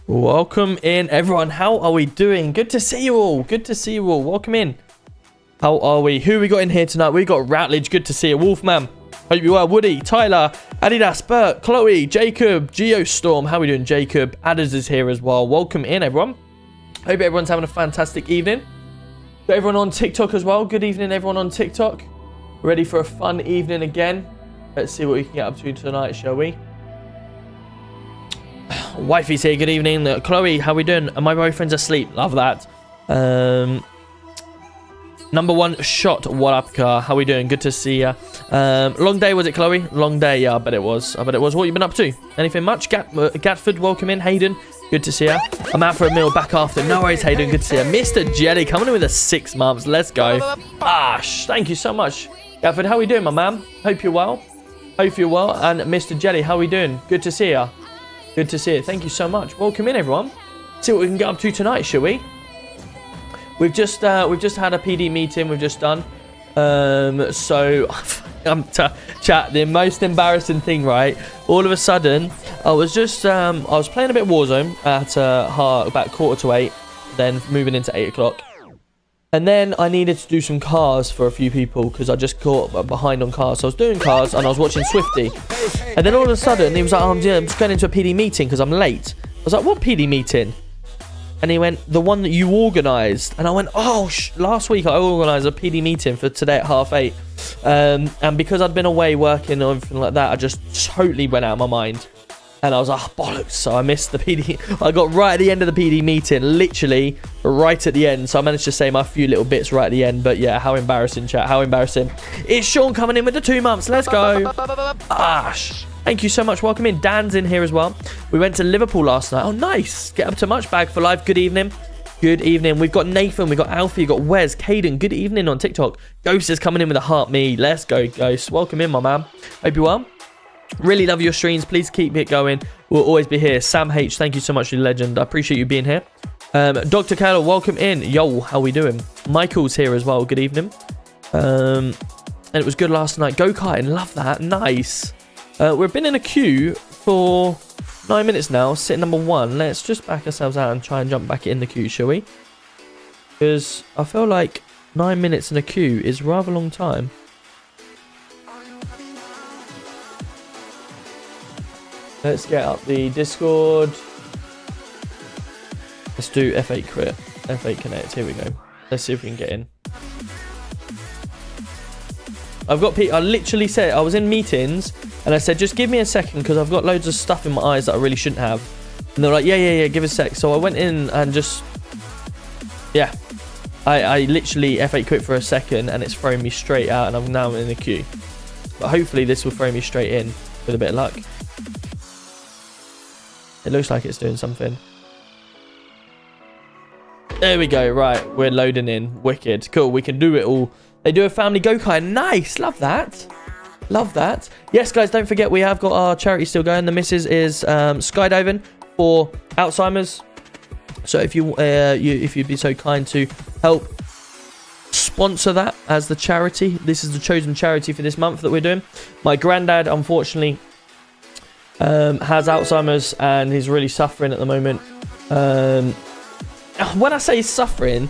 Welcome in, everyone. How are we doing? Good to see you all. Good to see you all. Welcome in. How are we? Who we got in here tonight? We got Routledge. Good to see you. Wolfman. Hope you are. Woody, Tyler, Adidas, Bert, Chloe, Jacob, Geostorm. How are we doing, Jacob? Adders is here as well. Welcome in, everyone. Hope everyone's having a fantastic evening. Got everyone on TikTok as well. Good evening, everyone on TikTok. Ready for a fun evening again. Let's see what we can get up to tonight, shall we? Wifey's here. Good evening. Chloe, how we doing? My boyfriend's asleep. Love that. Number one shot. What up, car? How we doing? Good to see ya. Long day, was it, Chloe? Long day. Yeah, I bet it was. I bet it was. What you been up to? Anything much? Gatford, welcome in. Hayden, good to see ya. I'm out for a meal. Back after. No worries, Hayden. Good to see ya. Mr. Jelly coming in with a 6 months. Let's go. Thank you so much. Gatford, how we doing, my man? Hope you're well. Hope you're well. And Mr. Jelly, how we doing? Good to see ya. Good to see you. Thank you so much. Welcome in, everyone. See what we can get up to tonight, shall we? We've just had a PD meeting. We've just done. So chat. The most embarrassing thing, right? All of a sudden, I was playing a bit of Warzone at about 7:45, then moving into 8 o'clock. And then I needed to do some cars for a few people because I just caught behind on cars. So I was doing cars and I was watching Swifty. And then all of a sudden, he was like, I'm just going into a PD meeting because I'm late. I was like, what PD meeting? And he went, the one that you organised. And I went, oh, last week I organised a PD meeting for today at 8:30. And because I'd been away working or everything like that, I just totally went out of my mind. And I was like, oh, bollocks. So I missed the PD. I got right at the end of the PD meeting, literally right at the end. So I managed to say my few little bits right at the end. But yeah, how embarrassing, chat. How embarrassing. It's Sean coming in with the 2 months. Let's go. Thank you so much. Welcome in. Dan's in here as well. We went to Liverpool last night. Oh, nice. Get up to much. Bag for life. Good evening. Good evening. We've got Nathan. We've got Alfie. We've got Wes. Caden. Good evening on TikTok. Ghost is coming in with a heart me. Let's go, Ghost. Welcome in, my man. Hope you're well. Really love your streams. Please keep it going. We'll always be here. Sam H, thank you so much, you legend. I appreciate you being here. Dr. Kayla, welcome in. Yo, how we doing? Michael's here as well. Good evening. And it was good last night. Go-karting, love that. Nice. We've been in a queue for 9 minutes now. Sitting number 1. Let's just back ourselves out and try and jump back in the queue, shall we? Because I feel like 9 minutes in a queue is a rather long time. Let's get up the Discord. Let's do F8 crit. F8 connect. Here we go. Let's see if we can get in. I've got people. I literally said, I was in meetings and I said, just give me a second because I've got loads of stuff in my eyes that I really shouldn't have. And they're like, yeah, give us a sec. So I went in and just, yeah. I literally F8 quit for a second and it's thrown me straight out and I'm now in the queue. But hopefully this will throw me straight in with a bit of luck. It looks like it's doing something. There we go. Right. We're loading in. Wicked. Cool. We can do it all. They do a family go-kart. Nice. Love that. Love that. Yes, guys. Don't forget we have got our charity still going. The missus is skydiving for Alzheimer's. So if you'd be so kind to help sponsor that as the charity. This is the chosen charity for this month that we're doing. My granddad, unfortunately, has Alzheimer's and he's really suffering at the moment. When I say suffering,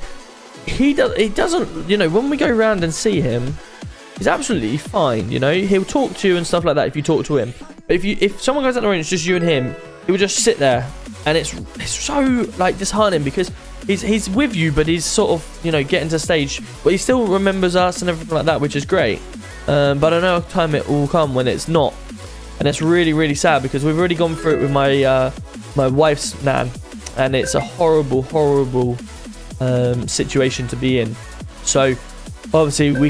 he doesn't, you know, when we go around and see him, he's absolutely fine, you know. He'll talk to you and stuff like that if you talk to him. But if someone goes out the room and it's just you and him, he will just sit there and it's so like disheartening because he's with you but he's sort of, you know, getting to stage but he still remembers us and everything like that, which is great. But I know a time it will come when it's not. And it's really, really sad because we've already gone through it with my my wife's nan. And it's a horrible, horrible situation to be in. So, obviously, we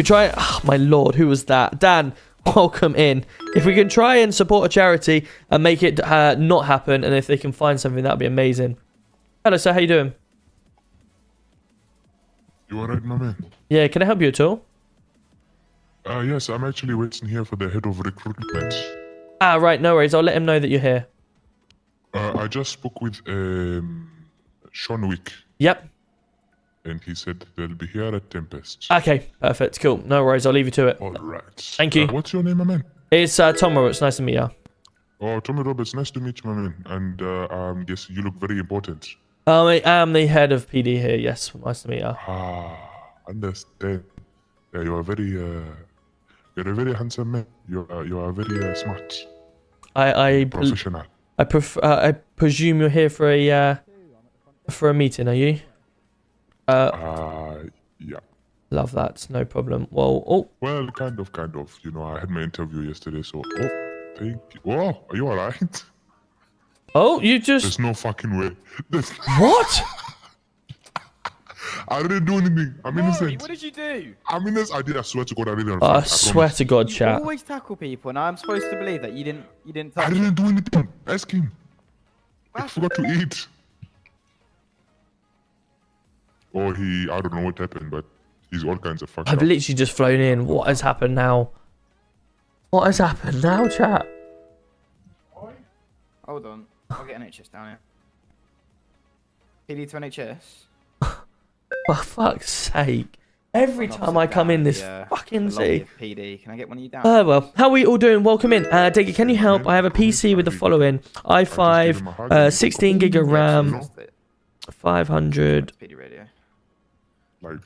try... Oh, my lord, who was that? Dan, welcome in. If we can try and support a charity and make it not happen, and if they can find something, that would be amazing. Hello, sir. How you doing? You alright, my man? Yeah, can I help you at all? Yes, I'm actually waiting here for the head of recruitment. Ah, right, no worries. I'll let him know that you're here. I just spoke with Sean Wick. Yep. And he said they'll be here at Tempest. Okay, perfect. Cool. No worries. I'll leave you to it. Alright. Thank you. What's your name, my man? It's T.Roberts. Nice to meet you. Oh, Tommy Roberts, nice to meet you, my man. And yes, you look very important. I am the head of PD here. Yes, nice to meet you. Understand. Yeah, you're a very handsome man. You are very smart, I professional. I presume you're here for a meeting, are you? Yeah. Love that. No problem. Well, oh, Well, kind of. You know, I had my interview yesterday, so thank you. Oh, are you alright? oh, you There's just no fucking way. what? I didn't do anything. I'm innocent. What did you do? I'm innocent. I swear to God, I didn't. I swear to God, You chat. always tackle people, and I'm supposed to believe that you didn't I touch didn't him. do anything. Ask him. I What? forgot to eat. Or I don't know what happened, but he's all kinds of fucked I've up. literally just flown in. What has happened now? What has happened now, chat? Hold on, I'll get NHS down here. PD to NHS. For fuck's sake. Every An time I officer come in down this the, fucking the lobby city. of PD. Can I get one of you down? Well, how are we all doing? Welcome in. Diggy, can you help? I have a PC with the following. i5, 16 gig of RAM, That's it. 500. PD radio. Like,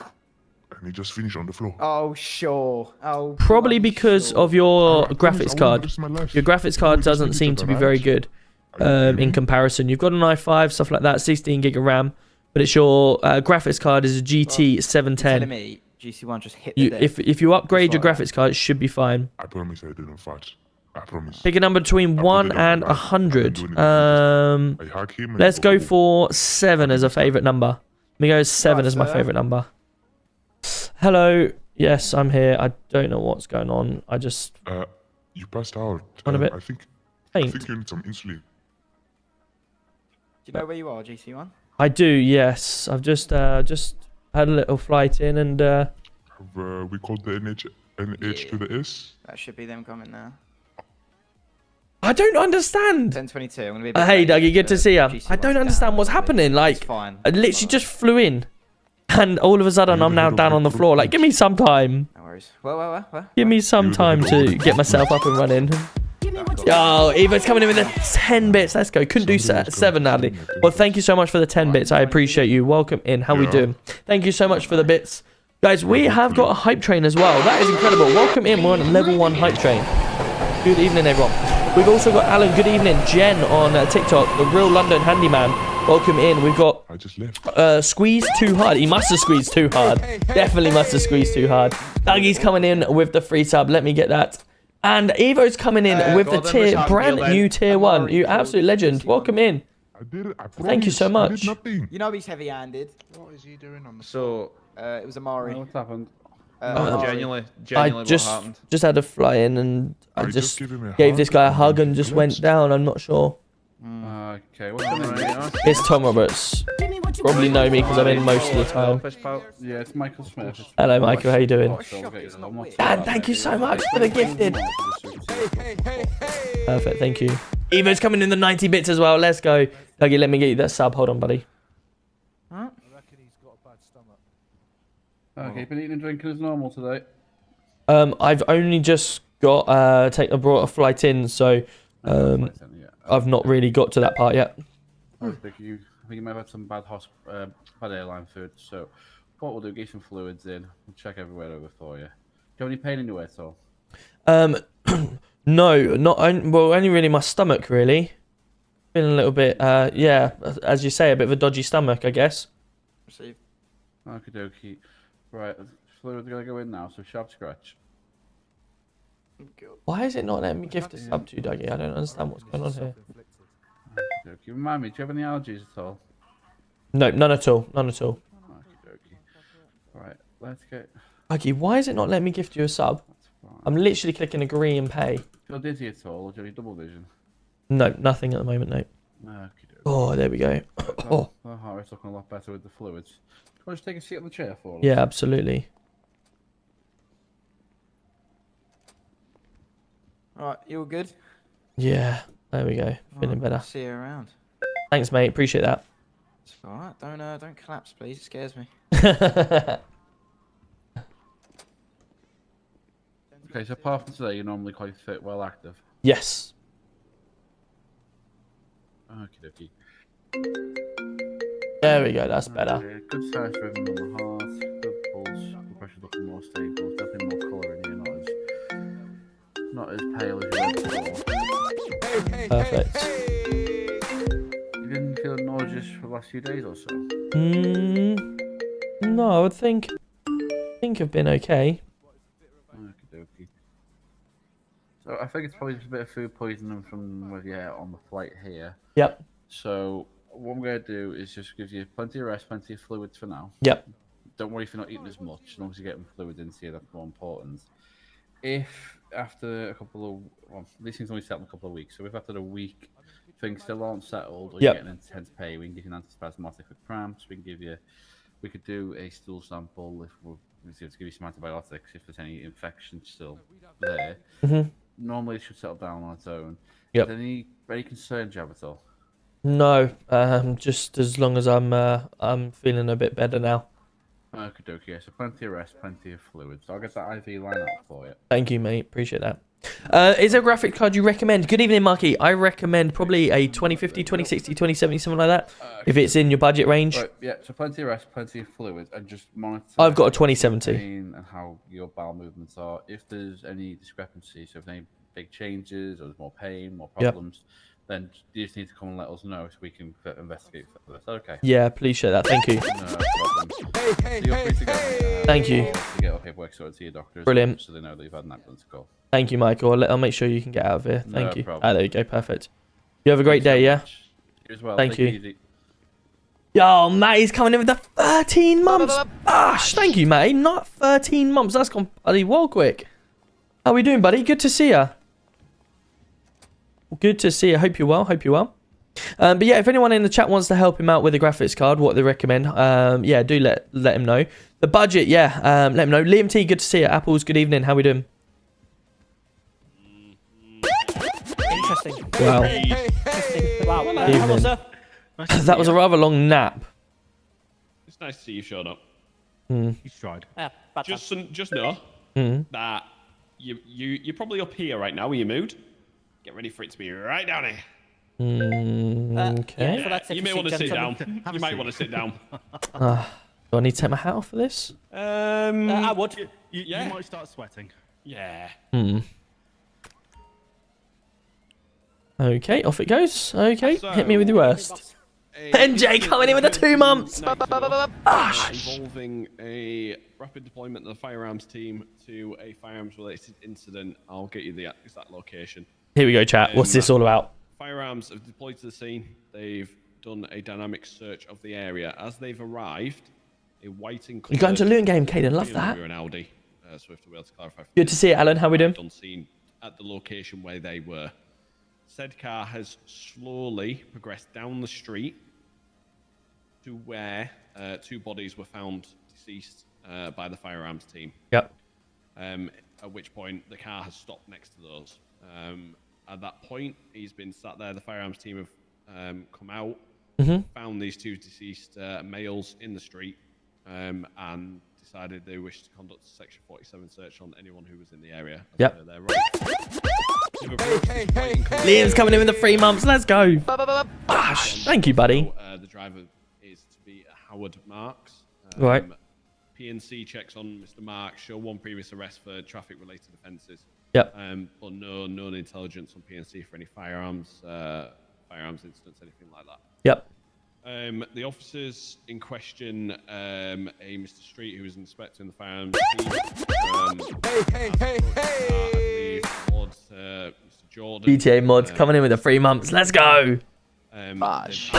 and he just finished on the floor. Oh sure. Oh. Probably bloody because sure. of your I promise I graphics won't card. risk my life. Your graphics card doesn't seem to be very good in comparison. You've got an i5, stuff like that, 16 gig of RAM, but it's your graphics card is a GT You're 710. telling me GC1 just hit the deck. If you upgrade your Just like graphics card, it should be fine. I promise I didn't fart. I promise. Pick a number between I 1 put it on and my life. I didn't 100. do anything. I hug him and Let's go "Oh, for 7 as a favorite number. Let me go 7 Right, as my sir. favorite number. Hello. Yes, I'm here. I don't know what's going on. I just you passed out. On a bit I think faint. you need some insulin. Do you know where you are, GC1? I do. Yes, I've just had a little flight in and Have we called the NH to the S? That should be them coming now. I don't understand. 10:22. I'm gonna be. A bit Hey, late, Dougie, good to see ya. GC1's I don't down. understand what's happening. It's Like, fine. I literally just flew in, and all of a sudden I'm now down on the floor. Like, give me some time. No worries. Well. Give me some time to get myself up and running. Yo, Eva's coming in with the 10 bits. Let's go. Couldn't do 7, Natalie. Well, thank you so much for the 10 bits. I appreciate you. Welcome in. How we Yeah. doing? Thank you so much for the bits. Guys, we have got a hype train as well. That is incredible. Welcome in. We're on level 1 hype train. Good evening, everyone. We've also got Alan. Good evening. Jen on TikTok. The real London handyman. Welcome in. We've got I just left. squeezed too hard. He must have squeezed too hard. Definitely must have squeezed too hard. Dougie's coming in with the free sub. Let me get that. And Evo's coming in with the brand new tier 1. You absolute legend. Welcome in. I did it. I promise. Thank you so I much. did nothing. You know he's heavy-handed. What is he doing on the So, It was Amari. What's happened? Amari. genuinely, I what just happened? had to fly in and I I just give him a gave hug this guy a and hug he and just collapsed. went down. I'm not sure. Okay, what's your name? It's Tom Roberts. Probably know me because I'm in most of the time. Yeah, it's Michael Smith. Hello, Michael. How you doing? What a shock, it's not weird. Dan, thank you so much for the gifted. Perfect. Thank you. Evo's coming in the 90 bits as well. Let's go. Dougie, let me get you that sub. Hold on, buddy. Huh? Okay, been eating and drinking as normal today. I've only just got brought a flight in, so Yeah. I've not really got to that part yet. I think you may have had some bad airline food. So, what we'll do, get some fluids in. We'll check everywhere over for you. Do you have any pain anywhere at all? No, only really my stomach really. Feeling a little bit, yeah, as you say, a bit of a dodgy stomach, I guess. Received. Okie dokie. Right, fluid's gonna go in now. So sharp scratch. Why is it not letting me gift a sub to you, Dougie? I don't understand what's going on here. Okie dokie. Remind me, do you have any allergies at all? No, none at all. None at all. Okie dokie. Right, let's get. Dougie, why is it not letting me gift you a sub? That's fine. I'm literally clicking agree and pay. Feel dizzy at all, or do you need double vision? No, nothing at the moment, no. Okie dokie. Oh, there we go. Oh, The heart rate's looking a lot better with the fluids. Do you want to just take a seat on the chair for us? yeah, absolutely. Alright, you all good? Yeah, there we go. Feeling better. See you around. Thanks, mate. Appreciate that. It's alright. Don't collapse, please. It scares me. Okay, so apart from today, you're normally quite fit, well active. Yes. Okie dokie. There we go. That's better. Good size rhythm on the heart. Good pulse. Blood pressure's looking more stable. Definitely more colour in here. Not as pale as you were before. Perfect. You didn't feel nauseous for the last few days or so? No, I would think I've been okay. Okie dokie. So I think it's probably just a bit of food poisoning from with you on the flight here. Yep. So what I'm going to do is just give you plenty of rest, plenty of fluids for now. Yep. Don't worry if you're not eating as much, as long as you're getting fluids into you, that's more important. If after a couple of, well, these things only settle in a couple of weeks, so if after a week things still aren't settled or you're getting intense pain, we can give you an antispasmodic for cramps, we could do a stool sample if we're to give you some antibiotics if there's any infection still there. Normally it should settle down on its own. Yep. Is there any concerns you have at all? No, just as long as I'm feeling a bit better now. Okie dokie, so plenty of rest, plenty of fluids. So I'll get that IV line out for you. Thank you, mate. Appreciate that. Is there a graphic card you recommend? Good evening, Marky. I recommend probably a 2050, 2060, 2070, something like that. If it's in your budget range. Right, yeah, so plenty of rest, plenty of fluids, and just monitor. I've got a 2070. And how your bowel movements are. If there's any discrepancy, so if there's any big changes or there's more pain, more problems, then you just need to come and let us know so we can investigate further. Okay. Yeah, appreciate that. Thank you. No problem. So you're free to go. Thank you. To get our paperwork sorted to your doctors. Brilliant. So they know that you've had an ambulance call. Thank you, Michael. I'll make sure you can get out of here. Thank you. Problem. Ah, there you go. Perfect. You have a great day, yeah? You as well. Thank Take you. it easy. Yo, Matty's coming in with the 13 months. Gosh, thank you, Matty. Not 13 months. That's gone bloody well quick. How we doing, buddy? Good to see you. Good to see you. Hope you're well. Hope you're well. But yeah, if anyone in the chat wants to help him out with a graphics card, what they recommend, yeah, do let him know. The budget, yeah, let him know. Liam T, good to see you. Apples, good evening. How we doing? Interesting. Wow. Interesting. Wow. Evening. Hello, sir. Nice to That was see a you. rather long nap. It's nice to see you showed up. He's tried. Yeah, bad time. Just know that you're probably up here right now with your mood. Get ready for it to be right down here. Okay. For that You may want to sit down. gentleman. You might want to sit down. Do I need to take my hat off for this? I would. Yeah. You might start sweating. Yeah. Okay, off it goes. Okay, So- hit me with your worst. NJ coming in with the 2 months. Involving a rapid deployment of the firearms team to a firearms-related incident. I'll get you the exact location. Here we go, chat. What's this all about? Firearms have deployed to the scene. They've done a dynamic search of the area. As they've arrived, a white and You're going to Luton game, Caden. Love that. an Audi. So we have to be able to clarify. Good to see you, Alan. How we doing? On scene at the location where they were. Said car has slowly progressed down the street to where 2 bodies were found deceased by the firearms team. Yep. At which point the car has stopped next to those. At that point, he's been sat there. The firearms team have come out, found these 2 deceased males in the street, and decided they wished to conduct a Section 47 search on anyone who was in the area. Yep. They're right. Liam's coming in with the 3 months. Let's go. Gosh, thank you, buddy. So, the driver is to be Howard Marks. Right. PNC checks on Mr. Marks show 1 previous arrest for traffic-related offences. Yep. But no intelligence on PNC for any firearms incidents, anything like that. Yep. The officers in question, a Mr. Street, who was inspecting the firearms team. Mr. Jordan. GTA mods coming in with the 3 months. Let's go. Gosh.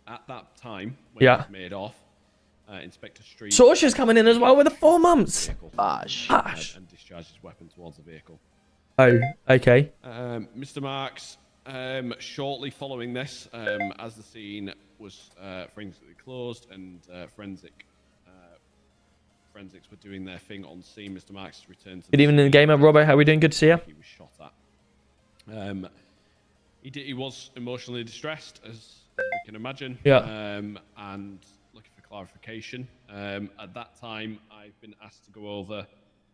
At that time, when Yeah. it was made off, Inspector Street Sorsha's coming in as well with the 4 months. Gosh. Gosh. and discharged his weapon towards the vehicle. Oh, okay. Mr. Marks, shortly following this, as the scene was forensically closed and forensics were doing their thing on scene, Mr. Marks returned to Good evening, gamer. Robbo, how we doing? Good to see you. he was shot at. He was emotionally distressed, as we can imagine. Yeah. And looking for clarification. At that time, I've been asked to go over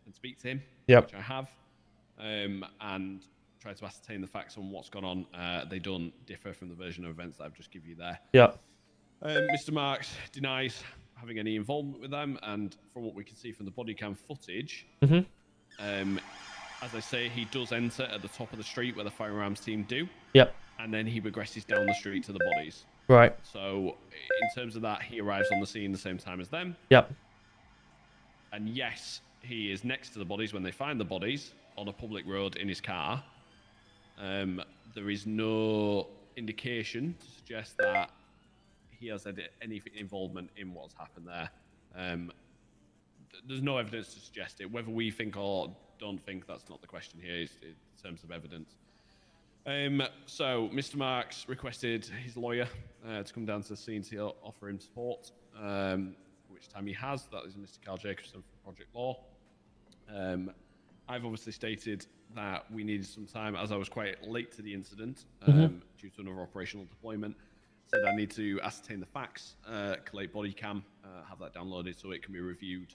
and speak to him, Yep. which I have. and try to ascertain the facts on what's gone on. They don't differ from the version of events that I've just given you there. Yeah. Mr. Marks denies having any involvement with them, and from what we can see from the body cam footage, as I say, he does enter at the top of the street where the firearms team do. Yep. And then he progresses down the street to the bodies. Right. So, in terms of that, he arrives on the scene the same time as them. Yep. And yes, he is next to the bodies when they find the bodies on a public road in his car. There is no indication to suggest that he has had any involvement in what's happened there. There's no evidence to suggest it. Whether we think or don't think, that's not the question here in terms of evidence. So Mr. Marks requested his lawyer to come down to the scene to offer him support, which time he has. That is Mr. Carl Jacobson from Project Law. I've obviously stated that we needed some time, as I was quite late to the incident due to another operational deployment. Said I need to ascertain the facts, collate body cam, have that downloaded so it can be reviewed,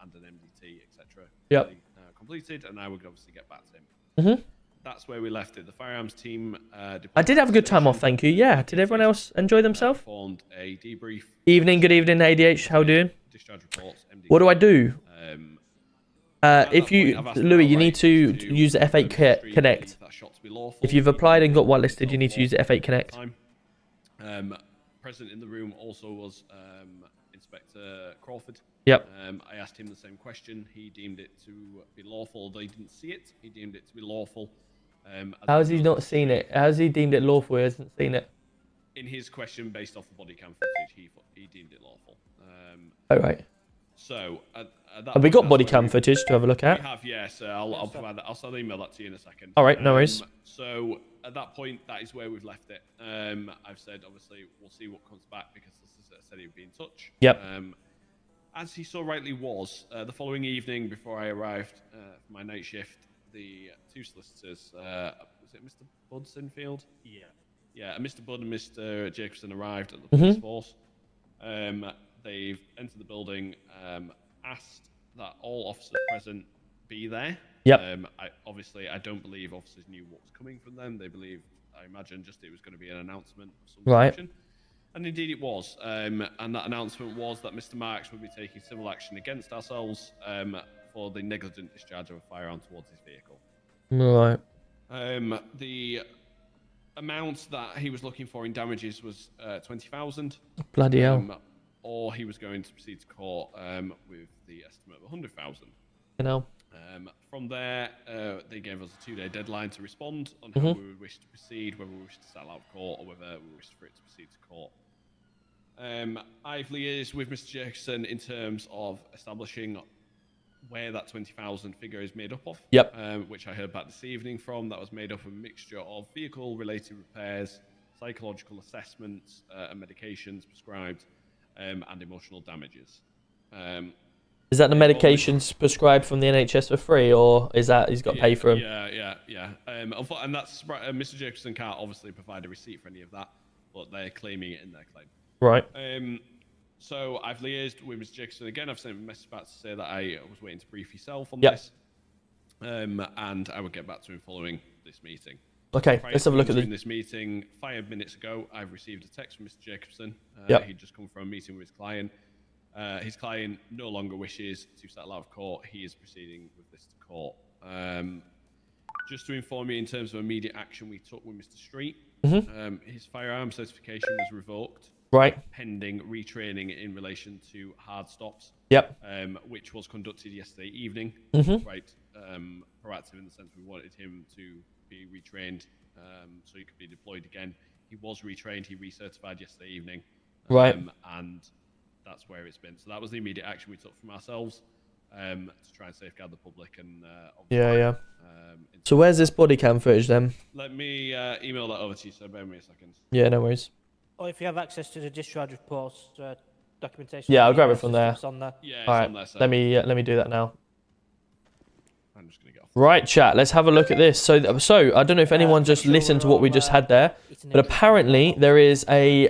and an MDT, etc. Yep. Completed, and I would obviously get back to him. That's where we left it. The firearms team. I did have a good time off, thank you. Yeah. Did everyone else enjoy themselves? Performed a debrief. Evening, good evening, ADH. How doing? Discharge reports. MDT. What do I do? If you, I've asked Louis, them you need to outright use the F8 Connect. that shot to be lawful. If you've applied and got whitelisted, you need to use the F8 Connect. Present in the room also was Inspector Crawford. Yep. I asked him the same question. He deemed it to be lawful, although he didn't see it. He deemed it to be lawful. How has he not seen it? How has he deemed it lawful? He hasn't seen it. In his question, based off the body cam footage, he deemed it lawful. Oh, right. So, at that Have we point, got that's body where cam we- footage to have a look We at? have, yes. I'll provide that. I'll email that to you in a second. All right, no worries. So at that point, that is where we've left it. I've said, obviously, we'll see what comes back because the solicitor said he would be in touch. Yep. As he so rightly was, the following evening before I arrived for my night shift, the two solicitors, was it Mr. Bud Sinfield? Yeah. Yeah, Mr. Budd and Mr. Jacobson arrived at the police force. They've entered the building, asked that all officers present be there. Yep. Obviously, I don't believe officers knew what was coming from them. They believed, I imagine, just it was going to be an announcement of some Right. description. And indeed it was. And that announcement was that Mr. Marks would be taking civil action against ourselves for the negligent discharge of a firearm towards his vehicle. Right. The amount that he was looking for in damages was 20,000. Bloody hell. Or he was going to proceed to court with the estimate of 100,000. You know. From there, they gave us a 2-day deadline to respond on how we would wish to proceed, whether we wish to settle out of court or whether we wish for it to proceed to court. I've liaised with Mr. Jacobson in terms of establishing where that 20,000 figure is made up of. Yep. Which I heard back this evening from. That was made up of a mixture of vehicle-related repairs, psychological assessments, and medications prescribed, and emotional damages. Is that the medications prescribed from the NHS for free, or is that he's got to pay for them? Yeah. And that's Mr. Jacobson can't obviously provide a receipt for any of that, but they're claiming it in their claim. Right. So I've liaised with Mr. Jacobson again. I've sent him a message back to say that I was waiting to brief yourself on this, and I will get back to him following this meeting. Okay, let's have a look at this meeting. 5 minutes ago, I've received a text from Mr. Jacobson. He'd just come from a meeting with his client. His client no longer wishes to settle out of court. He is proceeding with this to court. Just to inform you, in terms of immediate action we took with Mr. Street, his firearm certification was revoked. Right. Pending retraining in relation to hard stops. Yep. Which was conducted yesterday evening. Quite proactive in the sense we wanted him to be retrained so he could be deployed again. He was retrained. He recertified yesterday evening. Right. And that's where it's been. So that was the immediate action we took from ourselves to try and safeguard the public. And so where's this body cam footage then? Let me email that over to you. So bear with me a second. Yeah, no worries. Or if you have access to the discharge reports documentation. Yeah, I'll grab it from there. It's on there. Yeah, it's All right, on there, so let me do that now. I'm just gonna get off. Right, chat. Let's have a look at this. So I don't know if anyone just listened to what we just had there, but apparently there is a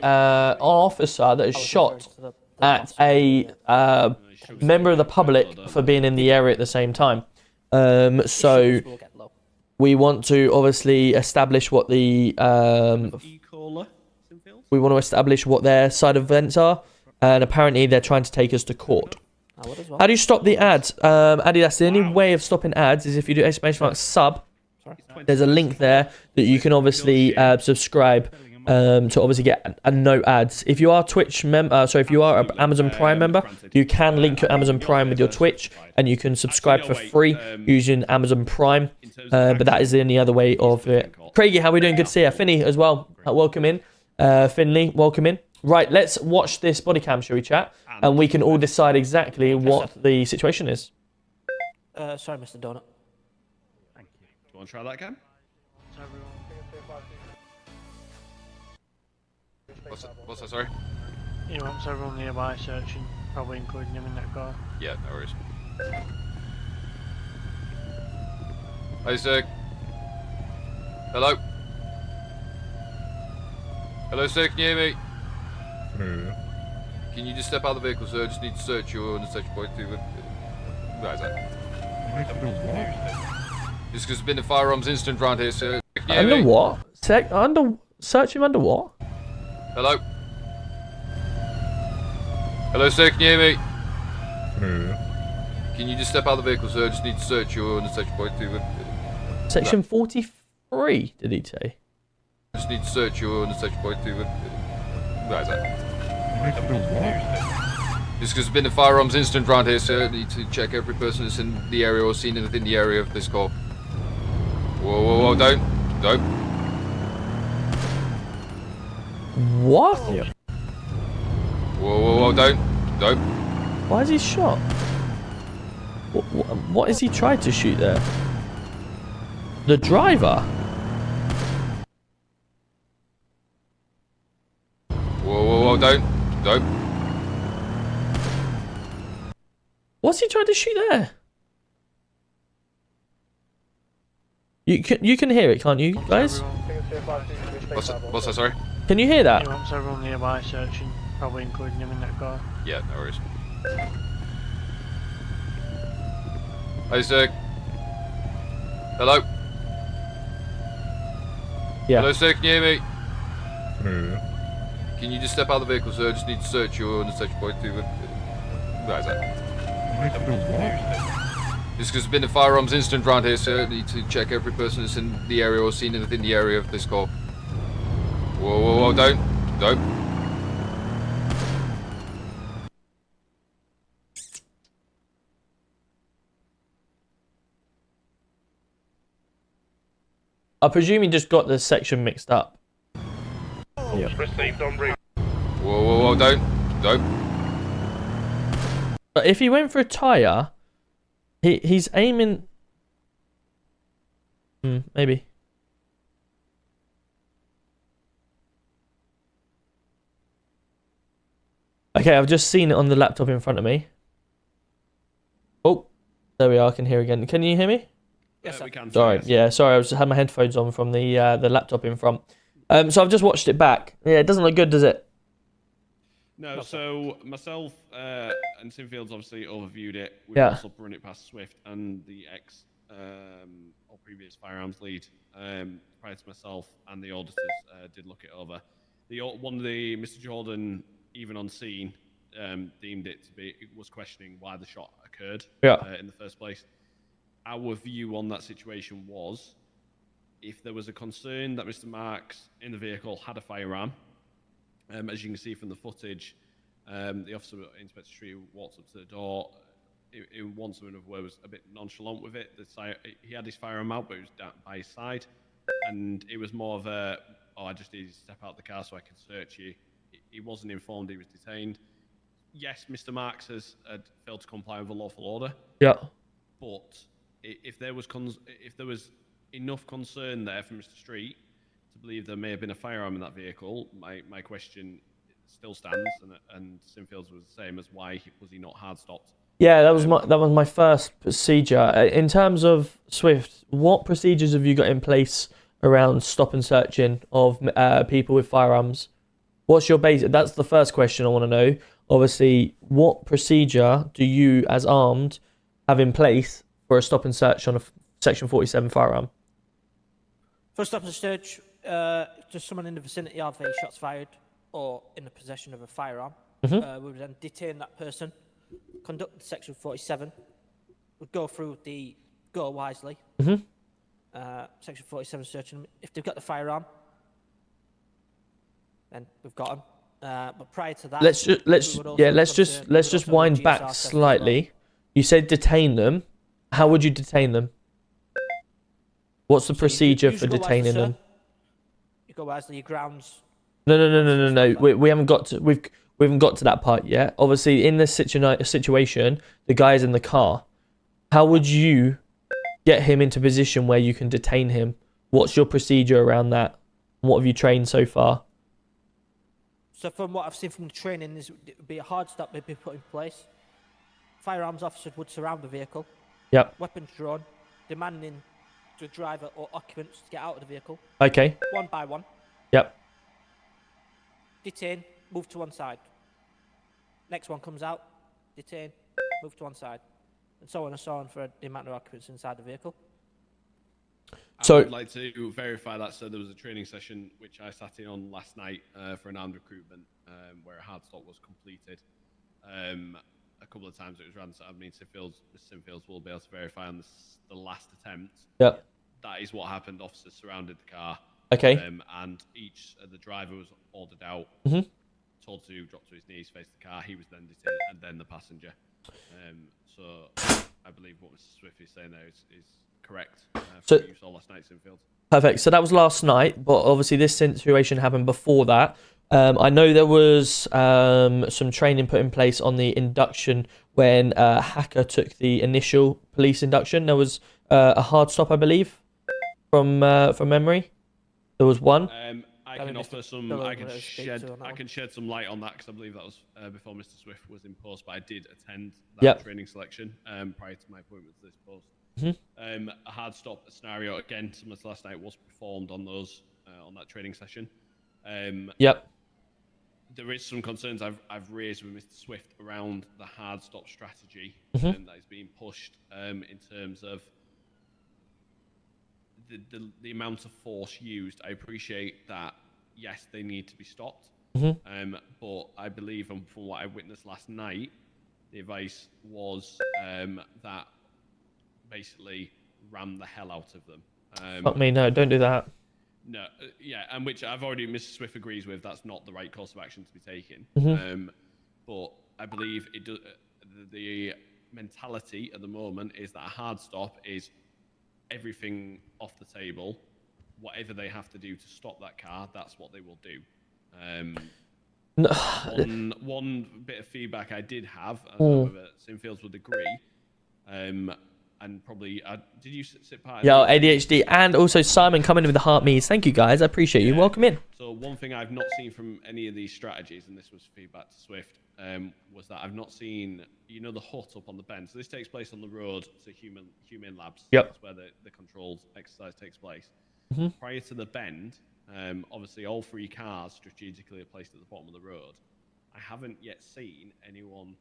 officer that is shot at a member of the public for being in the area at the same time. So Issues will get low. we want to obviously establish what the E-caller, Sinfield? we want to establish what their side events are, and apparently they're trying to take us to court. I would as well. How do you stop the ads? Addy, that's the only way of stopping ads is if you do exclamation mark sub. There's a link there that you can obviously subscribe to obviously get a no ads. If you are Twitch if you are an Amazon Prime member, you can link your Amazon Prime with your Twitch, and you can subscribe for free using Amazon Prime. But that is the only other way of it. Craigie, how are we doing? Good to see you. Finny as well. Welcome in. Finley, welcome in. Right, let's watch this body cam, shall we, chat? And we can all decide exactly what the situation is. Sorry, Mr. Donut. Thank you. Do you want to try that again? What's that, sorry? He wants everyone nearby searching, probably including him in that car. Yeah, no worries. Hey, Sig. Hello? Hello, sir, can you hear me? Yeah. Can you just step out of the vehicle, sir? I just need to search your intersection point to... Where is that? Just because there's been a firearms incident around here, sir. Can you hear Under me? what? Search him under what? Hello? Hello, sir, can you hear me? Yeah. Can you just step out of the vehicle, sir? I just need to search your intersection point to... Section 43, did he say? I just need to search your intersection point to... Where is that? Just because there's been a firearms incident around here, sir. I need to check every person that's in the area or seen anything in the area of this call. Whoa, whoa, whoa, don't. What? Whoa, whoa, whoa, don't. Why is he shot? What is he trying to shoot there? The driver? Whoa, whoa, whoa, don't. What's he trying to shoot there? You can hear it, can't you, guys? What's that, sorry? Can you hear He that? wants everyone nearby searching, probably including him in that car. Yeah, no worries. Hey, sir. Hello? Yeah. Hello, sir, can you hear me? Yeah. Can you just step out of the vehicle, sir? I just need to search your intersection point to... Where is that? Just because there's been a firearms incident around here, sir. I need to check every person that's in the area or seen anything in the area of this call. Whoa, whoa, whoa, don't. I presume he just got the section mixed up. Yeah. Whoa, whoa, whoa, don't. But if he went for a tyre, he's aiming... maybe. Okay, I've just seen it on the laptop in front of me. Oh, there we are. I can hear again. Can you hear me? Yes, sir. We can. Sorry. Yes. Yeah, sorry. I had my headphones on from the laptop in front. So I've just watched it back. Yeah, it doesn't look good, does it? No, so myself and Sinfields obviously overviewed it. We've Yeah. also run it past Swift and the or previous firearms lead prior to myself, and the auditors did look it over. Mr. Jordan, even on scene, deemed it to be, was questioning why the shot occurred in the first place. Our view on that situation was, if there was a concern that Mr. Marks in the vehicle had a firearm, as you can see from the footage, the officer, Inspector Street, walked up to the door. In one sort of way, was a bit nonchalant with it. He had his firearm out, but it was down by his side, and it was more of a, I just need to step out the car so I can search you. He wasn't informed he was detained. Yes, Mr. Marks had failed to comply with a lawful order. Yeah. But if there was enough concern there from Mr. Street to believe there may have been a firearm in that vehicle, my question still stands, and Sinfields was the same as why was he not hard stopped? Yeah, that was my first procedure. In terms of Swift, what procedures have you got in place around stop and searching of people with firearms? What's your base? That's the first question I want to know. Obviously, what procedure do you, as armed, have in place for a stop and search on a Section 47 firearm? First stop and search, just someone in the vicinity of a shots fired or in the possession of a firearm. We would then detain that person, conduct Section 47, would go through the go wisely. Section 47 searching them. If they've got the firearm, then we've got them. But prior to that, let's just wind back slightly. You said detain them. How would you detain them? What's the procedure for detaining them? You go wisely, your grounds. No. We haven't got to. We haven't got to that part yet. Obviously, in this situation, the guy's in the car. How would you get him into position where you can detain him? What's your procedure around that? What have you trained so far? So from what I've seen from the training, it would be a hard stop may be put in place. Firearms officers would surround the vehicle. Yep. Weapons drawn, demanding the driver or occupants to get out of the vehicle. Okay. One by one. Yep. Detain, move to one side. Next one comes out, detain, move to one side. And so on for the amount of occupants inside the vehicle. So I would like to verify that. So there was a training session which I sat in on last night for an armed recruitment where a hard stop was completed. A couple of times it was run. So I mean, Sinfields will be able to verify on the last attempt. Yep. That is what happened. Officers surrounded the car. Okay. And the driver was ordered out, told to drop to his knees, face the car. He was then detained, and then the passenger. So I believe what Mr. Swift is saying there is correct. So what you saw last night in Field. Perfect. So that was last night, but obviously this situation happened before that. I know there was some training put in place on the induction when Hacker took the initial police induction. There was a hard stop, I believe, from memory. There was one. I can offer some. I can shed some light on that because I believe that was before Mr. Swift was in post. But I did attend that training selection prior to my appointment to this post. A hard stop scenario again, similar to last night, was performed on those on that training session. There is some concerns I've raised with Mr. Swift around the hard stop strategy that is being pushed in terms of the amount of force used. I appreciate that. Yes, they need to be stopped. But I believe, from what I witnessed last night, the advice was that basically ram the hell out of them. Fuck me, no, don't do that. No, and which I've already, Mr. Swift agrees with, that's not the right course of action to be taken. But I believe the mentality at the moment is that a hard stop is everything off the table. Whatever they have to do to stop that car, that's what they will do. One bit of feedback I did have, I don't know whether Sinfields would agree, and probably did you sit part? Yeah, ADHD, and also Simon coming in with the heart me's. Thank you guys, I appreciate you. Welcome in. So one thing I've not seen from any of these strategies, and this was feedback to Swift, was that I've not seen, the hut up on the bend. So this takes place on the road to Human Labs. That's where the controlled exercise takes place. Prior to the bend, obviously all three cars strategically are placed at the bottom of the road. I haven't yet seen anyone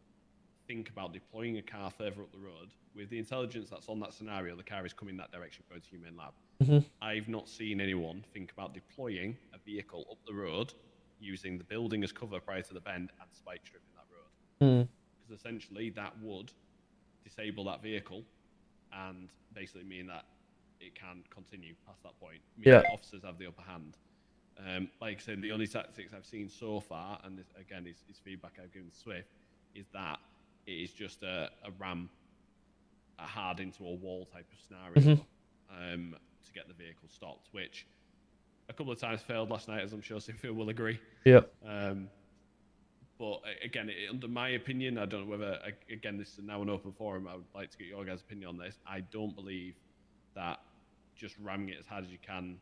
think about deploying a car further up the road. With the intelligence that's on that scenario, the car is coming that direction going to Human Lab. I've not seen anyone think about deploying a vehicle up the road using the building as cover prior to the bend and spike stripping that road. Because essentially that would disable that vehicle and basically mean that it can continue past that point. Officers have the upper hand. Like I said, the only tactics I've seen so far, and this again is feedback I've given to Swift, is that it is just a ram hard into a wall type of scenario to get the vehicle stopped, which a couple of times failed last night, as I'm sure Sinfield will agree. But again, under my opinion, I don't know whether, again, this is now an open forum, I would like to get your guys' opinion on this. I don't believe that just ramming it as hard as you can.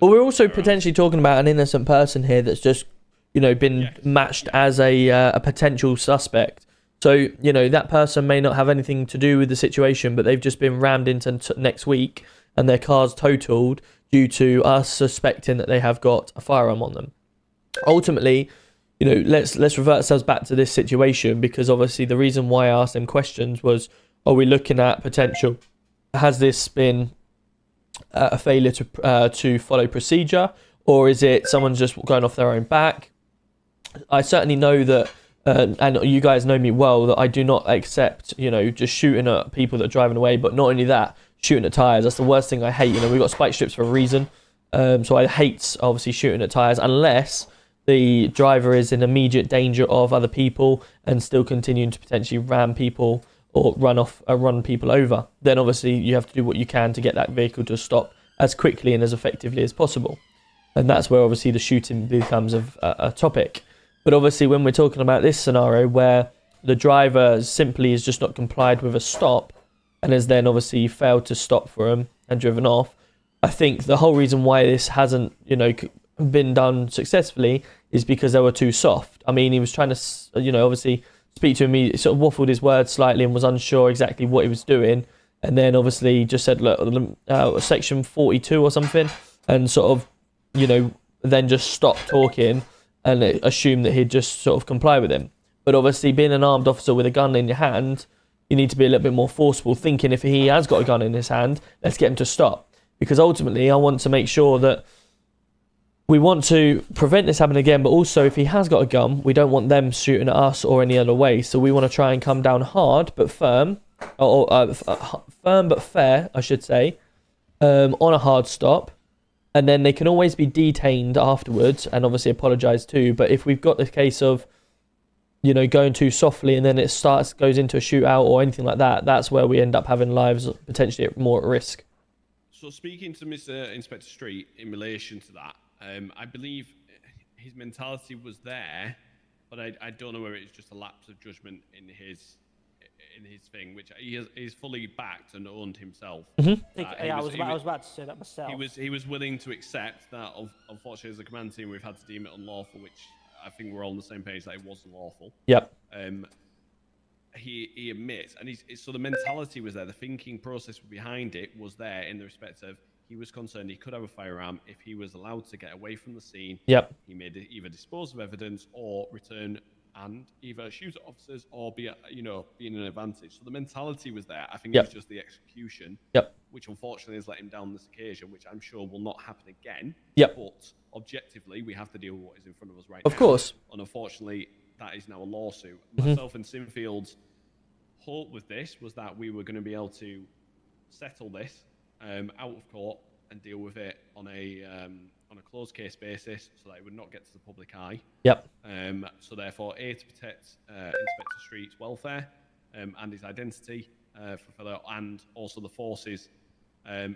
Well, we're also potentially talking about an innocent person here that's just, been matched as a potential suspect. So, that person may not have anything to do with the situation, but they've just been rammed into next week and their car's totaled due to us suspecting that they have got a firearm on them. Ultimately, let's revert ourselves back to this situation, because obviously the reason why I asked them questions was are we looking at potential? Has this been a failure to follow procedure, or is it someone's just going off their own back? I certainly know that, and you guys know me well, that I do not accept, just shooting at people that are driving away. But not only that, shooting at tyres. That's the worst thing I hate. We've got spike strips for a reason. So I hate, obviously, shooting at tyres unless the driver is in immediate danger of other people and still continuing to potentially ram people or run people over. Then obviously you have to do what you can to get that vehicle to stop as quickly and as effectively as possible. And that's where obviously the shooting becomes a topic. But obviously when we're talking about this scenario where the driver simply has just not complied with a stop and has then obviously failed to stop for him and driven off, I think the whole reason why this hasn't, been done successfully is because they were too soft. I mean, he was trying to, obviously speak to him. He sort of waffled his words slightly and was unsure exactly what he was doing. And then obviously just said, look, section 42 or something, and sort of, then just stopped talking and assumed that he'd just sort of comply with him. But obviously being an armed officer with a gun in your hand, you need to be a little bit more forceful, thinking if he has got a gun in his hand, let's get him to stop. Because ultimately I want to make sure that we want to prevent this happening again, but also if he has got a gun, we don't want them shooting at us or any other way. So we want to try and come down hard but firm, firm but fair, I should say, on a hard stop. And then they can always be detained afterwards and obviously apologise too. But if we've got this case of, going too softly and then it goes into a shootout or anything like that, that's where we end up having lives potentially more at risk. So speaking to Mr. Inspector Street in relation to that, I believe his mentality was there, but I don't know whether it's just a lapse of judgment in his thing, which he's fully backed and owned himself. Mm-hmm. I was about to say that myself. He was willing to accept that. Unfortunately, as a command team, we've had to deem it unlawful, which I think we're all on the same page that it was unlawful. Yep. He admits, and so the mentality was there, the thinking process behind it was there in the respect of he was concerned he could have a firearm if he was allowed to get away from the scene. Yep. He made it either dispose of evidence or return and either shoot at officers or be in an advantage. So the mentality was there. I think it was just the execution, which unfortunately has let him down this occasion, which I'm sure will not happen again. Yep. But objectively, we have to deal with what is in front of us right now. Of course. And unfortunately, that is now a lawsuit. Myself and Sinfield's hope with this was that we were going to be able to settle this out of court and deal with it on a closed case basis, so that it would not get to the public eye. Yep. So therefore, to protect Inspector Street's welfare and his identity for further, and also the force's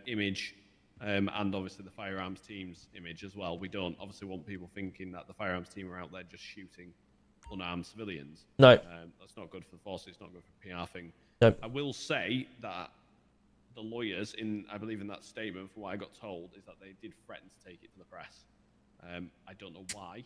image, and obviously the firearms team's image as well. We don't obviously want people thinking that the firearms team are out there just shooting unarmed civilians. No. That's not good for the force. It's not good for PR thing. No. I will say that the lawyers, I believe in that statement, from what I got told, is that they did threaten to take it to the press. I don't know why,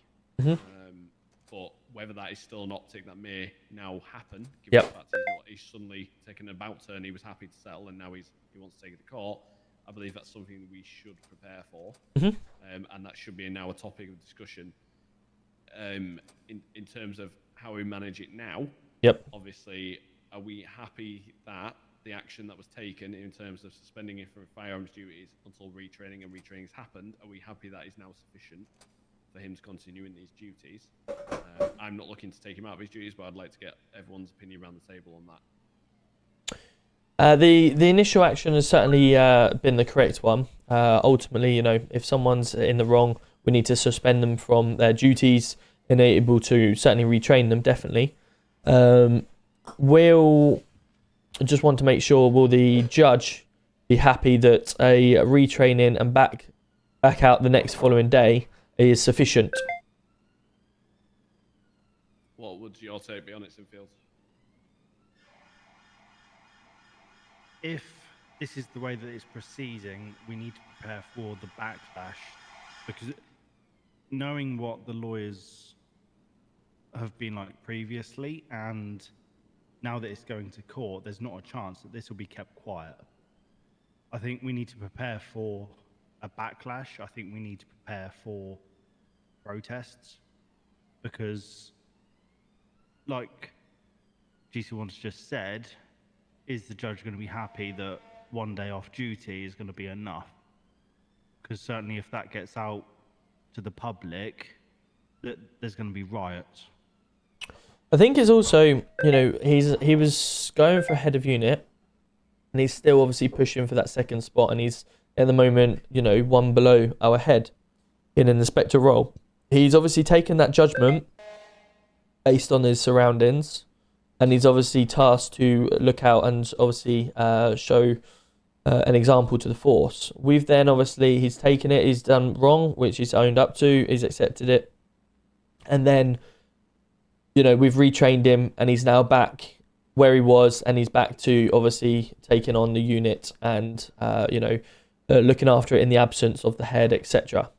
but whether that is still an optic that may now happen, given the fact he's suddenly taken an about turn, he was happy to settle, and now he wants to take it to court. I believe that's something that we should prepare for, and that should be now a topic of discussion. In terms of how we manage it now, obviously, are we happy that the action that was taken in terms of suspending him from firearms duties until retraining and retraining's happened, are we happy that is now sufficient for him to continue in these duties? I'm not looking to take him out of his duties, but I'd like to get everyone's opinion around the table on that. The initial action has certainly been the correct one. Ultimately, if someone's in the wrong, we need to suspend them from their duties and able to certainly retrain them, definitely. We'll just want to make sure, will the judge be happy that a retraining and back out the next following day is sufficient? What would your take be on it, Sinfield? If this is the way that it's proceeding, we need to prepare for the backlash, because knowing what the lawyers have been like previously, and now that it's going to court, there's not a chance that this will be kept quiet. I think we need to prepare for a backlash. I think we need to prepare for protests, because like GC once just said, is the judge going to be happy that one day off duty is going to be enough? Because certainly if that gets out to the public, there's going to be riots. I think it's also, you know, he was going for head of unit, and he's still obviously pushing for that second spot, and he's at the moment, you know, one below our head in an inspector role. He's obviously taken that judgment based on his surroundings, and he's obviously tasked to look out and obviously show an example to the force. We've then obviously, he's taken it, he's done wrong, which he's owned up to, he's accepted it, and then, you know, we've retrained him, and he's now back where he was, and he's back to obviously taking on the unit and you know, looking after it in the absence of the head, etc.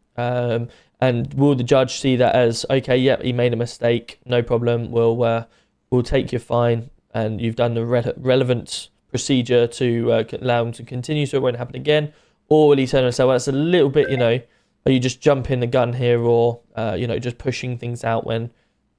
And will the judge see that as, okay, yep, he made a mistake, no problem, we'll take your fine, and you've done the relevant procedure to allow him to continue so it won't happen again? Or will he turn and say, well, that's a little bit, you know, are you just jumping the gun here, or you know, just pushing things out when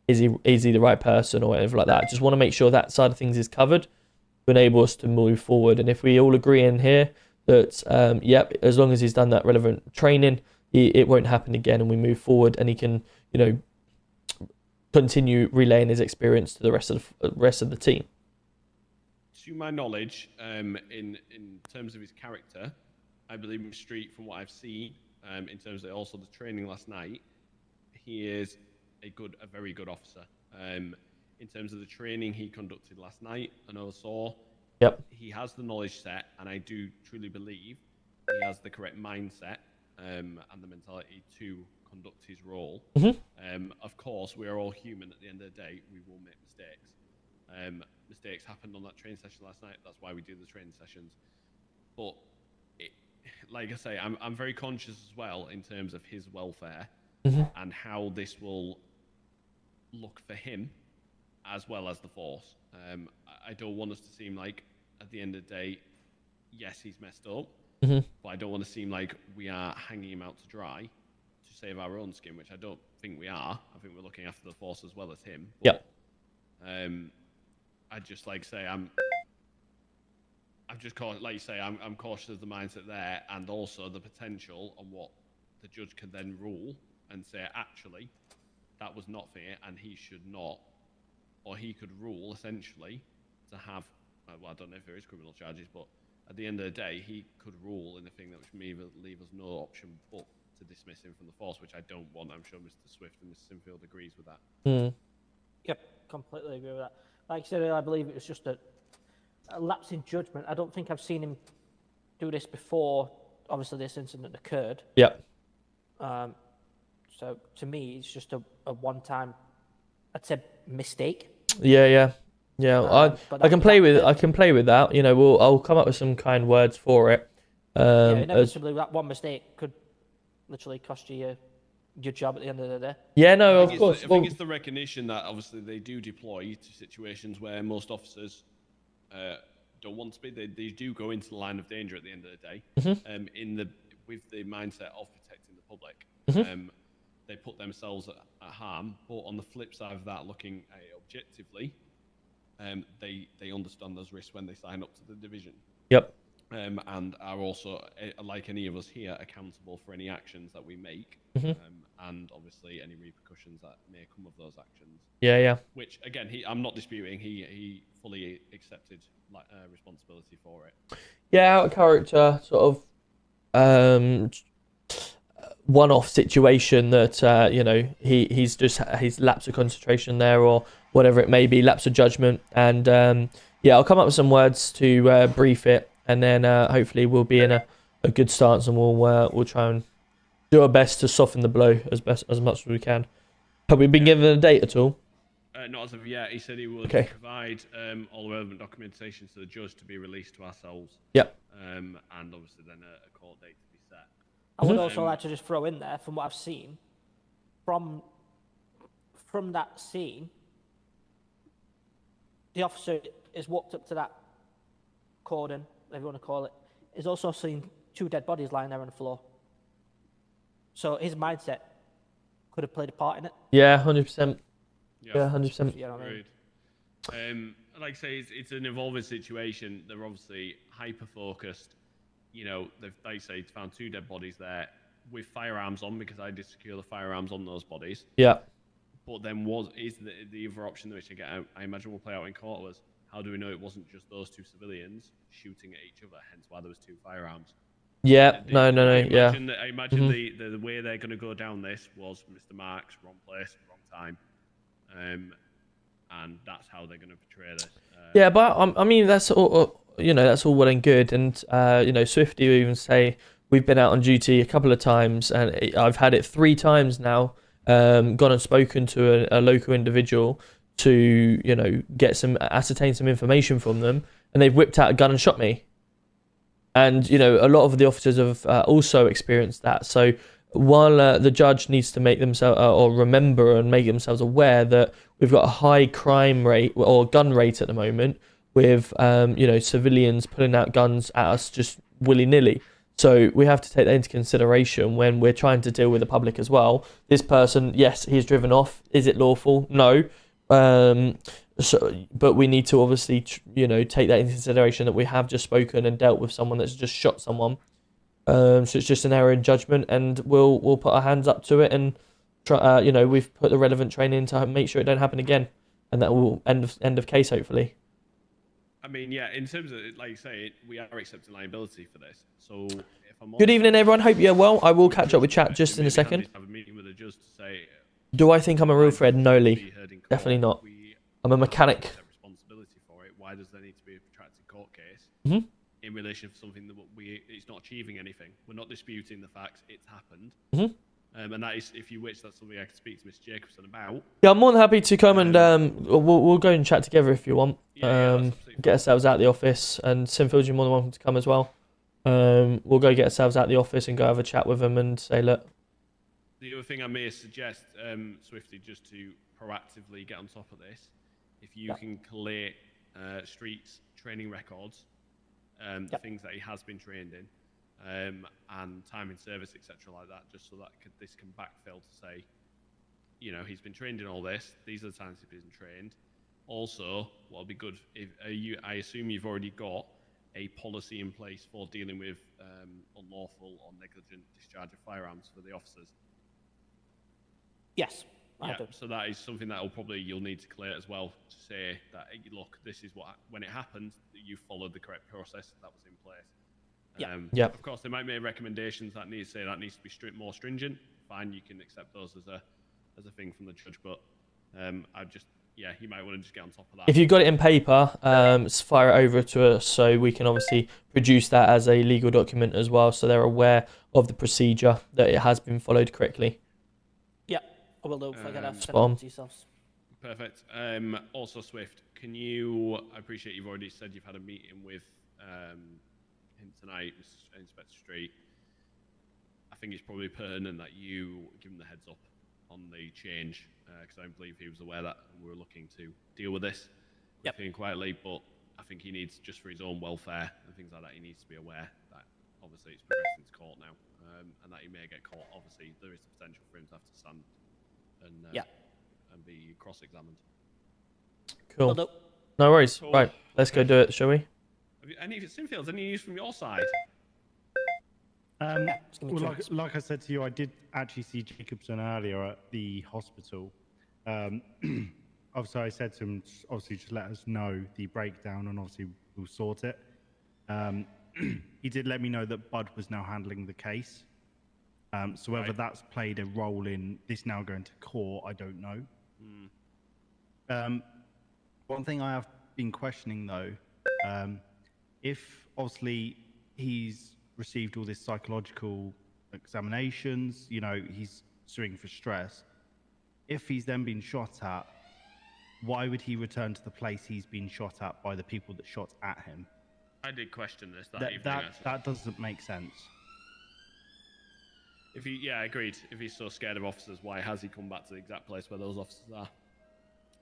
is he the right person or whatever like that? I just want to make sure that side of things is covered to enable us to move forward. And if we all agree in here that yep, as long as he's done that relevant training, it won't happen again, and we move forward, and he can, you know, continue relaying his experience to the rest of the team. To my knowledge, in terms of his character, I believe in Street, from what I've seen, in terms of also the training last night, he is a very good officer. In terms of the training he conducted last night, and also, yep, he has the knowledge set, and I do truly believe he has the correct mindset and the mentality to conduct his role. Of course, we are all human. At the end of the day, we will make mistakes. Mistakes happened on that training session last night. That's why we do the training sessions. But like I say, I'm very conscious as well in terms of his welfare and how this will look for him as well as the force. I don't want us to seem like, at the end of the day, yes, he's messed up, but I don't want to seem like we are hanging him out to dry to save our own skin, which I don't think we are. I think we're looking after the force as well as him. But, I'd just like say I'm just like you say, I'm cautious of the mindset there, and also the potential on what the judge can then rule and say, actually, that was not fair, and he should not, or he could rule essentially to have, well, I don't know if there is criminal charges, but at the end of the day, he could rule in a thing that which may leave us no option but to dismiss him from the force, which I don't want. I'm sure Mr. Swift and Mr. Sinfield agrees with that. Yep, completely agree with that. Like I said, I believe it was just a lapse in judgment. I don't think I've seen him do this before, obviously, this incident occurred. Yep. So to me, it's just a one-time, I'd say, mistake. Yeah. I can play with that. You know, I'll come up with some kind words for it. Inevitably, that one mistake could literally cost you your job at the end of the day. Yeah, no, of course. I think it's the recognition that obviously they do deploy to situations where most officers don't want to be. They do go into the line of danger at the end of the day. With the mindset of protecting the public, they put themselves at harm. But on the flip side of that, looking at it objectively, they understand those risks when they sign up to the division. Yep. And are also, like any of us here, accountable for any actions that we make, and obviously any repercussions that may come of those actions. Yeah. Which, again, I'm not disputing. He fully accepted responsibility for it. Yeah, out of character, sort of one-off situation that you know, he's lapse of concentration there, or whatever it may be, lapse of judgment, and I'll come up with some words to brief it. And then hopefully we'll be in a good stance, and we'll try and do our best to soften the blow as much as we can. Have we been given a date at all? Not as of yet. He said he would provide all the relevant documentation to the judge to be released to ourselves. Yep. And obviously then a court date to be set. I would also like to just throw in there, from what I've seen, from that scene, the officer has walked up to that cordon, whatever you want to call it, is also seen 2 dead bodies lying there on the floor. So his mindset could have played a part in it. Yeah, 100%. Yeah, 100%. You know what I mean? Like I say, it's an evolving situation. They're obviously hyper focused. You know, they've, like I say, found 2 dead bodies there with firearms on, because I did secure the firearms on those bodies. Yeah. But then is the other option which I imagine will play out in court was, how do we know it wasn't just those 2 civilians shooting at each other? Hence why there was 2 firearms. Yeah. No. I imagine the way they're going to go down this was Mr. Marks, wrong place, wrong time. And that's how they're going to portray this. Yeah, but I mean, that's all, that's all well and good. And, Swifty will even say, we've been out on duty a couple of times, and I've had it 3 times now, gone and spoken to a local individual to, ascertain some information from them, and they've whipped out a gun and shot me. And, a lot of the officers have also experienced that. So while the judge needs to make themselves or remember and make themselves aware that we've got a high crime rate or gun rate at the moment with, civilians pulling out guns at us just willy-nilly. So we have to take that into consideration when we're trying to deal with the public as well. This person, yes, he's driven off. Is it lawful? No. But we need to obviously, take that into consideration that we have just spoken and dealt with someone that's just shot someone. So it's just an error in judgment, and we'll put our hands up to it and try. We've put the relevant training to make sure it don't happen again, and that will end of case hopefully. I mean, yeah. In terms of, like you say, we are accepting liability for this. So if I'm good evening, everyone. Hope you're well. I will catch up with chat just in a second. Have a meeting with the judge to say, do I think I'm a real threat? No, Lee. Definitely not. I'm a mechanic. Responsibility for it. Why does there need to be a protracted court case in relation to something that it's not achieving anything? We're not disputing the facts. It's happened. And that is, if you wish, that's something I could speak to Miss Jacobson about. Yeah, I'm more than happy to come and we'll go and chat together if you want. Get ourselves out of the office, and Sinfield, you're more than welcome to come as well. We'll go get ourselves out of the office and go have a chat with them and say, look. The other thing I may suggest, Swifty, just to proactively get on top of this, if you can collate Street's training records, the things that he has been trained in, and time in service, etc., like that, just so that this can backfill to say, he's been trained in all this. These are the times he's been trained. Also, what'll be good, I assume you've already got a policy in place for dealing with unlawful or negligent discharge of firearms for the officers. Yes. Yeah, so that is something that you'll need to clear as well, to say that, look, this is when it happened, you followed the correct process that was in place. Of course, they might make recommendations that needs to be more stringent. Fine, you can accept those as a thing from the judge, but you might want to just get on top of that. If you've got it in paper, fire it over to us so we can obviously produce that as a legal document as well, so they're aware of the procedure, that it has been followed correctly. I will do if I get out to yourselves. Perfect. Also, Swift, I appreciate you've already said you've had a meeting with him tonight, Inspector Street. I think it's probably pertinent that you give him the heads up on the change, because I don't believe he was aware that we were looking to deal with this quietly, but I think he needs, just for his own welfare and things like that, he needs to be aware that obviously it's progressing to court now, and that he may get caught. Obviously, there is the potential for him to have to stand and be cross-examined. Cool. No worries. Cool. Right, let's go do it, shall we? Any news from your side? Well, like I said to you, I did actually see Jacobson earlier at the hospital. Obviously, I said to him, obviously, just let us know the breakdown, and obviously we'll sort it. He did let me know that Bud was now handling the case. So whether that's played a role in this now going to court, I don't know. One thing I have been questioning, though, if obviously he's received all this psychological examinations, he's suing for stress. If he's then been shot at, why would he return to the place he's been shot at by the people that shot at him? I did question this that doesn't make sense. Agreed. If he's so scared of officers, why has he come back to the exact place where those officers are?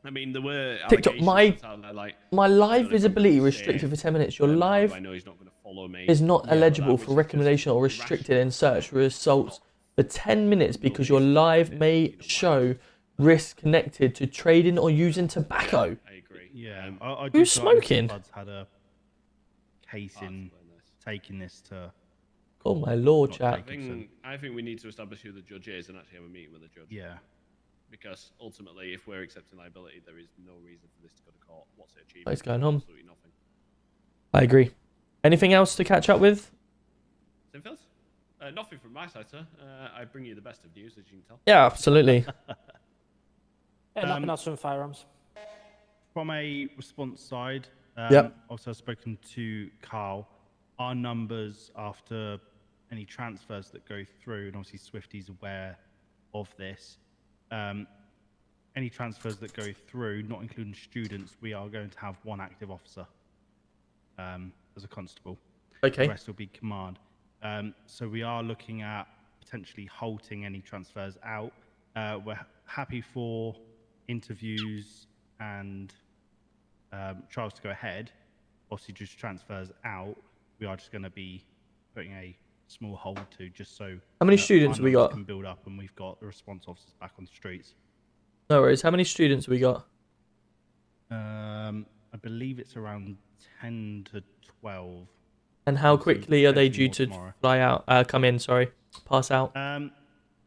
I mean, there were TikTok, my live visibility restricted for 10 minutes. Your live I know he's not going to follow me. Is not eligible for recommendation or restricted in search for results for 10 minutes because your live may show risk connected to trading or using tobacco. I agree. Yeah. I Who's do feel like Mr. smoking? Bud's had a case in taking this to. Oh my lord, not chat. taking I think we need to establish who the judge is and actually have a meeting with the judge. Yeah. Because ultimately, if we're accepting liability, there is no reason for this to go to court. What's it achieving? What is going on? Absolutely nothing. I agree. Anything else to catch up with? Sinfields? Nothing from my side, sir. I bring you the best of news, as you can tell. Yeah, absolutely. Nothing else from firearms. From a response side, Yep. also I've spoken to Carl. Our numbers after any transfers that go through, and obviously Swifty's aware of this. Any transfers that go through, not including students, we are going to have one active officer as a constable. Okay. The rest will be command. So we are looking at potentially halting any transfers out. We're happy for interviews and trials to go ahead. Obviously, just transfers out. We are just going to be putting a small hold to just so. How many students our we numbers got? Can build up, and we've got the response officers back on the streets. No worries. How many students we got? I believe it's around 10 to 12. And how quickly are they due potentially to more fly out? Come in, sorry. Pass out.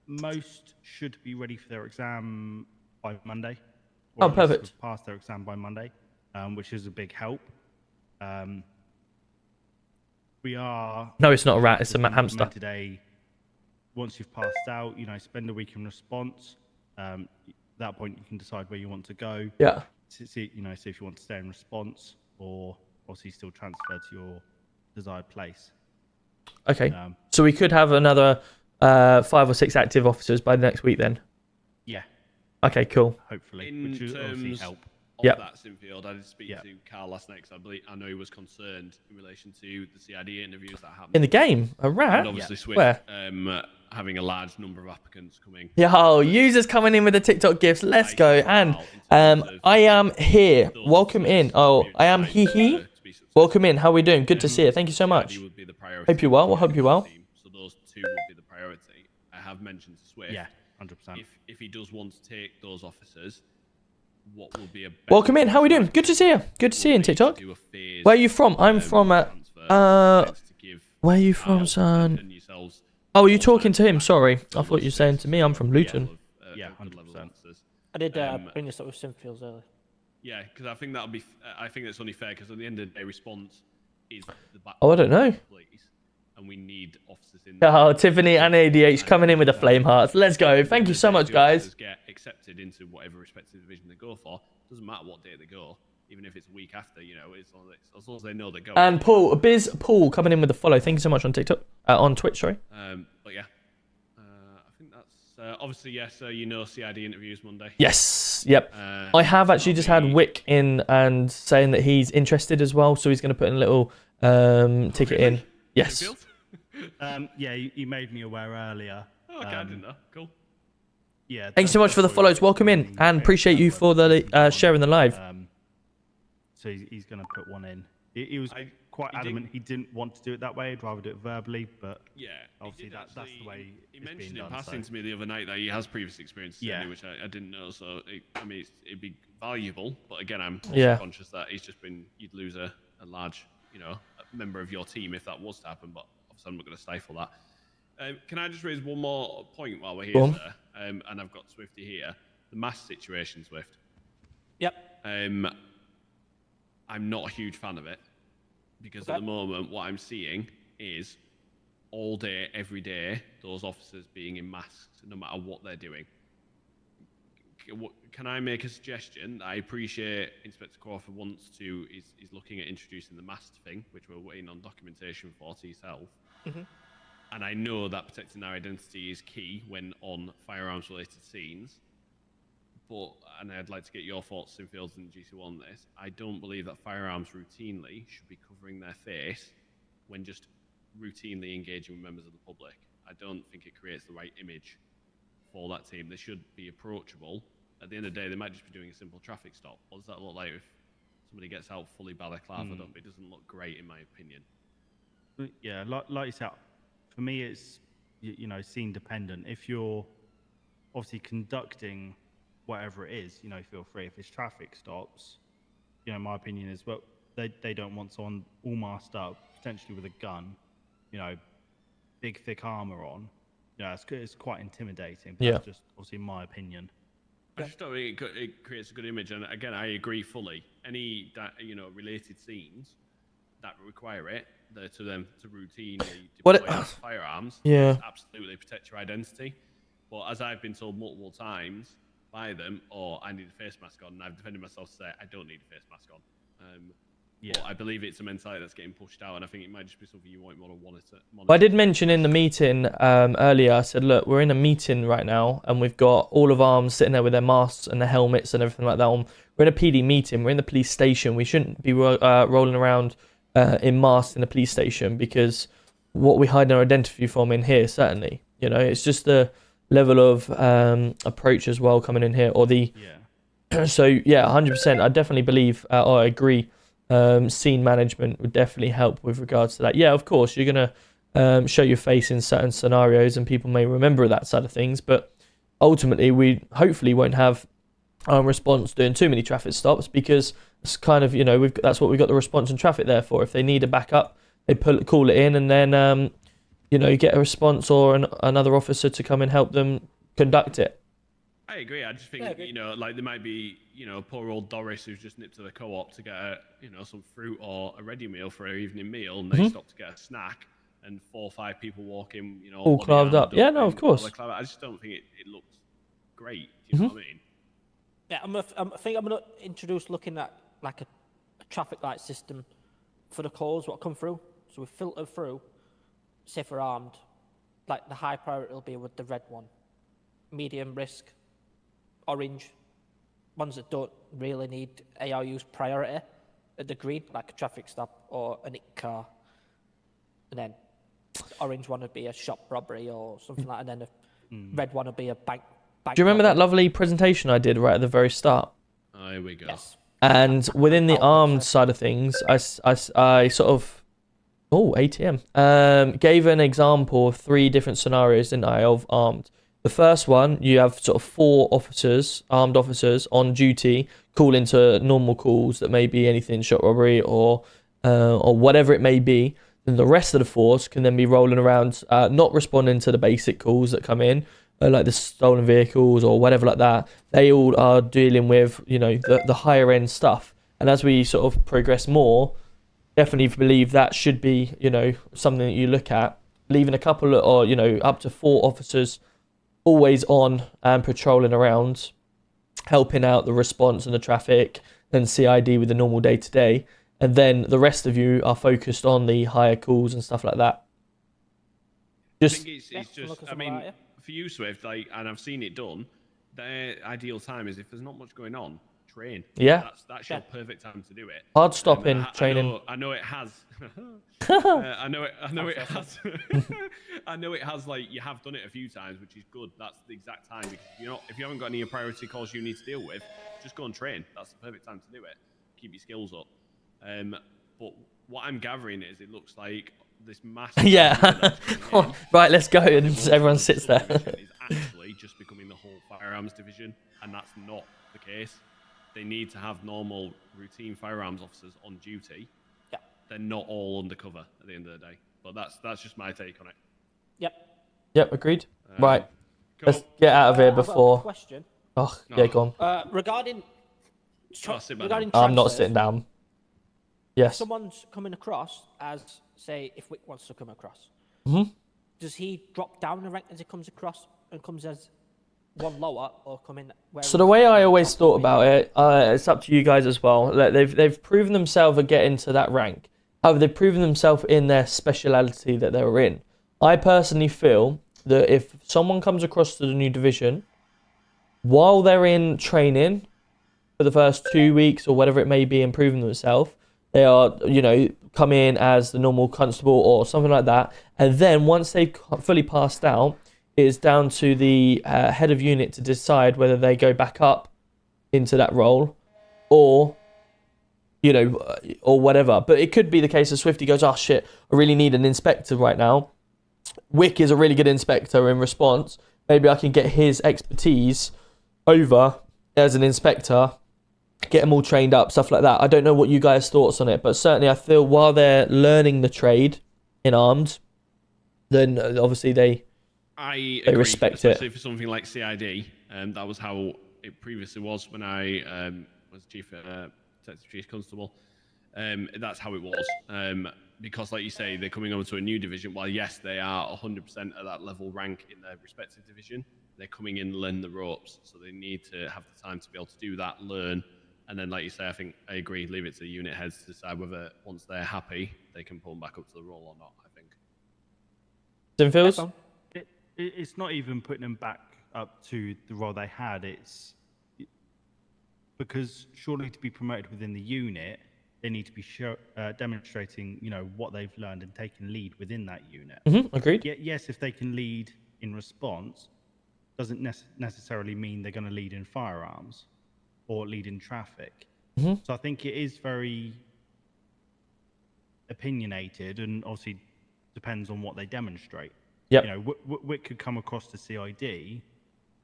Most should be ready for their exam by Monday. Oh, at least perfect. have passed their exam by Monday, which is a big help. We are. No, it's not a rat. It's a hamster. Today, once you've passed out, spend a week in response. At that point, you can decide where you want to go. Yeah. See if you want to stay in response or obviously still transfer to your desired place. Okay. So we could have another 5 or 6 active officers by next week then? Yeah. Okay, cool. Hopefully. In which will obviously terms help. of Yep. that, Sinfield, I did speak to Carl last night because I know he was concerned in relation to the CID interviews that happened. In the game? A rat? And obviously Swift Where? having a large number of applicants coming. Yo, users coming in with the TikTok gifts. Let's go. And I am here. Welcome in. Oh, I am he. Welcome in. How are we doing? Good to see you. Thank you so much. Hope you're well. Hope you're well. So those two would be the priority. I have mentioned to Swift. Yeah, 100%. If he does want to take those officers, what will be a better Welcome in. How are we doing? Good to see you. Good to see you in TikTok. do a phased, Where are you from? I'm from where are you from, son? Oh, are you talking to him? Sorry. I thought you were saying to me. I'm from Luton. Yeah, 100%. I did bring this up with Simfields earlier. Yeah, because I think that'll be. I think that's only fair because at the end of the day, response is the back. Oh, I don't know. Police, and we need officers in. Oh, Tiffany and ADH coming in with the flame hearts. Let's go. Thank you so much, guys. Get accepted into whatever respective division they go for. Doesn't matter what day they go, even if it's a week after. It's as long as they know they're going. And Paul, Paul coming in with the follow. Thank you so much on TikTok, on Twitch. Sorry. But yeah, I think that's obviously yes. CID interviews Monday. Yes. Yep. I have actually just had Wick in and saying that he's interested as well, so he's going to put in a little ticket in. Yes. Yeah, you made me aware earlier. Oh, okay, I didn't know. Cool. Yeah. Thank you so much for the follows. Welcome in and appreciate you for the sharing the live. So he's going to put one in. He was quite adamant he didn't want to do it that way. He'd rather do it verbally, but yeah, obviously that's the way he it's mentioned being in done, passing to me the other night that he has previous experience, which I didn't know. So it'd be valuable, but again, I'm also conscious that you'd lose a large member of your team if that was to happen. But obviously, I'm not going to stifle that. Can I just raise one more point while we're here, sir? And I've got Swifty here. The mask situation, Swift. Yep. I'm not a huge fan of it because at the moment what I'm seeing is all day, every day, those officers being in masks no matter what they're doing. Can I make a suggestion? I appreciate Inspector Crawford is looking at introducing the mask thing, which we're waiting on documentation for to yourself. Mm-hmm. And I know that protecting our identity is key when on firearms-related scenes. And I'd like to get your thoughts, Sinfields and GC1 on this. I don't believe that firearms routinely should be covering their face when just routinely engaging with members of the public. I don't think it creates the right image for that team. They should be approachable. At the end of the day, they might just be doing a simple traffic stop. What does that look like if somebody gets out fully balaclavaed up? It doesn't look great, in my opinion. Yeah, like you said, for me, it's scene dependent. If you're obviously conducting whatever it is, feel free. If it's traffic stops, my opinion is, well, they don't want someone all masked up, potentially with a gun, big thick armor on. It's quite intimidating. But that's just obviously my opinion. I just don't think it creates a good image, and again, I agree fully. Any related scenes that require it, to routinely deploy firearms, absolutely protect your identity. But as I've been told multiple times by them, I need a face mask on, and I've defended myself to say I don't need a face mask on. But I believe it's a mentality that's getting pushed out, and I think it might just be something you might want to monitor. I did mention in the meeting earlier, I said, look, we're in a meeting right now, and we've got all of arms sitting there with their masks and their helmets and everything like that on. We're in a PD meeting. We're in the police station. We shouldn't be rolling around in masks in the police station, because what we hide our identity from in here, certainly. It's just the level of approach as well coming in here, or the... So, 100%. I definitely believe, or I agree, scene management would definitely help with regards to that. Yeah, of course, you're going to show your face in certain scenarios and people may remember that side of things, but ultimately we hopefully won't have our response doing too many traffic stops, because it's kind of, that's what we've got the response and traffic there for. If they need a backup, they call it in, and then, get a response or another officer to come and help them conduct it. I agree. I just think, like there might be, poor old Doris who's just nipped to the co-op to get some fruit or a ready meal for her evening meal, and they stop to get a snack, and 4 or 5 people walk in, all carved up. Yeah, no, of course. I just don't think it looks great. Do you know what I mean? Yeah, I think I'm gonna introduce looking at like a traffic light system for the calls what come through. So we filter through, say for armed, like the high priority will be with the red one, medium risk, orange, ones that don't really need ARU's priority, at the green, like a traffic stop or a nick car, and then the orange one would be a shop robbery or something like that, and then the red one would be a bank. Do you remember that lovely presentation I did right at the very start? Oh, here we go. Yes. And within the armed side of things, I sort of, ATM, gave an example of 3 different scenarios, didn't I, of armed. The first one, you have sort of 4 officers, armed officers on duty, call into normal calls that may be anything, shop robbery or whatever it may be. Then the rest of the force can then be rolling around, not responding to the basic calls that come in, like the stolen vehicles or whatever like that. They all are dealing with, the higher end stuff. And as we sort of progress more, definitely believe that should be, something that you look at. Leaving a couple or, up to 4 officers always on and patrolling around, helping out the response and the traffic, then CID with the normal day-to-day. And then the rest of you are focused on the higher calls and stuff like that. I think it's just, for you, Swift, and I've seen it done, their ideal time is if there's not much going on, train. Yeah. That's your perfect time to do it. Hard stopping, training. I know it has. I know it has. I know it has. Like, you have done it a few times, which is good. That's the exact time, because if you haven't got any priority calls you need to deal with, just go and train. That's the perfect time to do it. Keep your skills up. But what I'm gathering is it looks like this massive. Yeah. Right, let's go, and everyone sits there. Is actually just becoming the whole firearms division, and that's not the case. They need to have normal, routine firearms officers on duty. Yeah. They're not all undercover at the end of the day. But that's just my take on it. Yep, agreed. Right. Cool. Let's get out of here before. Question. Oh, yeah, go on. Regarding I'm not sitting down. Yes. Someone's coming across as, say, if Wick wants to come across. Does he drop down the rank as he comes across and comes as one lower, or come in? So the way I always thought about it, it's up to you guys as well. They've proven themselves at getting to that rank. However, they've proven themselves in their speciality that they're in. I personally feel that if someone comes across to the new division, while they're in training for the first 2 weeks or whatever it may be, improving themselves, they are, come in as the normal constable or something like that. And then once they've fully passed out, it's down to the head of unit to decide whether they go back up into that role or, or whatever. But it could be the case of Swifty goes, oh shit, I really need an inspector right now. Wick is a really good inspector in response. Maybe I can get his expertise over as an inspector get them all trained up, stuff like that. I don't know what you guys' thoughts on it, but certainly I feel while they're learning the trade in arms, then obviously they agree, respect especially it. for something like CID. That was how it previously was when I was Detective Chief Constable. That's how it was. Because, like you say, they're coming over to a new division. While yes, they are 100% at that level rank in their respective division, they're coming in and learn the ropes. So they need to have the time to be able to do that, learn, and then, like you say, I think I agree. Leave it to the unit heads to decide whether once they're happy, they can pull them back up to the role or not. I think. Zinfils? It's not even putting them back up to the role they had. It's because surely to be promoted within the unit, they need to be demonstrating, what they've learned and taking lead within that unit. Agreed. Yes, if they can lead in response, doesn't necessarily mean they're going to lead in firearms or lead in traffic. So I think it is very opinionated, and obviously depends on what they demonstrate. Yep. Wick could come across to CID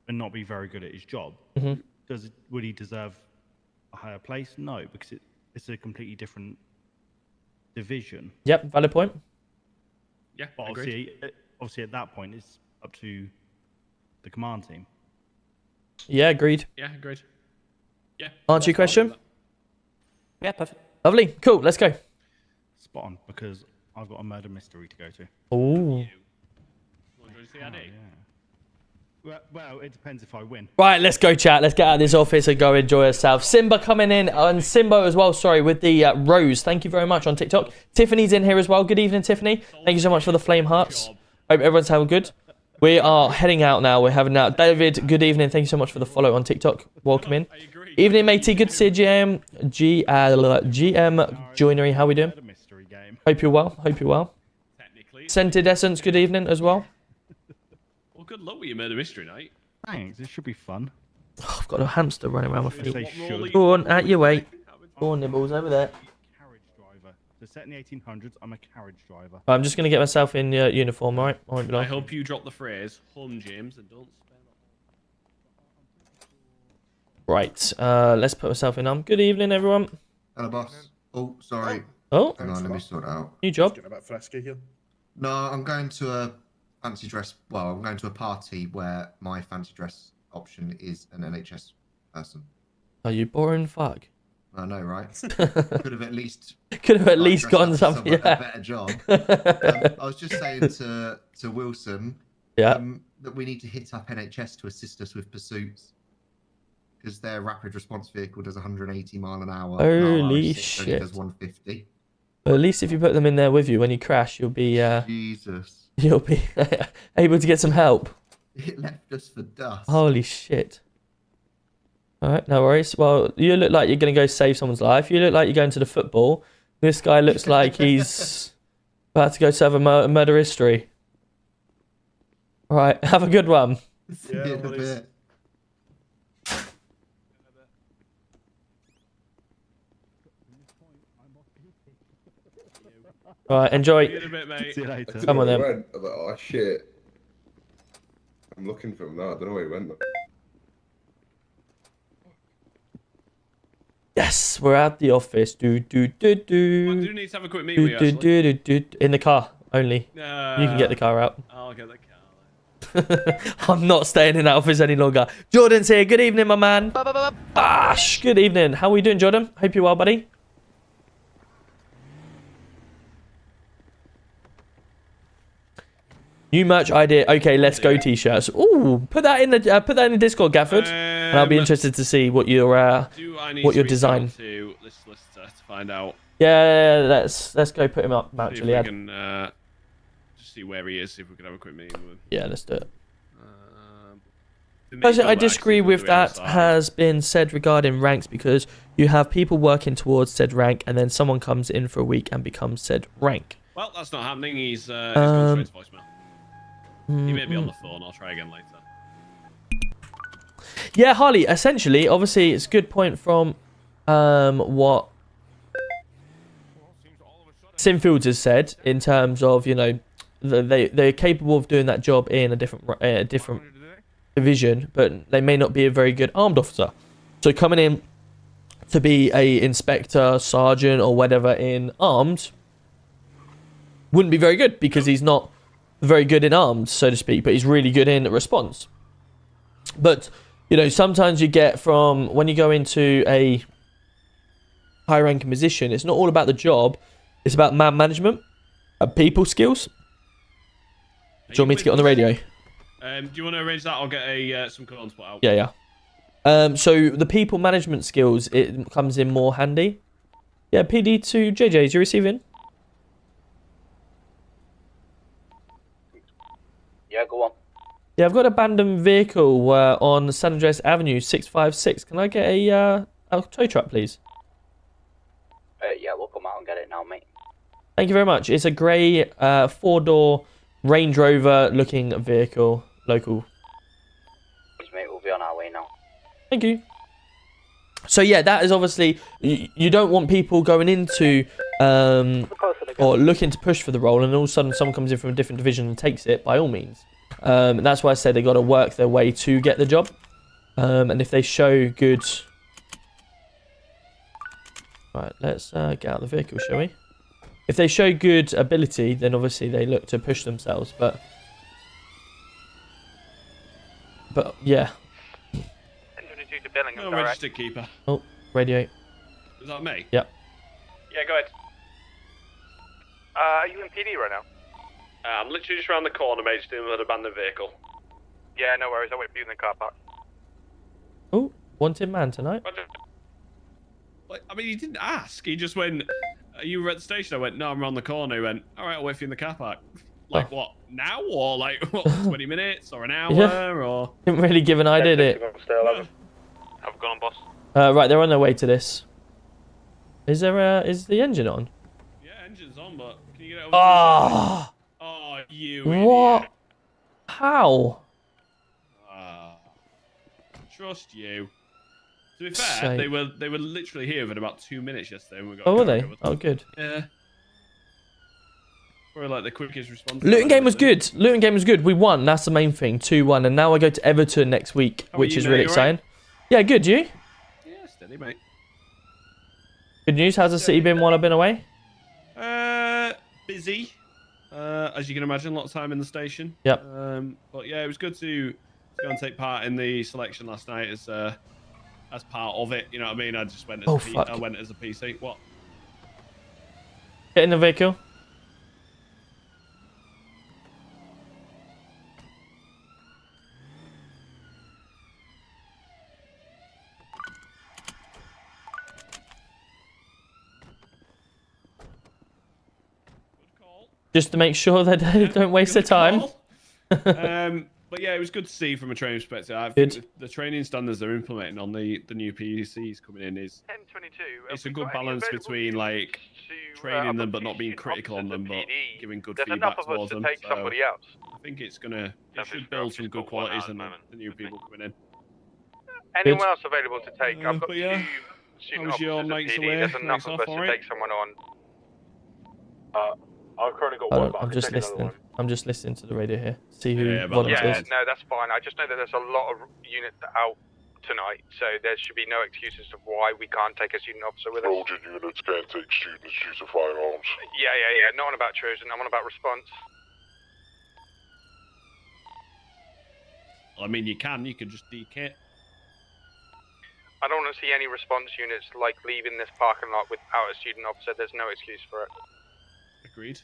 and not be very good at his job. Would he deserve a higher place? No, because it's a completely different division. Yep, valid point. Yeah, but obviously at that point, it's up to the command team. Yeah, agreed. Yeah, agreed. Yeah. Answer your question? Yeah, perfect. Lovely. Cool, let's go. Spot on, because I've got a murder mystery to go to. Ooh. Well, it depends if I win. Right, let's go, chat. Let's get out of this office and go enjoy ourselves. Simba coming in, and Simbo as well, sorry, with the rose. Thank you very much on TikTok. Tiffany's in here as well. Good evening, Tiffany. Thank you so much for the flame hearts. Hope everyone's having good. We are heading out now. We're having out. David, good evening. Thank you so much for the follow on TikTok. Welcome in. Evening, matey. Good to see you, GM Joinery. How we doing? Hope you're well. Hope you're well. Scented Essence, good evening as well. Well, good luck with your murder mystery night. Thanks. This should be fun. Oh, I've got a hamster running around my feet. They should. Go on, out your way. Go on, Nibbles, over there. Carriage driver. So set in the 1800s, I'm a carriage driver. I'm just going to get myself in uniform, alright? I hope you drop the phrase, home, James, and don't spell it. Right, let's put myself in. Good evening, everyone. Hello, boss. Oh, sorry. Oh. Hang on, let me sort it out. New job. No, I'm going to a fancy dress. Well, I'm going to a party where my fancy dress option is an NHS person. Are you boring fuck? I know, right? Could have at least gotten something. Yeah. A better job. I was just saying to Wilson that we need to hit up NHS to assist us with pursuits, because their rapid response vehicle does 180 mile an hour. Holy shit! Only does 150. Well, at least if you put them in there with you when you crash, you'll be Jesus. You'll be able to get some help. It left us for dust. Holy shit. Alright, no worries. Well, you look like you're going to go save someone's life. You look like you're going to the football. This guy looks like he's about to go serve a murder history. Alright, have a good one. See you in a bit. Alright, enjoy. See you in a bit, mate. See you later. Come on then. I was like, oh shit. I'm looking for him now. I don't know where he went. Yes, we're at the office. I do need to have a quick meet with you, actually. In the car only. You can get the car out. I'll get the car. I'm not staying in that office any longer. Jordan's here. Good evening, my man. Bash. Good evening. How are we doing, Jordan? Hope you're well, buddy. New merch idea. Okay, let's go t-shirts. Ooh, put that in the Discord, Gafford, and I'll be interested to see what your design. To this solicitor to find out. Yeah, let's go put him up. Actually, we can just see where he is. See if we can have a quick meeting with him. Yeah, let's do it. I disagree with that has been said regarding ranks, because you have people working towards said rank, and then someone comes in for a week and becomes said rank. Well, that's not happening. He's gone straight to voicemail. He may be on the phone. I'll try again later. Yeah, Harley, essentially, obviously, it's a good point from what Simfields has said in terms of, they're capable of doing that job in a different division, but they may not be a very good armed officer. So coming in to be a inspector, sergeant, or whatever in armed wouldn't be very good because he's not very good in armed, so to speak, but he's really good in response. But, you know, sometimes you get from when you go into a high ranking position, it's not all about the job, it's about man management and people skills. Do you want me to get on the radio? Do you want to arrange that? I'll get some commands put out. Yeah. So the people management skills, it comes in more handy. Yeah, PD to JJ, is you receiving? Yeah, go on. Yeah, I've got an abandoned vehicle on San Andreas Avenue, 656. Can I get a tow truck, please? Yeah, we'll come out and get it now, mate. Thank you very much. It's a grey 4-door Range Rover looking vehicle, local. Mate, we'll be on our way now. Thank you. So yeah, that is obviously, you don't want people going into or looking to push for the role and all of a sudden someone comes in from a different division and takes it, by all means. And that's why I said they got to work their way to get the job. And if they show good... Right, let's get out of the vehicle, shall we? If they show good ability, then obviously they look to push themselves, but yeah. No registered keeper. Oh, radio. Is that me? Yep. Yeah, go ahead. Are you in PD right now? I'm literally just around the corner, mate, just in an abandoned vehicle. Yeah, no worries. I'll wait for you in the car park. Oh, wanted man tonight. I mean, he didn't ask. He just went, you were at the station. I went, no, I'm around the corner. He went, all right, I'll wait for you in the car park. Like, what, now? Or like, what, 20 minutes? Or an hour? Yeah. Or... Didn't really give an eye, did it? Have a gone, boss. Right, they're on their way to this. Is the engine on? Yeah, engine's on, but can you get it over? Oh! Oh, you What? idiot. How? Trust you. To be fair, they were literally here within about 2 minutes yesterday when we got. Oh, were they? Oh, good. Yeah. Probably like the quickest response. Looting game was good. Looting game was good. We won. That's the main thing. 2-1, and now I go to Everton next week, which is really exciting. Yeah, good. You? Yeah, steady, mate. Good news. How's the city been while I've been away? Busy. As you can imagine, a lot of time in the station. Yep. But yeah, it was good to go and take part in the selection last night as part of it. You know what I mean? I just went as I went as a PC. What? Get in the vehicle. Just to make sure that they don't waste their time. But yeah, it was good to see from a training perspective. I think the training standards they're implementing on the new PCs coming in is 1022. It's a good balance between like training them but not being critical on them, but giving good feedback towards them. Take somebody else. I think it should build some good qualities in the new people coming in. Anyone else available to take? I've got yeah. two student How was your officers at nights PD. away? There's enough Nights of off, us to alright? take someone on. I've currently got one, but I'm just listening. I'm just listening to the radio here. See who Yeah, volunteers. no, that's fine. I just know that there's a lot of units out tonight, so there should be no excuses of why we can't take a student officer with us. Trojan units can't take students using firearms. Yeah. Not on about Trojan. I'm on about response. I mean, you can just dekit. I don't want to see any response units like leaving this parking lot without a student officer. There's no excuse for it. Agreed.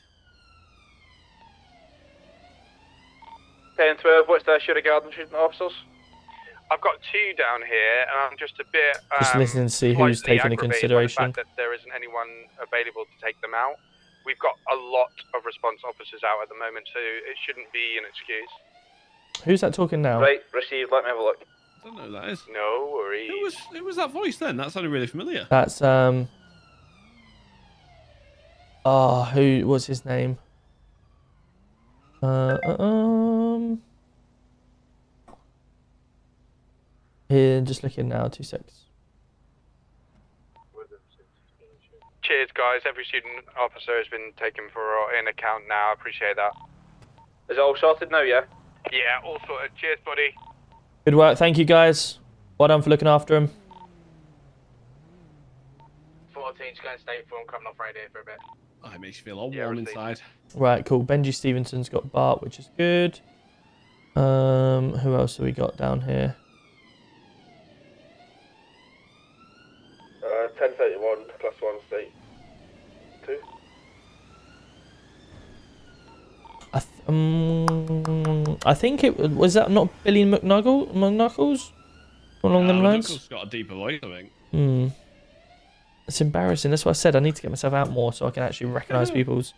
10-12, what's the should have guard and student officers? I've got two down here, and I'm just a bit. Just listening to see who's taking into consideration. By the fact that there isn't anyone available to take them out. We've got a lot of response officers out at the moment, so it shouldn't be an excuse. Who's that talking now? Right, received. Let me have a look. I don't know who that is. No worries. Who was that voice then? That sounded really familiar. That's Oh, who was his name? Here, just looking now. 2 secs. Cheers, guys. Every student officer has been taken in account now. I appreciate that. Is it all sorted now, yeah? Yeah, all sorted. Cheers, buddy. Good work. Thank you, guys. Well done for looking after him. 14's going to stay for and coming off radio for a bit. Oh, it makes you feel all warm inside. Right, cool. Benji Stevenson's got Bart, which is good. Who else have we got down here? 1031 class 1 state 2. I think it was that not Billy McNuggles along them lines. McNuggles got a deeper voice, I think. It's embarrassing. That's what I said. I need to get myself out more so I can actually recognise people's.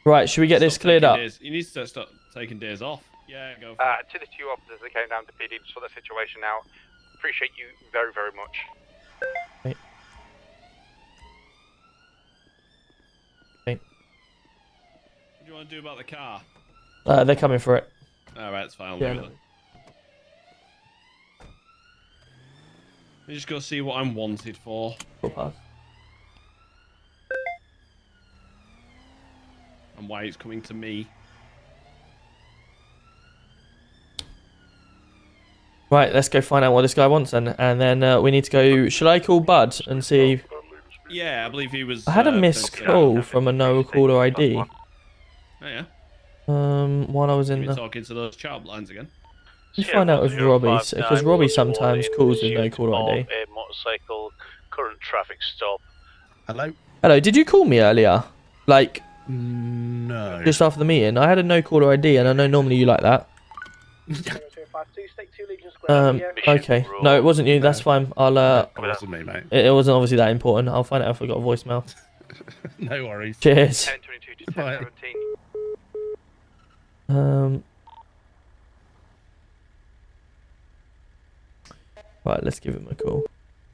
Right, should we get this cleared up? You need to start taking days off. Yeah, go for it. To the 2 officers that came down to PD to sort the situation out. Appreciate you very, very much. Wait. What do you want to do about the car? They're coming for it. Alright, it's fine. I'll Yeah, leave it then. Let me just go see what I'm wanted for. Cool pass. And why it's coming to me. Right, let's go find out what this guy wants then. And then we need to go... Should I call Bud and see... Yeah, I believe he was... I had a missed call from a no-caller ID. Oh, yeah? While I was in You the... talking to those child lines again? Let's find out if Robbie... Because Robbie sometimes calls with no-caller ID. A motorcycle, current traffic stop. Hello? Hello, did you call me earlier? Like... No. Just after the meeting? I had a no-caller ID and I know normally you like that. Okay. No, it wasn't you. That's fine. I'll. It wasn't me, mate. It wasn't obviously that important. I'll find out if I got a voicemail. No worries. Cheers. 1022 to 1017. Right, let's give him a call.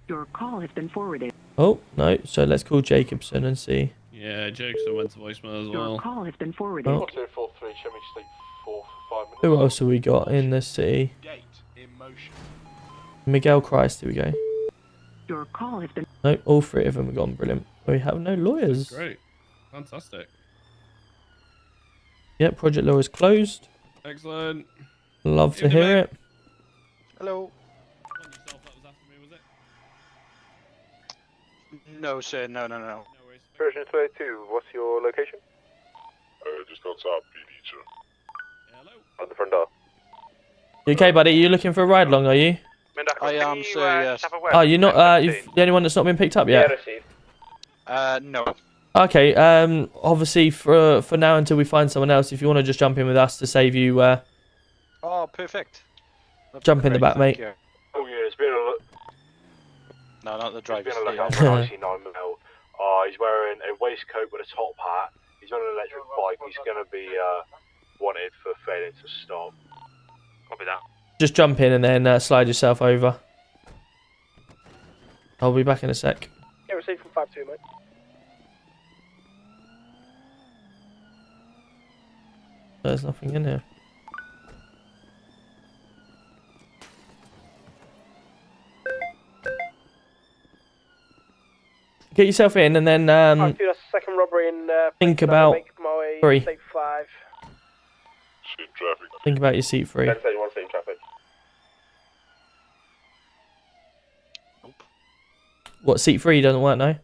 Your call has been forwarded. Oh no! So let's call Jacobson and see. Yeah, Jacobson went to voicemail as well. Your call has been forwarded. Oh. 243, show me state 4 for 5 minutes. Who else have we got in the city? Gate in motion. Miguel Christ. Here we go. Your call has been. No, all 3 of them are gone. Brilliant. We have no lawyers. Great. Fantastic. Yep, Project Law is closed. Excellent. Love to hear it. Hello. No, sir. No. Version 32, what's your location? Just outside PD, sir. Hello. At the front door. You okay, buddy? You looking for a ride along? Are you? I am, sir. Yes. Oh, you're not. You're the only one that's not been picked up yet. No. Okay. Obviously, for now until we find someone else, if you want to just jump in with us to save you. Oh, perfect. Jump in the back, mate. Oh yeah, it's been a look. No, not the driver's He's been a seat. look out for 99 mil. He's wearing a waistcoat with a top hat. He's on an electric bike. He's going to be wanted for failing to stop. Copy that. Just jump in and then slide yourself over. I'll be back in a sec. Yeah, received from 5-2, mate. There's nothing in here. Get yourself in and then that's the second robbery in think about three. State 5. Same traffic. Think about your seat 3. 1031, same traffic. What, seat 3 doesn't work now?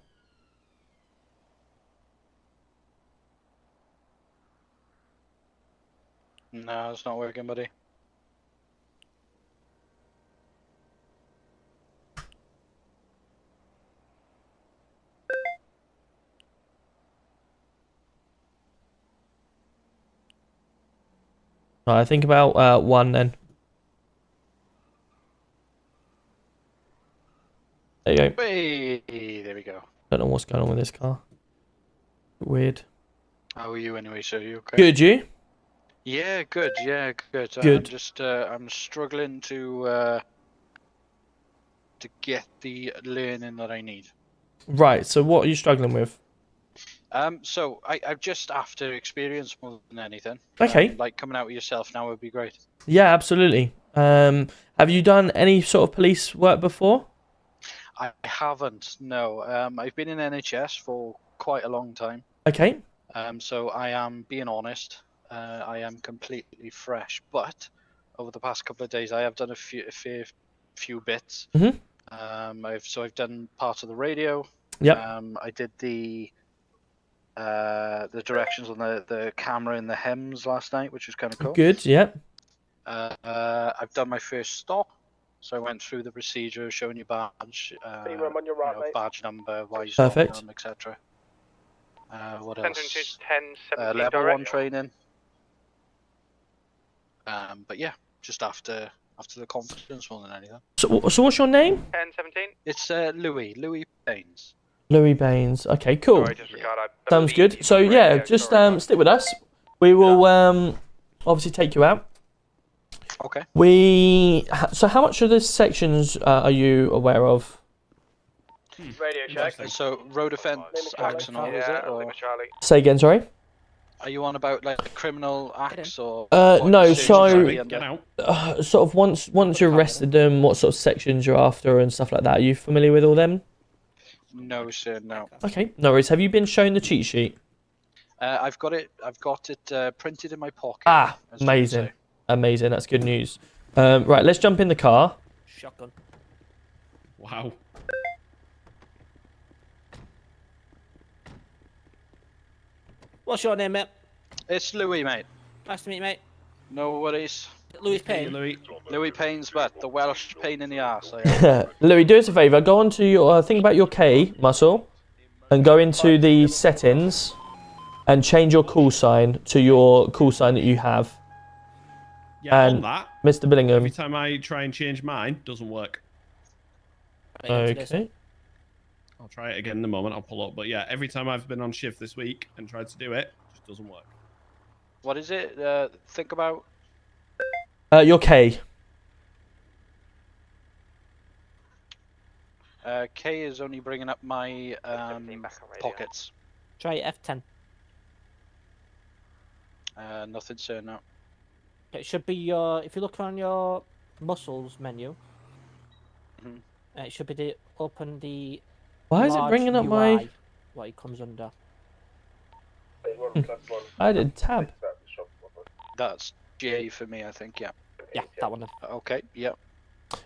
No, it's not working, buddy. Alright, think about 1 then. There you go. Hey, there we go. Don't know what's going on with this car. Weird. How are you anyway, sir? You okay? Good, you? Yeah, good. Yeah, good. Good. I'm struggling to get the learning that I need. Right, so what are you struggling with? So I'm just after experience more than anything. Okay. Like coming out with yourself now would be great. Yeah, absolutely. Have you done any sort of police work before? I haven't, no. I've been in NHS for quite a long time. Okay. So I am being honest. I am completely fresh, but over the past couple of days I have done a few bits. Mm-hmm. I've done part of the radio. Yep. I did the directions on the camera in the hems last night, which was kind of cool. Good. Yep. I've done my first stop, so I went through the procedure, showing your badge, on your right, mate. badge number, why you Perfect. stopped, etc. What 10, else? 10, 17 Level direct. 1 training. But yeah, just after the confidence more than anything. So what's your name? 10, 17. It's Louis Baines. Louis Baines. Okay, cool. Sorry, disregard, I Sounds believe good. he's So on yeah, radio, just sorry. stick with us. We will obviously take you out. Okay. So how much of the sections are you aware of? Radio check. So road offence acts and all, is it? Or Say again, sorry. are you on about like criminal acts or? No. So Get out. sort of once you arrested them, what sort of sections you're after and stuff like that. Are you familiar with all them? No, sir. No. Okay, no worries. Have you been shown the cheat sheet? I've got it printed in my pocket. Ah, as you amazing, say. amazing. That's good news. Right, let's jump in the car. Shotgun. Wow. What's your name, mate? It's Louis, mate. Nice to meet you, mate. No worries. Louis Payne. Louis Payne's what? The Welsh pain in the arse. Louis, do us a favour. Go on to your think about your K muscle, and go into the settings, and change your call sign to your call sign that you have. Yeah, And on that. Mr. Billingham. Every time I try and change mine, doesn't work. Okay. I'll try it again in a moment. I'll pull up. But yeah, every time I've been on shift this week and tried to do it, it just doesn't work. What is it? Think about. Your K. K is only bringing up my pockets. Try F10. Nothing, sir. No. It should be your. If you look on your muscles menu, it should be the open the. Why is it large bringing up UI, my? what it comes under? I did tab. That's J for me, I think. Yeah. Yeah, that one. Okay. Yeah.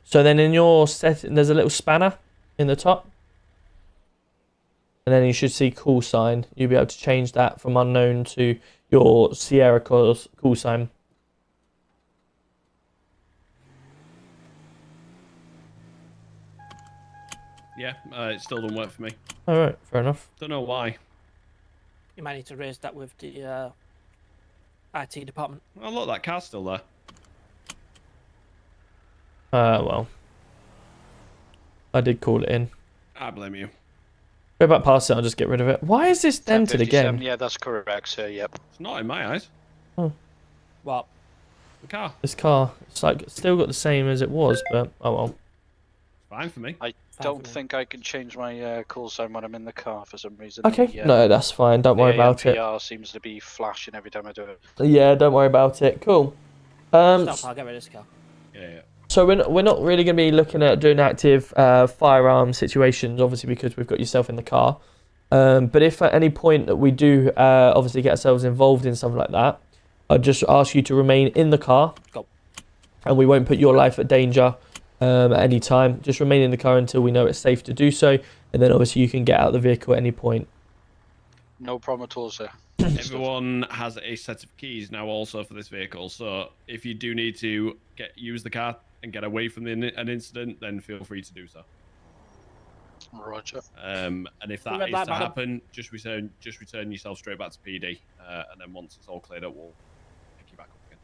So then in your setting, there's a little spanner in the top. And then you should see call sign. You'll be able to change that from unknown to your Sierra call sign. Yeah, it still doesn't work for me. Alright, fair enough. Don't know why. You might need to raise that with the IT department. Oh look, that car's still there. Well. I did call it in. I blame you. Go back past it, I'll just get rid of it. Why is this dented 57, again? Yeah, that's correct, sir. Yep. It's not in my eyes. Oh. What? The car. This car, it's like still got the same as it was, but oh well. Fine for me. I don't think I can change my call sign when I'm in the car for some reason. Okay, The, no, that's fine. Don't worry about it. ANPR seems to be flashing every time I do it. Yeah, don't worry about it. Cool. Stop, I'll get rid of this car. Yeah. So we're not really going to be looking at doing active firearm situations, obviously, because we've got yourself in the car. But if at any point that we do obviously get ourselves involved in something like that, I'd just ask you to remain in the car. Go. And we won't put your life at danger at any time. Just remain in the car until we know it's safe to do so. And then obviously you can get out of the vehicle at any point. No problem at all, sir. Everyone has a set of keys now also for this vehicle. So if you do need to use the car and get away from an incident, then feel free to do so. Roger. And if that is to happen, just return yourself straight back to PD, and then once it's all cleared up, we'll pick you back up again.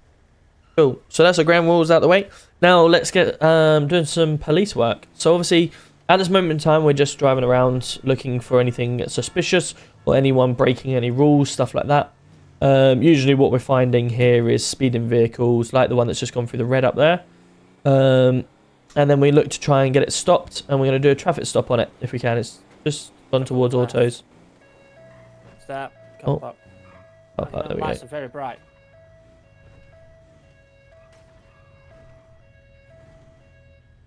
Cool. So that's the ground rules out the way. Now let's get doing some police work. So obviously, at this moment in time, we're just driving around looking for anything suspicious or anyone breaking any rules, stuff like that. Usually, what we're finding here is speeding vehicles, like the one that's just gone through the red up there. And then we look to try and get it stopped, and we're going to do a traffic stop on it if we can. It's just gone towards autos. What's that? Oh. Car Car park, there we lights go. are very bright.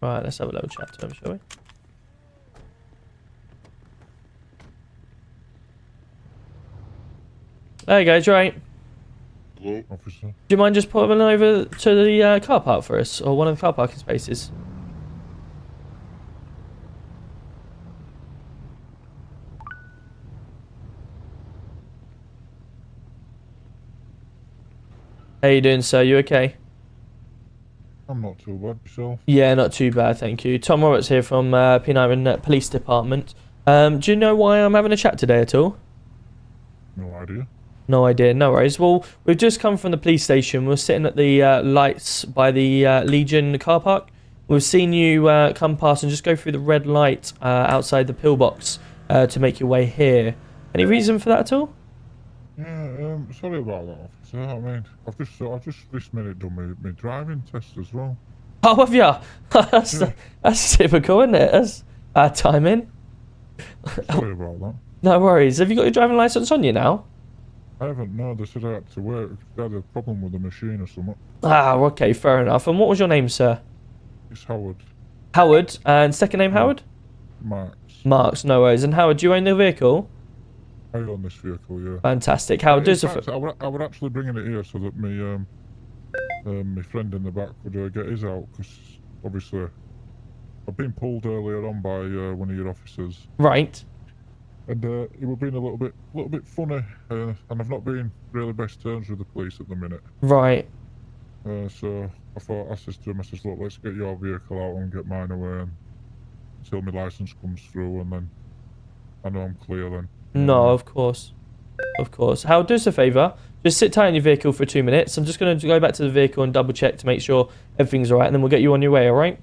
Right, let's have a little chat to him, shall we? There you go, you right. Hello, officer. Do you mind just pulling over to the car park for us, or one of the car parking spaces? How you doing, sir? You okay? I'm not too bad, yourself. Yeah, not too bad, thank you. Tom Roberts here from P9 Police Department. Do you know why I'm having a chat today at all? No idea. No idea, no worries. Well, we've just come from the police station. We're sitting at the lights by the Legion car park. We've seen you come past and just go through the red light outside the pillbox to make your way here. Any reason for that at all? Yeah, sorry about that, officer. I mean, I've just this minute done my driving test as well. Oh, have you? That's typical, isn't it? That's bad timing. Sorry about that. No worries. Have you got your driving license on you now? I haven't, no. They said I had to work. They had a problem with the machine or something. Ah, okay, fair enough. And what was your name, sir? It's Howard. Howard. And second name, Howard? Marks. Marks, no worries. And Howard, do you own the vehicle? I own this vehicle, yeah. Fantastic. Howard, In fact, I would actually bring it here so that my friend in the back would get his out, because obviously I've been pulled earlier on by one of your officers. Right. And he was being a little bit funny, and I've not been really best terms with the police at the minute. Right. So I said to him, look, let's get your vehicle out and get mine away until my license comes through, and then I know I'm clear then. No, of course. Of course. Howard, do us a favour. Just sit tight in your vehicle for 2 minutes. I'm just going to go back to the vehicle and double check to make sure everything's alright, and then we'll get you on your way, alright?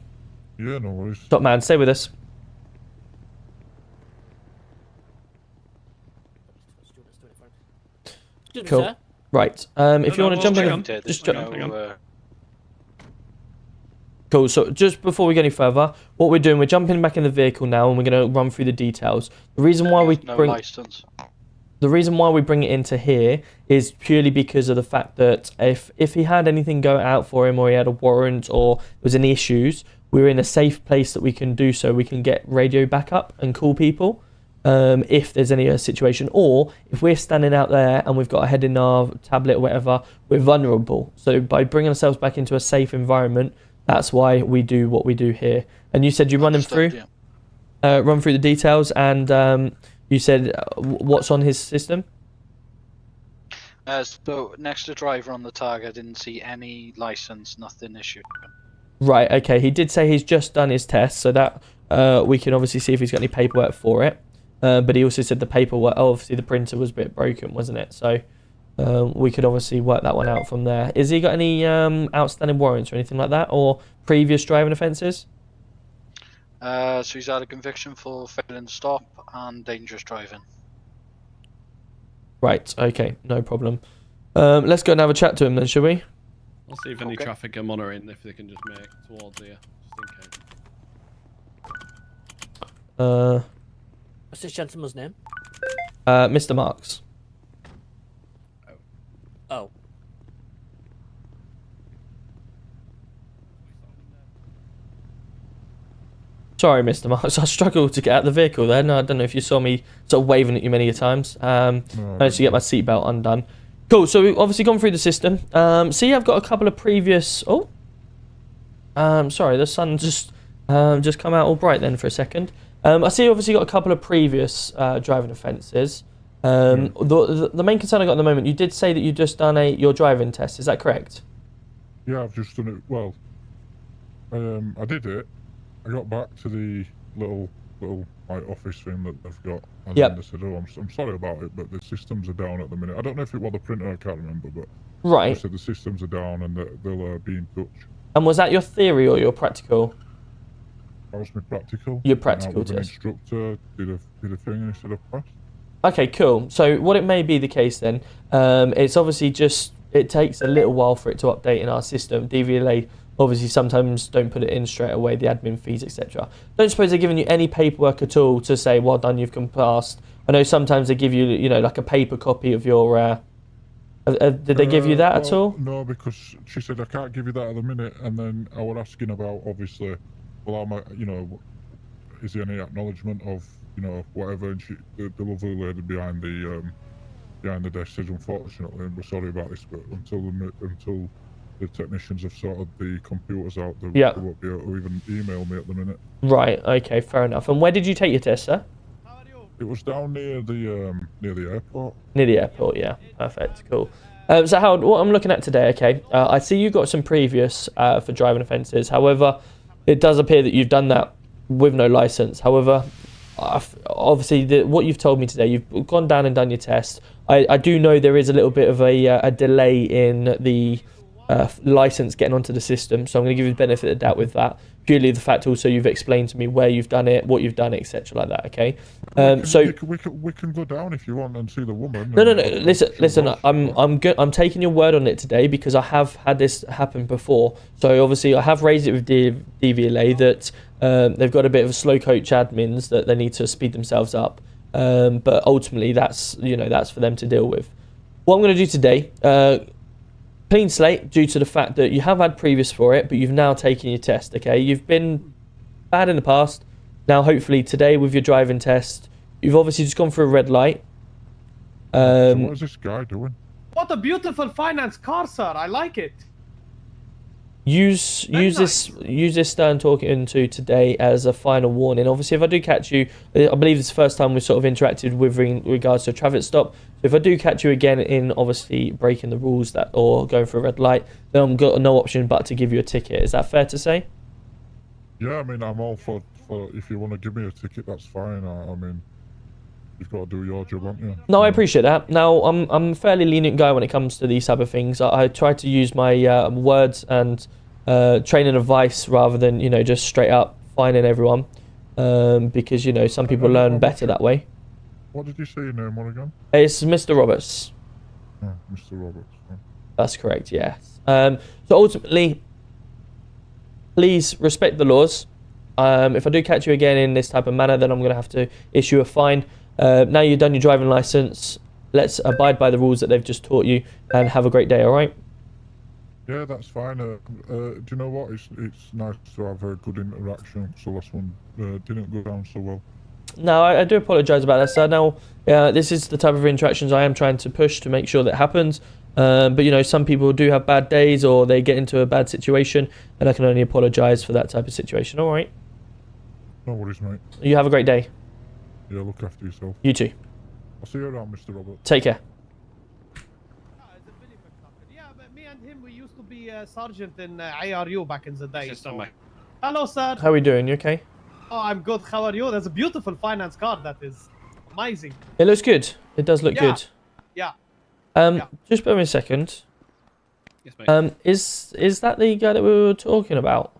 Yeah, no worries. Top man, stay with us. Cool. Right. If you want to jump in, just jump. Cool. So just before we go any further, what we're doing, we're jumping back in the vehicle now, and we're going to run through the details. The reason why we bring it into here is purely because of the fact that if he had anything go out for him, or he had a warrant, or there was any issues, we're in a safe place that we can do so. We can get radio backup and call people. If there's any situation, or if we're standing out there and we've got a head in our tablet or whatever, we're vulnerable. So by bringing ourselves back into a safe environment, that's why we do what we do here. And you said you run him through, run through the details, and you said what's on his system? So next to driver on the tag, I didn't see any license, nothing issued. Right. Okay. He did say he's just done his test, so that we can obviously see if he's got any paperwork for it. But he also said the paperwork, obviously the printer was a bit broken, wasn't it? So we could obviously work that one out from there. Has he got any outstanding warrants or anything like that, or previous driving offences? So he's had a conviction for failing to stop and dangerous driving. Right, okay, no problem. Let's go and have a chat to him then, shall we? I'll see if any traffic are monitoring, if they can just make towards here, just in case. What's this gentleman's name? Mr. Marks. Oh. Sorry, Mr. Marks. I struggled to get out of the vehicle then. I don't know if you saw me sort of waving at you many a times. Managed to get my seatbelt undone. Cool, so we've obviously gone through the system. See, I've got a couple of previous... Oh. Sorry, the sun just come out all bright then for a second. I see you obviously got a couple of previous driving offences. The main concern I got at the moment, you did say that you'd just done your driving test. Is that correct? Yeah, I've just done it. Well, I did it. I got back to the little like office thing that they've got, and then they said, "Oh, I'm sorry about it, but the systems are down at the minute." I don't know if it was the printer, I can't remember, but right. They said the systems are down and that they'll be in touch. And was that your theory or your practical? That was my practical. Your practical test. An instructor did a thing and he said I passed. Okay, cool. So what it may be the case then, it's obviously just, it takes a little while for it to update in our system. DVLA obviously sometimes don't put it in straight away, the admin fees, etc. Don't suppose they're giving you any paperwork at all to say, well done, you've passed. I know sometimes they give you, you know, like a paper copy of your... did they give you that at all? No, because she said, I can't give you that at the minute. And then I was asking about, obviously, well, you know, is there any acknowledgement of, you know, whatever? And the lovely lady behind the desk says, unfortunately, and we're sorry about this, but until the technicians have sorted the computers out, they won't be able to even email me at the minute. Right. Okay. Fair enough. And where did you take your test, sir? It was down near the airport. Near the airport, yeah. Perfect. Cool. So Howard, what I'm looking at today, okay, I see you got some previous for driving offences. However, it does appear that you've done that with no licence. However, obviously, what you've told me today, you've gone down and done your test. I do know there is a little bit of a delay in the licence getting onto the system, so I'm going to give you the benefit of the doubt with that. Purely the fact also you've explained to me where you've done it, what you've done, etc. like that. Okay. We can go down if you want and see the woman. No. Listen. I'm taking your word on it today because I have had this happen before. So obviously I have raised it with DVLA that they've got a bit of a slow coach admins that they need to speed themselves up. But ultimately that's for them to deal with. What I'm going to do today, clean slate due to the fact that you have had previous for it, but you've now taken your test. Okay, you've been bad in the past. Now hopefully today with your driving test, you've obviously just gone through a red light. So what is this guy doing? What a beautiful finance car, sir. I like it. Use this stern talking to today as a final warning. Obviously, if I do catch you, I believe it's the first time we've sort of interacted with regards to a traffic stop. So if I do catch you again in obviously breaking the rules or going for a red light, then I've got no option but to give you a ticket. Is that fair to say? Yeah, I mean, I'm all for if you want to give me a ticket, that's fine. I mean, you've got to do your job, haven't you? No, I appreciate that. Now, I'm a fairly lenient guy when it comes to these type of things. I try to use my words and training advice rather than, just straight up fining everyone. Because, some people learn better that way. What did you say your name was again? It's Mr. Roberts. Oh, Mr. Roberts. Oh. That's correct, yes. So ultimately, please respect the laws. If I do catch you again in this type of manner, then I'm going to have to issue a fine. Now you've done your driving license, let's abide by the rules that they've just taught you and have a great day, all right? Yeah, that's fine. Do you know what? It's nice to have a good interaction. So last one didn't go down so well. No, I do apologise about that, sir. Now, this is the type of interactions I am trying to push to make sure that happens. But, some people do have bad days or they get into a bad situation, and I can only apologise for that type of situation. All right? No worries, mate. You have a great day. Yeah, look after yourself. You too. I'll see you around, Mr. Robert. Take care. Yeah, but me and him, we used to be sergeant in IRU back in the day. Just on my... Hello, sir. How are we doing? You okay? Oh, I'm good. How are you? That's a beautiful finance card. That is amazing. It looks good. It does look good. Yeah. Just bear with me a second. Yes, mate. Is that the guy that we were talking about?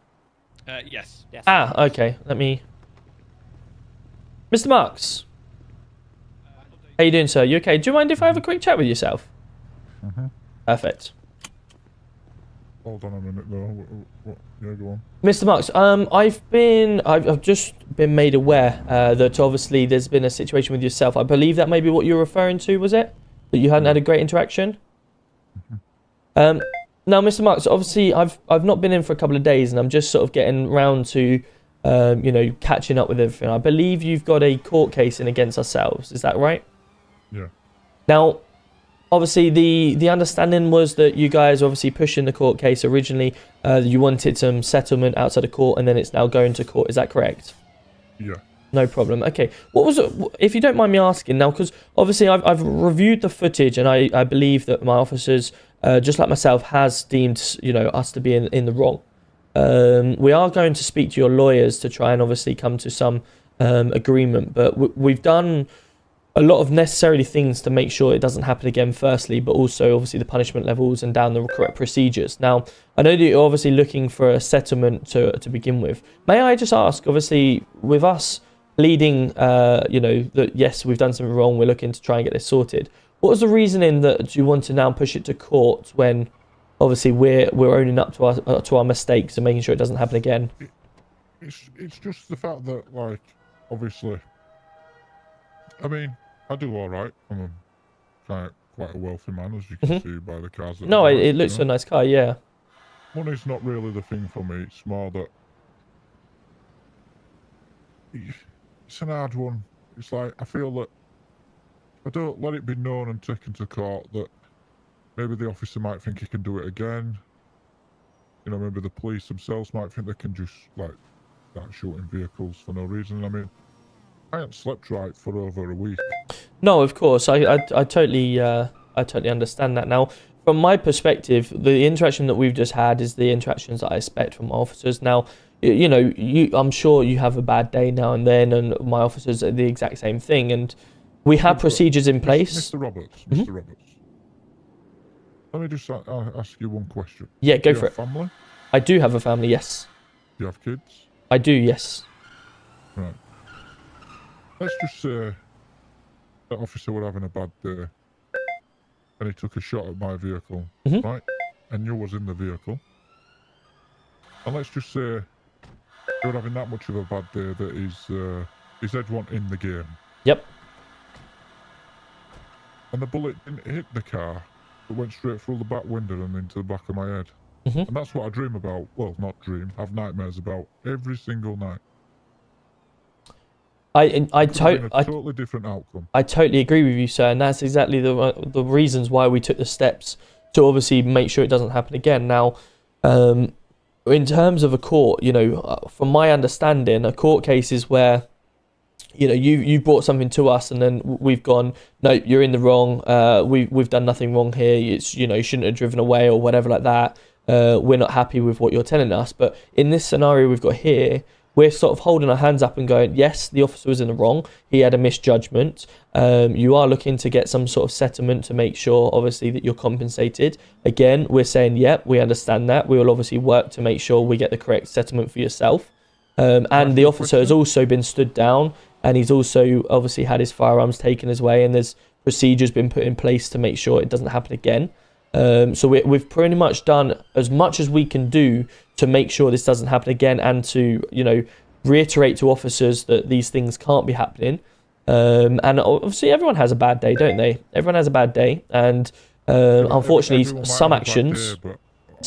Yes. Ah, okay. Let me... Mr. Marks. How you doing, sir? You okay? Do you mind if I have a quick chat with yourself? Mm-hmm. Perfect. Hold on a minute, though. Yeah, go on. Mr. Marks, I've just been made aware that obviously there's been a situation with yourself. I believe that may be what you're referring to, was it? That you hadn't had a great interaction? Mm-hmm. Now, Mr. Marks, obviously I've not been in for a couple of days and I'm just sort of getting round to, catching up with everything. I believe you've got a court case in against ourselves. Is that right? Yeah. Now, obviously, the understanding was that you guys were obviously pushing the court case originally. You wanted some settlement outside of court, and then it's now going to court. Is that correct? Yeah. No problem. Okay. What was it, if you don't mind me asking now, because obviously I've reviewed the footage, and I believe that my officers, just like myself, has deemed us to be in the wrong. We are going to speak to your lawyers to try and obviously come to some agreement, but we've done a lot of necessary things to make sure it doesn't happen again, firstly, but also obviously the punishment levels and down the correct procedures. Now, I know that you're obviously looking for a settlement to begin with. May I just ask, obviously, with us leading, that yes, we've done something wrong, we're looking to try and get this sorted. What was the reasoning that you want to now push it to court when obviously we're owning up to our mistakes and making sure it doesn't happen again? It's just the fact that, like, obviously, I mean, I do all right. I'm quite a wealthy man, as you can see by the cars. That No, it looks a nice car, yeah. Money's not really the thing for me. It's more that it's an hard one. It's like I feel that I don't let it be known and taken to court that maybe the officer might think he can do it again. Maybe the police themselves might think they can just like start shooting vehicles for no reason. I mean, I haven't slept right for over a week. No, of course, I totally understand that. Now, from my perspective, the interaction that we've just had is the interactions that I expect from officers. Now, you know, I'm sure you have a bad day now and then, and my officers are the exact same thing, and we have procedures in place. Mr. Roberts, Mr. Roberts. Let me just ask you one question. Yeah, go for it. Family? I do have a family, yes. Do you have kids? I do, yes. Right. Let's just say that officer were having a bad day and he took a shot at my vehicle, right? And you was in the vehicle. And let's just say you were having that much of a bad day that his head wasn't in the game. Yep. And the bullet didn't hit the car. It went straight through the back window and into the back of my head. And that's what I dream about. Well, not dream. Have nightmares about every single night. I totally different outcome. I totally agree with you, sir, and that's exactly the reasons why we took the steps to obviously make sure it doesn't happen again. Now, in terms of a court, you know, from my understanding, a court case is where, you know, you brought something to us and then we've gone, no, you're in the wrong. We've done nothing wrong here. It's, you know, you shouldn't have driven away or whatever like that. We're not happy with what you're telling us. But in this scenario we've got here, we're sort of holding our hands up and going, yes, the officer was in the wrong. He had a misjudgment. You are looking to get some sort of settlement to make sure, obviously, that you're compensated. Again, we're saying, yep, we understand that. We will obviously work to make sure we get the correct settlement for yourself. And the officer has also been stood down, and he's also obviously had his firearms taken away, and there's procedures been put in place to make sure it doesn't happen again. So we've pretty much done as much as we can do to make sure this doesn't happen again, and to, you know, reiterate to officers that these things can't be happening. And obviously everyone has a bad day, don't they? Everyone has a bad day, and unfortunately some actions...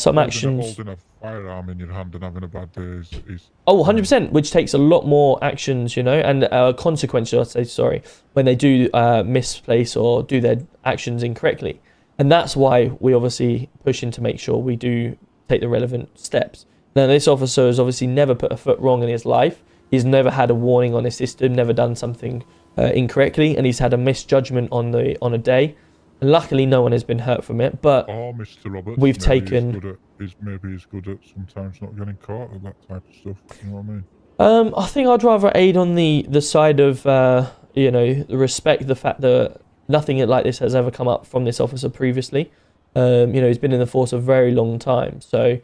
Holding a firearm in your hand and having a bad day is... Oh, 100%, which takes a lot more actions, you know, and consequences, I'd say, sorry, when they do misplace or do their actions incorrectly. And that's why we obviously pushing to make sure we do take the relevant steps. Now, this officer has obviously never put a foot wrong in his life. He's never had a warning on his system, never done something incorrectly, and he's had a misjudgment on a day. And luckily, no one has been hurt from it. But Mr. Roberts, we've taken. Maybe he's good at sometimes not getting caught at that type of stuff. You know what I mean? I think I'd rather aid on the side of you know, the respect, the fact that nothing like this has ever come up from this officer previously. You know, he's been in the force a very long time, so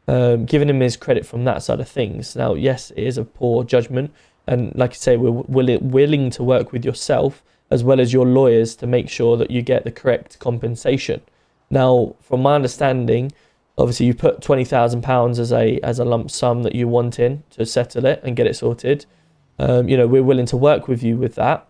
giving him his credit from that side of things. Now, yes, it is a poor judgment, and like I say, we're willing to work with yourself as well as your lawyers to make sure that you get the correct compensation. Now, from my understanding, obviously you put £20,000 as a lump sum that you want in to settle it and get it sorted. You know, we're willing to work with you with that.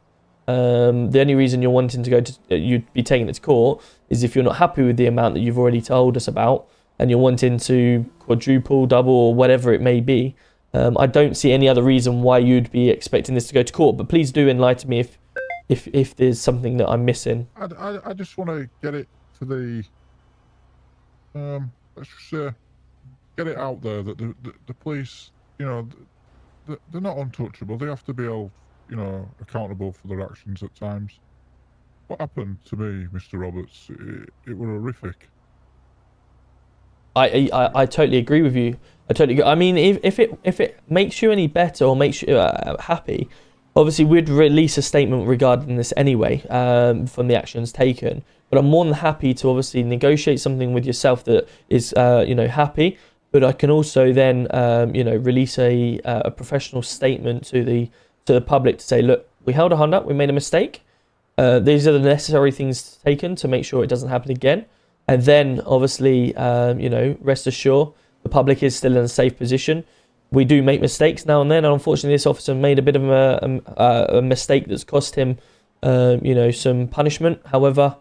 The only reason you're wanting to you'd be taking it to court is if you're not happy with the amount that you've already told us about, and you're wanting to quadruple, double, or whatever it may be. I don't see any other reason why you'd be expecting this to go to court, but please do enlighten me if there's something that I'm missing. I just want to get it to the let's just say, get it out there that the police, you know, they're not untouchable. They have to be held, you know, accountable for their actions at times. What happened to me, Mr. Roberts, it was horrific. I totally agree with you. I mean, if it makes you any better or makes you happy, obviously we'd release a statement regarding this anyway, from the actions taken. But I'm more than happy to obviously negotiate something with yourself that is, you know, happy. But I can also then, you know, release a professional statement to the public to say, look, we held a hand up, we made a mistake. These are the necessary things taken to make sure it doesn't happen again. And then, obviously, you know, rest assured, the public is still in a safe position. We do make mistakes now and then, and unfortunately, this officer made a bit of a mistake that's cost him, you know, some punishment. However,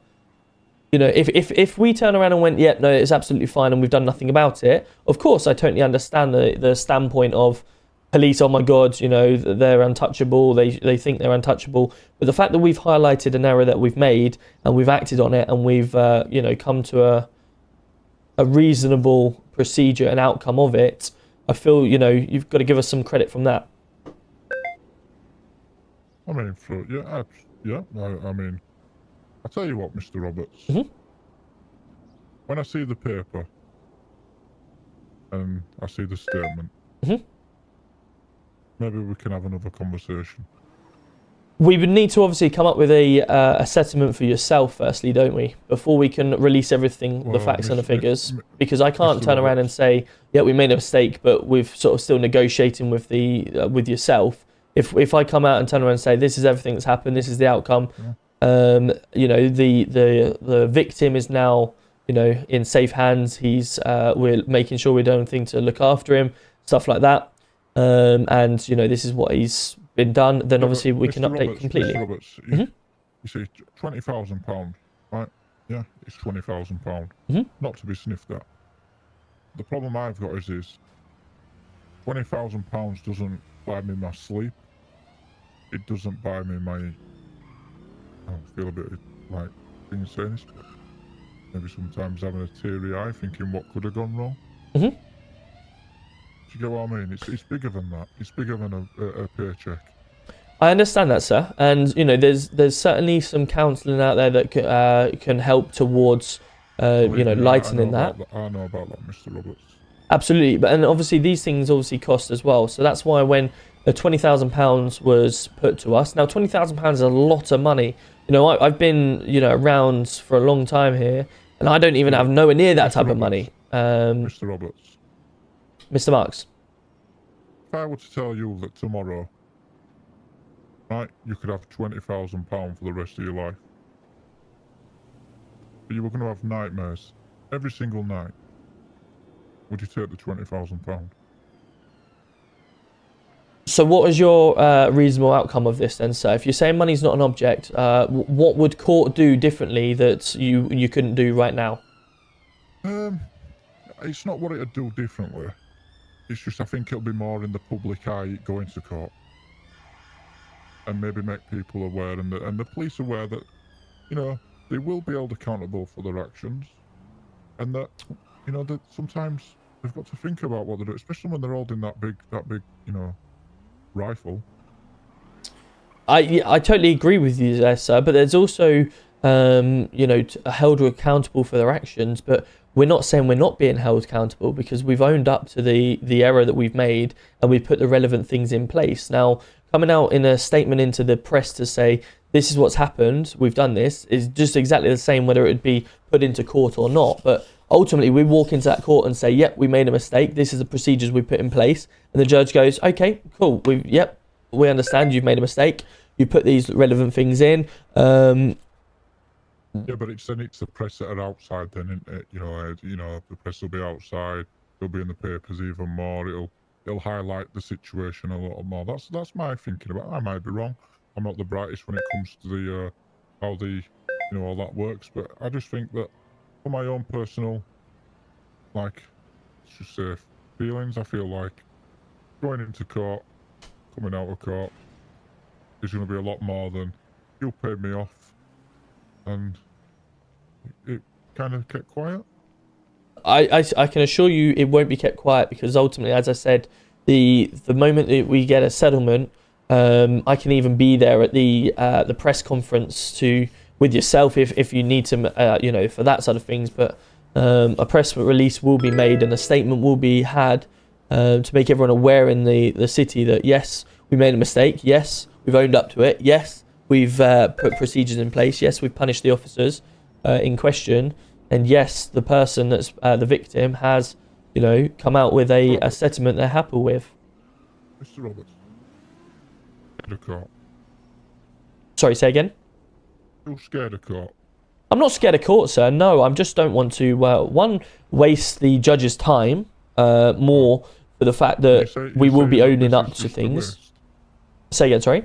you know, if we turn around and went, yeah, no, it's absolutely fine, and we've done nothing about it, of course, I totally understand the standpoint of police. Oh my God, you know, they're untouchable. They think they're untouchable. But the fact that we've highlighted an error that we've made and we've acted on it, and we've you know, come to a reasonable procedure and outcome of it, I feel, you know, you've got to give us some credit from that. I mean, I mean, I'll tell you what, Mr. Roberts. when I see the paper and I see the statement, maybe we can have another conversation. We would need to obviously come up with a settlement for yourself firstly, don't we? Before we can release everything, the facts and the figures. Because I can't turn around and say, yeah, we made a mistake, but we've sort of still negotiating with the with yourself. If I come out and turn around and say, this is everything that's happened, this is the outcome, you know, the victim is now, you know, in safe hands. We're making sure we're doing anything to look after him, stuff like that. And you know, this is what he's been done. Then obviously we can update completely. Mr. Roberts, you see, £20,000, right? Yeah, it's £20,000. Not to be sniffed at. The problem I've got is this: £20,000 doesn't buy me my sleep. It doesn't buy me my. I feel a bit like being saying this, but maybe sometimes having a teary eye, thinking what could have gone wrong. Do you get what I mean? It's bigger than that. It's bigger than a paycheck. I understand that, sir, and you know, there's certainly some counselling out there that can help towards, you know, lightening that. I know about that, Mr. Roberts. Absolutely, but and obviously these things obviously cost as well. So that's why when the £20,000 was put to us, now £20,000 is a lot of money. You know, I've been, you know, around for a long time here, and I don't even have nowhere near that type of money. Mr. Roberts. Mr. Marks. If I were to tell you that tomorrow, right, you could have £20,000 for the rest of your life, but you were going to have nightmares every single night, would you take the £20,000? So what was your reasonable outcome of this then, sir? If you're saying money's not an object, what would court do differently that you couldn't do right now? It's not what it'd do differently. It's just I think it'll be more in the public eye going to court, and maybe make people aware and the police aware that, you know, they will be held accountable for their actions, and that, you know, that sometimes they've got to think about what they do, especially when they're holding that big, you know, rifle. I totally agree with you there, sir, but there's also, you know, held accountable for their actions, but we're not saying we're not being held accountable because we've owned up to the error that we've made and we've put the relevant things in place. Now, coming out in a statement into the press to say, this is what's happened, we've done this, is just exactly the same whether it would be put into court or not. But ultimately, we walk into that court and say, yep, we made a mistake, this is the procedures we put in place. And the judge goes, okay, cool, we understand you've made a mistake, you put these relevant things in. Yeah, but it's the press that are outside then, isn't it? You know, the press will be outside, they'll be in the papers even more, it'll highlight the situation a little more. That's my thinking about it. I might be wrong. I'm not the brightest when it comes to the how the, you know, all that works, but I just think that for my own personal, like, let's just say, feelings, I feel like going into court, coming out of court, is going to be a lot more than you paid me off, and it kind of kept quiet. I can assure you it won't be kept quiet, because ultimately, as I said, the moment that we get a settlement, I can even be there at the press conference with yourself if you need to, you know, for that sort of things. But a press release will be made and a statement will be had to make everyone aware in the city that yes, we made a mistake. Yes, we've owned up to it. Yes, we've put procedures in place. Yes, we've punished the officers in question. And yes, the person that's the victim has, you know, come out with a settlement they're happy with. Mr. Roberts, scared of court. Sorry, say again? You're scared of court. I'm not scared of court, sir. No, I just don't want to, one, waste the judge's time, more for the fact that we will be owning up to things. Say again, sorry?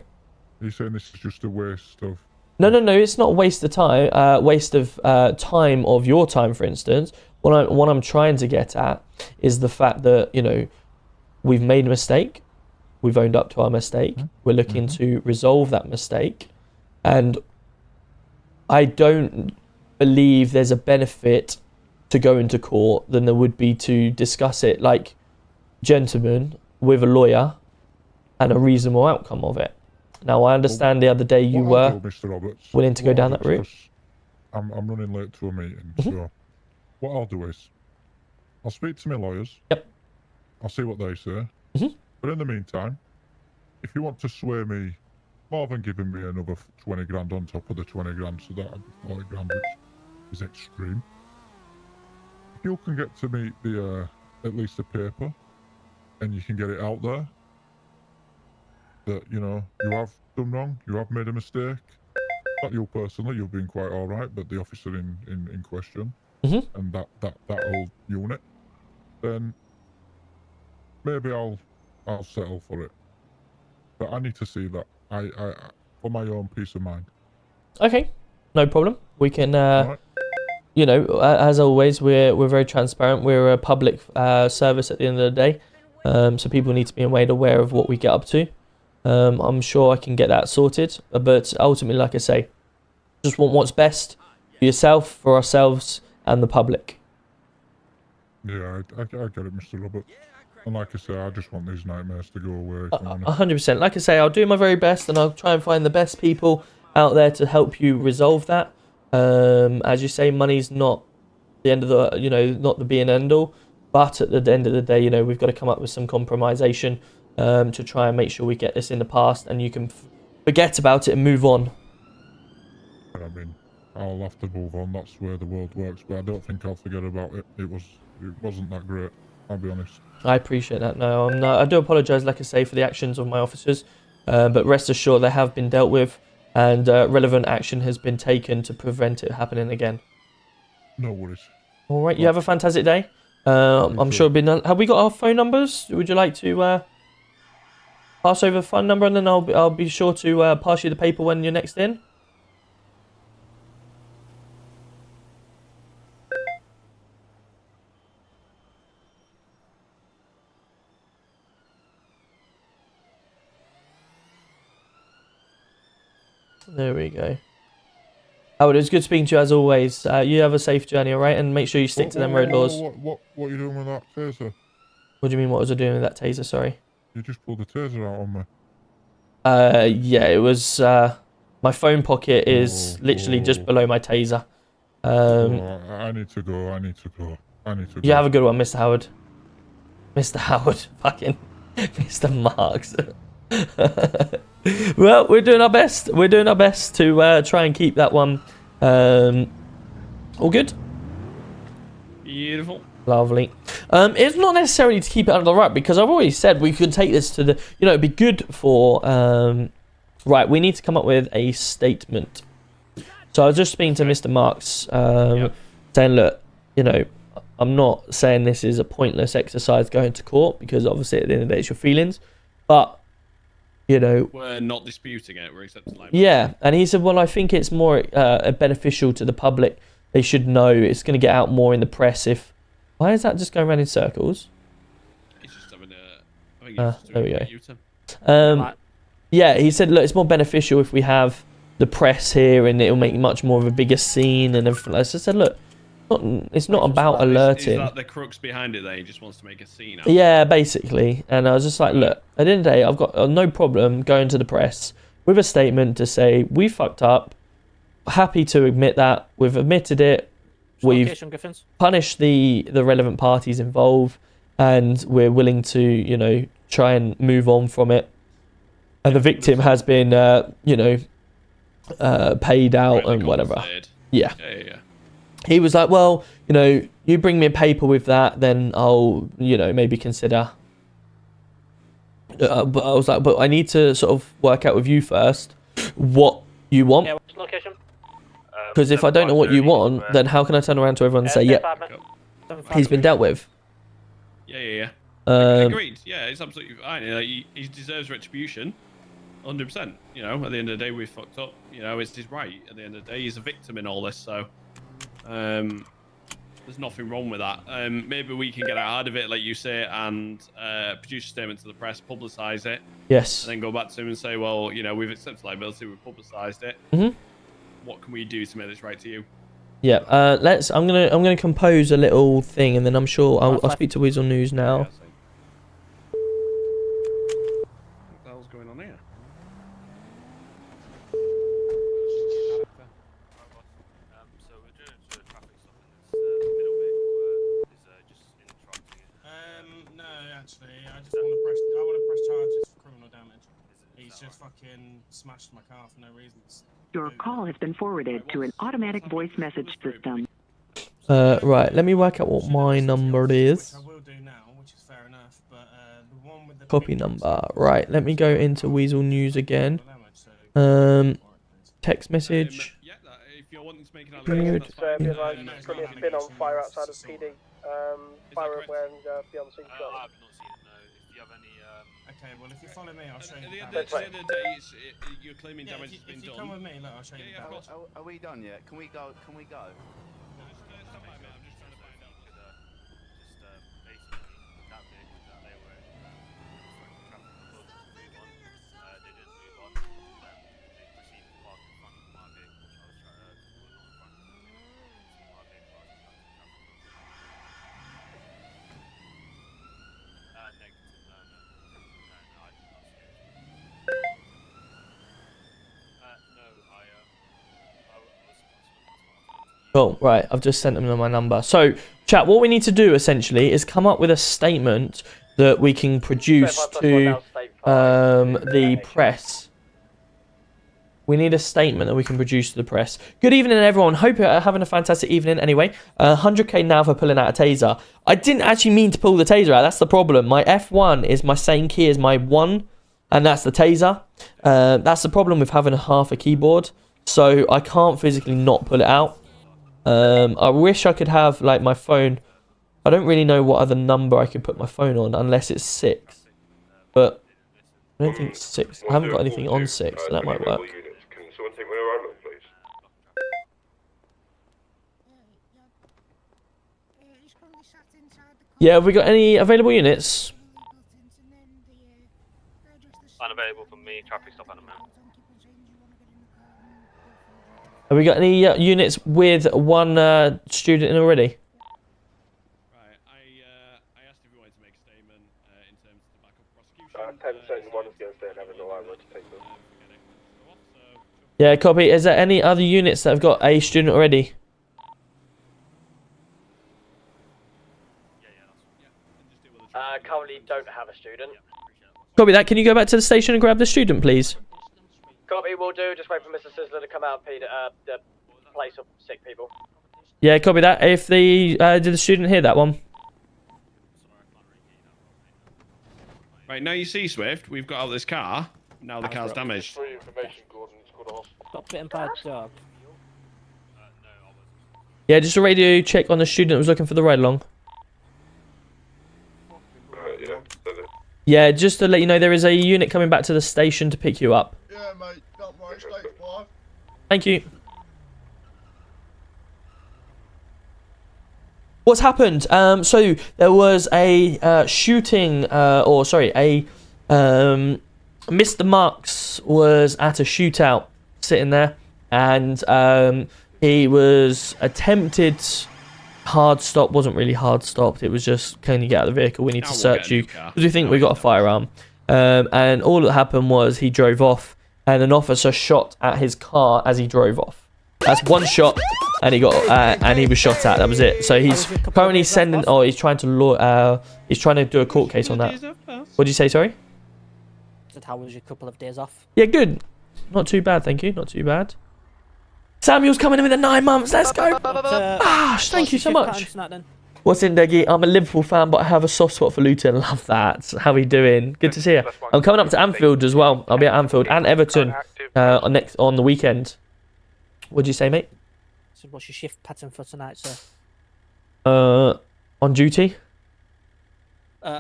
Are you saying this is just a waste of... No, it's not a waste of time, waste of time of your time, for instance. What I'm trying to get at is the fact that, you know, we've made a mistake. We've owned up to our mistake. We're looking to resolve that mistake. And I don't believe there's a benefit to go into court than there would be to discuss it like gentlemen with a lawyer and a reasonable outcome of it. Now, I understand the other day you were Mr. Roberts, willing to go down that route. I'm running late to a meeting, so what I'll do is, I'll speak to my lawyers. Yep. I'll see what they say. But in the meantime, if you want to sway me more than giving me another 20 grand on top of the 20 grand, so that'll be 40 grand, which is extreme. If you can get to me the at least the paper, and you can get it out there that, you know, you have done wrong, you have made a mistake. Not you personally, you've been quite all right, but the officer in question, and that whole unit, then maybe I'll settle for it. But I need to see that. I for my own peace of mind. Okay, no problem. We can, you know, as always, we're very transparent. We're a public service at the end of the day, so people need to be made aware of what we get up to. I'm sure I can get that sorted, but ultimately, like I say, just want what's best for yourself, for ourselves, and the public. Yeah, I get it, Mr. Robert. And like I say, I just want these nightmares to go away. 100%. Like I say, I'll do my very best, and I'll try and find the best people out there to help you resolve that. As you say, money's not the end of the, you know, not the be and end all, but at the end of the day, you know, we've got to come up with some compromisation to try and make sure we get this in the past, and you can forget about it and move on. I mean, I'll have to move on. That's where the world works. But I don't think I'll forget about it. It wasn't that great. I'll be honest. I appreciate that. No, I do apologise, like I say, for the actions of my officers, but rest assured they have been dealt with, and relevant action has been taken to prevent it happening again. No worries. All right, you have a fantastic day. I'm sure have we got our phone numbers? Would you like to pass over the phone number, and then I'll be sure to pass you the paper when you're next in? There we go. Howard, it was good speaking to you as always. You have a safe journey, alright? And make sure you stick to them road laws. What are you doing with that taser? What do you mean, what was I doing with that taser, sorry? You just pulled the taser out on me. Yeah, it was, my phone pocket is literally just below my taser. I need to go, I need to go. You have a good one, Mr. Howard. Mr. Howard, fucking Mr. Marks. Well, we're doing our best. We're doing our best to try and keep that one all good. Beautiful. Lovely. It's not necessarily to keep it under the rug, because I've already said we could take this to the, you know, it'd be good for, right, we need to come up with a statement. So I was just speaking to Mr. Marks, saying, look, you know, I'm not saying this is a pointless exercise going to court, because obviously at the end of the day it's your feelings, but you know, we're not disputing it. We're accepting life. Yeah, and he said, well, I think it's more beneficial to the public. They should know. It's going to get out more in the press. If why is that just going around in circles? He's just having a. I think he's just there we doing a go. U-turn. Yeah, he said, look, it's more beneficial if we have the press here, and it'll make much more of a bigger scene and everything. I just said, look, it's not about alerting. Is that the crux behind it? That he just wants to make a scene out? Yeah, basically. And I was just like, look, at the end of the day, I've got no problem going to the press with a statement to say we fucked up. Happy to admit that. We've admitted it. We've punished the relevant parties involved, and we're willing to, you know, try and move on from it. And the victim has been, you know, paid out and whatever. Yeah. He was like, well, you know, you bring me a paper with that, then I'll, you know, maybe consider. But I was like, but I need to sort of work out with you first what you want. Yeah, what's the location? Because if I don't know what you want, then how can I turn around to everyone and say, yeah, he's been dealt with? Yeah. Agreed. Yeah, it's absolutely fine. He deserves retribution. 100%. You know, at the end of the day, we fucked up. You know, it's his right. At the end of the day, he's a victim in all this, so there's nothing wrong with that. Maybe we can get out of it, like you say, and produce a statement to the press, publicise it. Yes. And then go back to him and say, well, you know, we've accepted liability, we've publicised it. What can we do to make this right to you? Yeah. I'm gonna compose a little thing, and then I'm sure I'll speak to Weasel News now. What the hell's going on here? So we're doing a traffic stop in this middle bit. No, actually, I just want to press charges for criminal damage. He's just fucking smashed my car for no reason. Your call has been forwarded to an automatic voice message system. Right, let me work out what my number is. Which I will do now, which is fair enough, but the one with the Copy number. Right, let me go into Weasel News again. Text message. Good. Been on fire outside of PD. Fire wearing beyond scene shot. Okay, well, if you follow me, I'll show you. At the end of the day, you're claiming damage has been done. Come with me, look, I'll show you. Are we done yet? Can we go? Can we go? Cool, right, I've just sent them my number. So, chat, what we need to do, essentially, is come up with a statement that we can produce to the press. We need a statement that we can produce to the press. Good evening, everyone. Hope you're having a fantastic evening anyway. 100k now for pulling out a taser. I didn't actually mean to pull the taser out. That's the problem. My F1 is my same key as my 1, and that's the taser. That's the problem with having half a keyboard. So, I can't physically not pull it out. I wish I could have like my phone. I don't really know what other number I could put my phone on unless it's 6, but I don't think it's 6. I haven't got anything on 6, so that might work. Can someone take my arrival, please? Yeah, have we got any available units? Unavailable for me, traffic stop at a minute. Have we got any units with one student in already? Right, I asked if you wanted to make a statement in terms of the backup prosecution. 10-1 is going to stay and have an arrival to take them. Yeah, copy. Is there any other units that have got a student already? Currently don't have a student. Copy that. Can you go back to the station and grab the student, please? Copy, will do. Just wait for Mr. Sizzler to come out and the place of sick people. Yeah, copy that. If the did the student hear that one? Right, now you see, Swift, we've got out of this car. Now the car's damaged. Got bitten by a dog. Yeah, just a radio check on the student that was looking for the ride along. Yeah, just to let you know, there is a unit coming back to the station to pick you up. Yeah, mate. Don't worry. State 5. Thank you. What's happened? So there was a shooting, Mr. Marks was at a shootout sitting there, and he was attempted hard stop. Wasn't really hard stopped. It was just, can you get out of the vehicle? We need to search you because we think we got a firearm. And all that happened was he drove off, and an officer shot at his car as he drove off. That's one shot, and he got and he was shot at. That was it. So he's currently sending. Oh, he's trying to he's trying to do a court case on that. What did you say? Sorry. Said, how was your couple of days off? Yeah, good. Not too bad, thank you. Not too bad. Samuel's coming in with the 9 months. Let's go. Thank you so much. What's in, Deggy? I'm a Liverpool fan, but I have a soft spot for Luton. Love that. How are you doing? Good to see you. I'm coming up to Anfield as well. I'll be at Anfield and Everton on the weekend. What'd you say, mate? So what's your shift pattern for tonight, sir? On duty.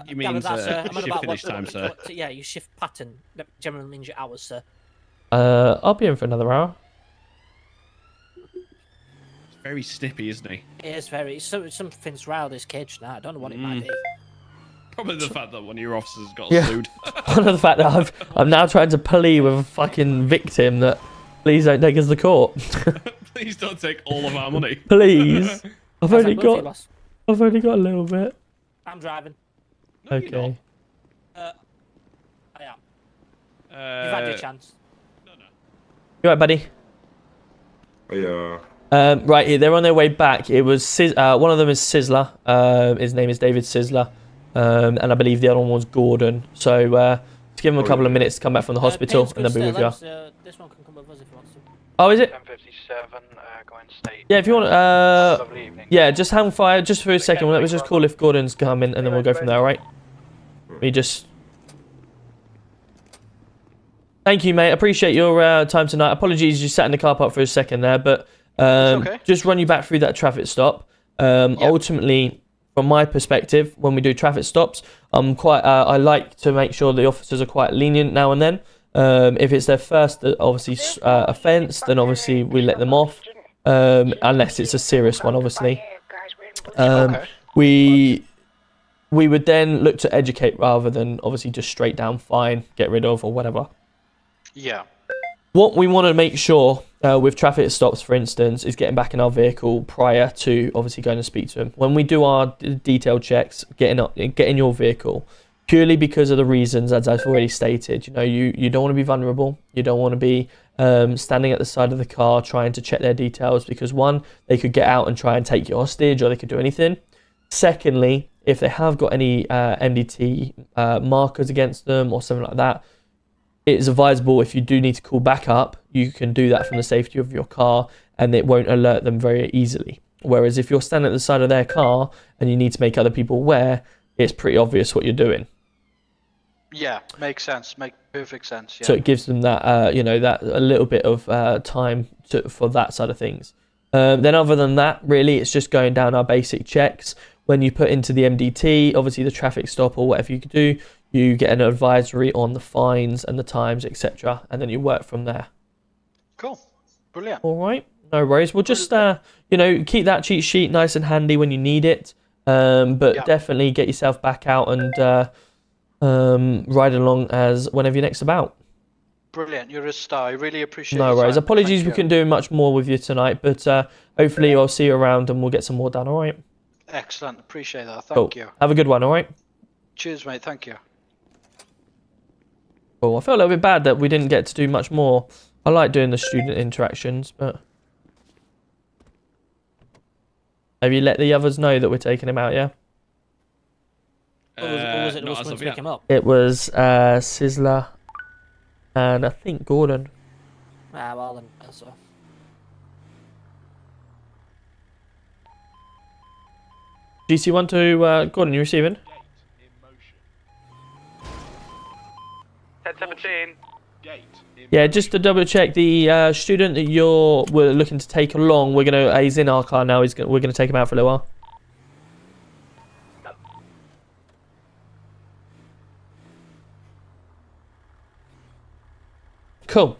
You mean shift finish time, sir? Yeah, your shift pattern. That generally means your hours, sir. I'll be in for another hour. Very snippy, isn't he? It is very. Something's riled his cage now. I don't know what it might be. Probably the fact that one of your officers got Yeah. sued. One of the fact that I'm now trying to plea with a fucking victim that please don't take us to court. Please don't take all of our money. Please. I've How's only that going for you, got boss? a little bit. I'm driving. Okay. I am. You've had your chance. You alright, buddy? Yeah. Right here, they're on their way back. It was one of them is Sizzler. His name is David Sizzler. and I believe the other one was Gordon. So just give him a couple of minutes to come back from the hospital, and then be with you. This one can come with us if he wants to. Oh, is it? 10:57, going state. Yeah, if you want. Lovely evening. Yeah, just hang fire just for a second. Let me just call if Gordon's coming, and then we'll go from there. All right? We just. Thank you, mate. Appreciate your time tonight. Apologies, you sat in the car park for a second there, but okay. just run you back through that traffic stop. Ultimately, from my perspective, when we do traffic stops, I'm quite. I like to make sure the officers are quite lenient now and then. If it's their first, obviously, offence, then obviously we let them off, unless it's a serious one, obviously. We would then look to educate rather than obviously just straight down fine, get rid of, or whatever. Yeah. What we want to make sure with traffic stops, for instance, is getting back in our vehicle prior to obviously going to speak to them. When we do our detailed checks, get in your vehicle, purely because of the reasons, as I've already stated. You know, you don't want to be vulnerable. You don't want to be standing at the side of the car trying to check their details, because one, they could get out and try and take you hostage, or they could do anything. Secondly, if they have got any MDT markers against them or something like that, it is advisable, if you do need to call back up, you can do that from the safety of your car, and it won't alert them very easily. Whereas if you're standing at the side of their car and you need to make other people aware, it's pretty obvious what you're doing. Yeah, makes sense. Make perfect sense. Yeah. So it gives them that, you know, that a little bit of time for that side of things. Then other than that, really, it's just going down our basic checks. When you put into the MDT, obviously the traffic stop or whatever you could do, you get an advisory on the fines and the times, etc., and then you work from there. Cool. Brilliant. All right. No worries. We'll just, you know, keep that cheat sheet nice and handy when you need it. But definitely get yourself back out and ride along as whenever you're next about. Brilliant. You're a star. I really appreciate it. No worries. Apologies we couldn't do much more with you tonight, but hopefully I'll see you around and we'll get some more done, all right? Excellent. Appreciate that. Cool. Thank you. Have a good one, all right? Cheers, mate. Thank you. Cool. I felt a little bit bad that we didn't get to do much more. I like doing the student interactions, but... Have you let the others know that we're taking him out, yeah? Or was it us going to pick him up? It was Sizzler and I think Gordon. Ah, well then, so. GC1 to Gordon, you receiving? 10:17. Yeah, just to double check, the student that we're looking to take along, he's in our car now. We're gonna take him out for a little while. Cool.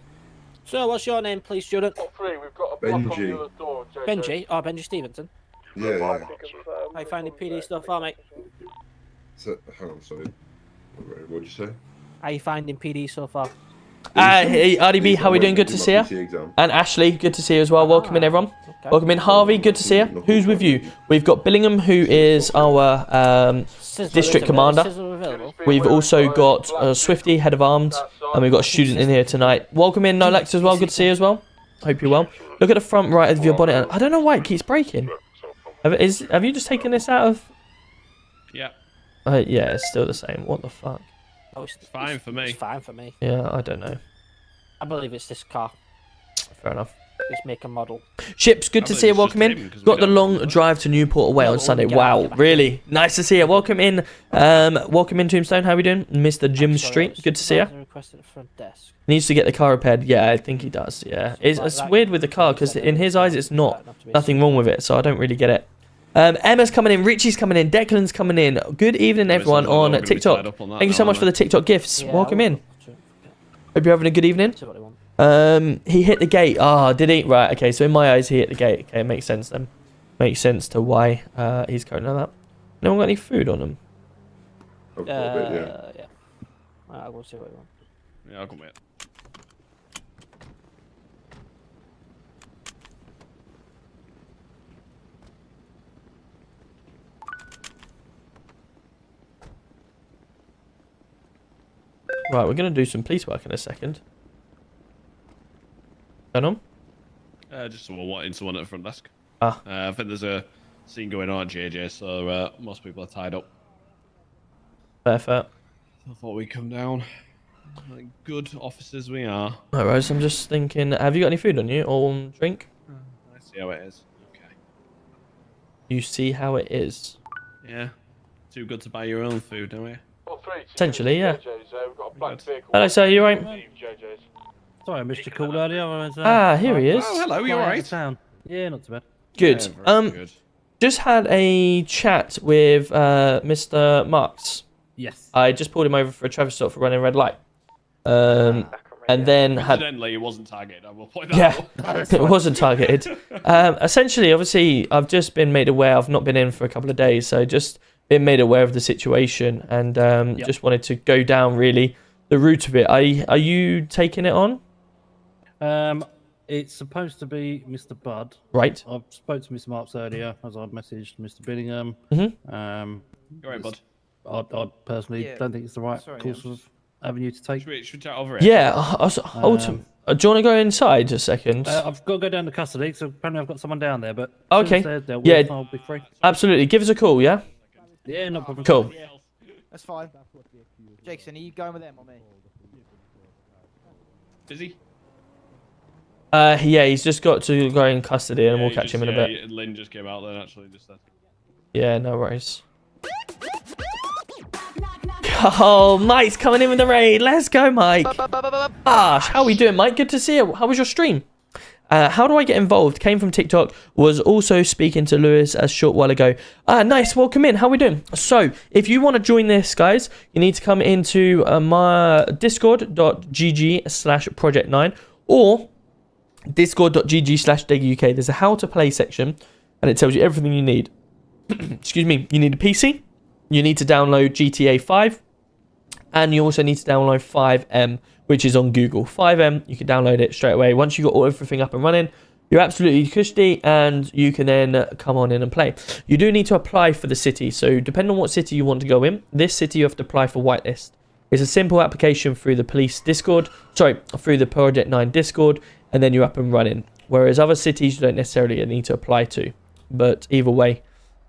So, what's your name, please, student? We've got a block on the other door, Benji? Oh, Benji Stevenson. Yeah. How you finding PD stuff, mate? So, hang on, sorry. What'd you say? How you finding PD so far? Hey, RDB, how are we doing? Good to see you. And Ashley, good to see you as well. Welcome in, everyone. Okay. Welcome in, Harvey. Good to see you. Who's with you? We've got Billingham, who is our district commander. We've also got Swifty, head of arms, and we've got a student in here tonight. Welcome in, Nolex, as well. Good to see you as well. Hope you're well. Look at the front right of your bonnet. I don't know why it keeps breaking. Have you just taken this out of? Yeah. Yeah, it's still the same. What the fuck? Oh, it's fine for me. It's fine for me. Yeah, I don't know. I believe it's this car. Fair enough. This make and model. Ships, good to see you. Welcome in. Got the long drive to Newport away on Sunday. Wow, really nice to see you. Welcome in. Welcome in, Tombstone. How are we doing, Mr. Jim Street? Good to see you. Needs to get the car repaired. Yeah, I think he does. Yeah, it's weird with the car because in his eyes it's nothing wrong with it, so I don't really get it. Emma's coming in, Richie's coming in, Declan's coming in. Good evening, everyone on TikTok. Thank you so much for the TikTok gifts. Welcome in. Hope you're having a good evening. He hit the gate. Ah, did he? Right, okay, so in my eyes, he hit the gate. Okay, it makes sense then. Makes sense to why he's going like that. No one got any food on him? Yeah. I'll go see what you want. Yeah, I'll go wait. Right, we're going to do some police work in a second. Going on? Just someone wanting someone at the front desk. Ah. I think there's a scene going on at JJ, so most people are tied up. Fair. I thought we'd come down. Like good officers we are. All right, so I'm just thinking, have you got any food on you or drink? I see how it is. Okay. You see how it is. Yeah. Too good to buy your own food, don't we? Essentially, yeah. Hello, sir. You right? Sorry, I missed your call earlier. I was, here he is. Oh, hello. You alright? Town. Yeah, not too bad. Good. Yeah, very good. Just had a chat with Mr. Marks. Yes. I just pulled him over for a traffic stop for running a red light. And then had. Incidentally, it wasn't targeted. I will point that out. It wasn't targeted. Essentially, obviously, I've just been made aware. I've not been in for a couple of days, so just been made aware of the situation, and just wanted to go down really the route of it. Are you taking it on? It's supposed to be Mr. Budd. Right. I've spoke to Mr. Marks earlier, as I've messaged Mr. Billingham. You're right, bud. I personally don't think it's the right course of avenue to take. Should we chat over it? Yeah. Do you want to go inside a second? I've got to go down to custody, so apparently I've got someone down there. But okay. Yeah, I'll be free. Absolutely. Give us a call. Yeah. Yeah, no problem. Cool. That's fine. Jason, are you going with them or me? Is he? Yeah, he's just got to go in custody, and we'll catch him in a bit. Lynn just came out then, actually, just then. Yeah, no worries. Oh, Mike's coming in with the raid. Let's go, Mike. Gosh, how are we doing, Mike? Good to see you. How was your stream? How do I get involved? Came from TikTok. Was also speaking to Lewis a short while ago. Nice. Welcome in. How are we doing? So, if you want to join this, guys, you need to come into my discord.gg/project9 or discord.gg/deguk. There's a how to play section, and it tells you everything you need. Excuse me. You need a PC. You need to download GTA 5. And you also need to download FiveM, which is on Google. FiveM, you can download it straight away. Once you've got everything up and running, you're absolutely cushy, and you can then come on in and play. You do need to apply for the city. So depending on what city you want to go in, this city you have to apply for whitelist. It's a simple application through the police Discord. Through the Project 9 Discord, and then you're up and running. Whereas other cities you don't necessarily need to apply to. But either way.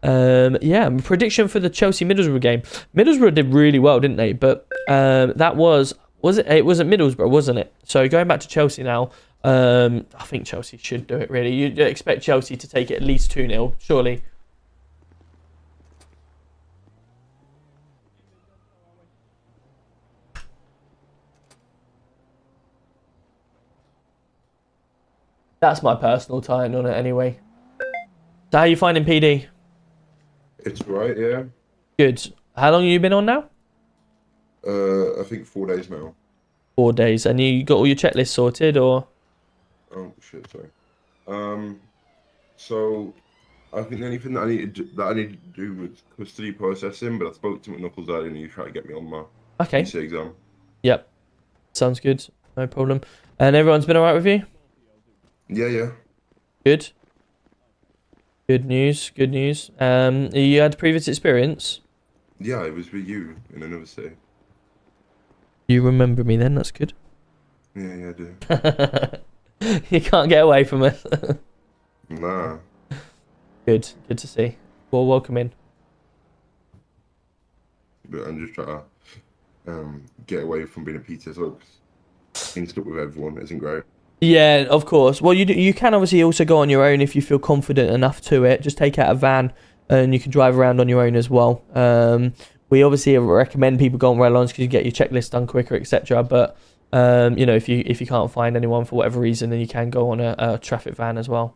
Yeah, prediction for the Chelsea Middlesbrough game. Middlesbrough did really well, didn't they? But that was it? It was at Middlesbrough, wasn't it? So going back to Chelsea now, I think Chelsea should do it. Really, you'd expect Chelsea to take it at least 2-0, surely. That's my personal tie on it, anyway. So how are you finding PD? It's right, yeah. Good. How long have you been on now? I think 4 days now. 4 days. And you got all your checklists sorted, or? Oh shit, sorry. So I think the only thing that I need to do was custody processing, but I spoke to McKnuckles earlier and he tried to get me on my PC exam. Yep. Sounds good. No problem. And everyone's been alright with you? Yeah. Good. Good news. Good news. You had previous experience? Yeah, it was with you in another city. You remember me then? That's good. Yeah, I do. You can't get away from us. Nah. Good to see. Well, welcome in. But I'm just trying to get away from being a PTSD. Being stuck with everyone isn't great. Yeah, of course. Well, you can obviously also go on your own if you feel confident enough to it. Just take out a van and you can drive around on your own as well. We obviously recommend people go on ride-alongs because you get your checklist done quicker, etc. But if you can't find anyone for whatever reason, then you can go on a traffic van as well.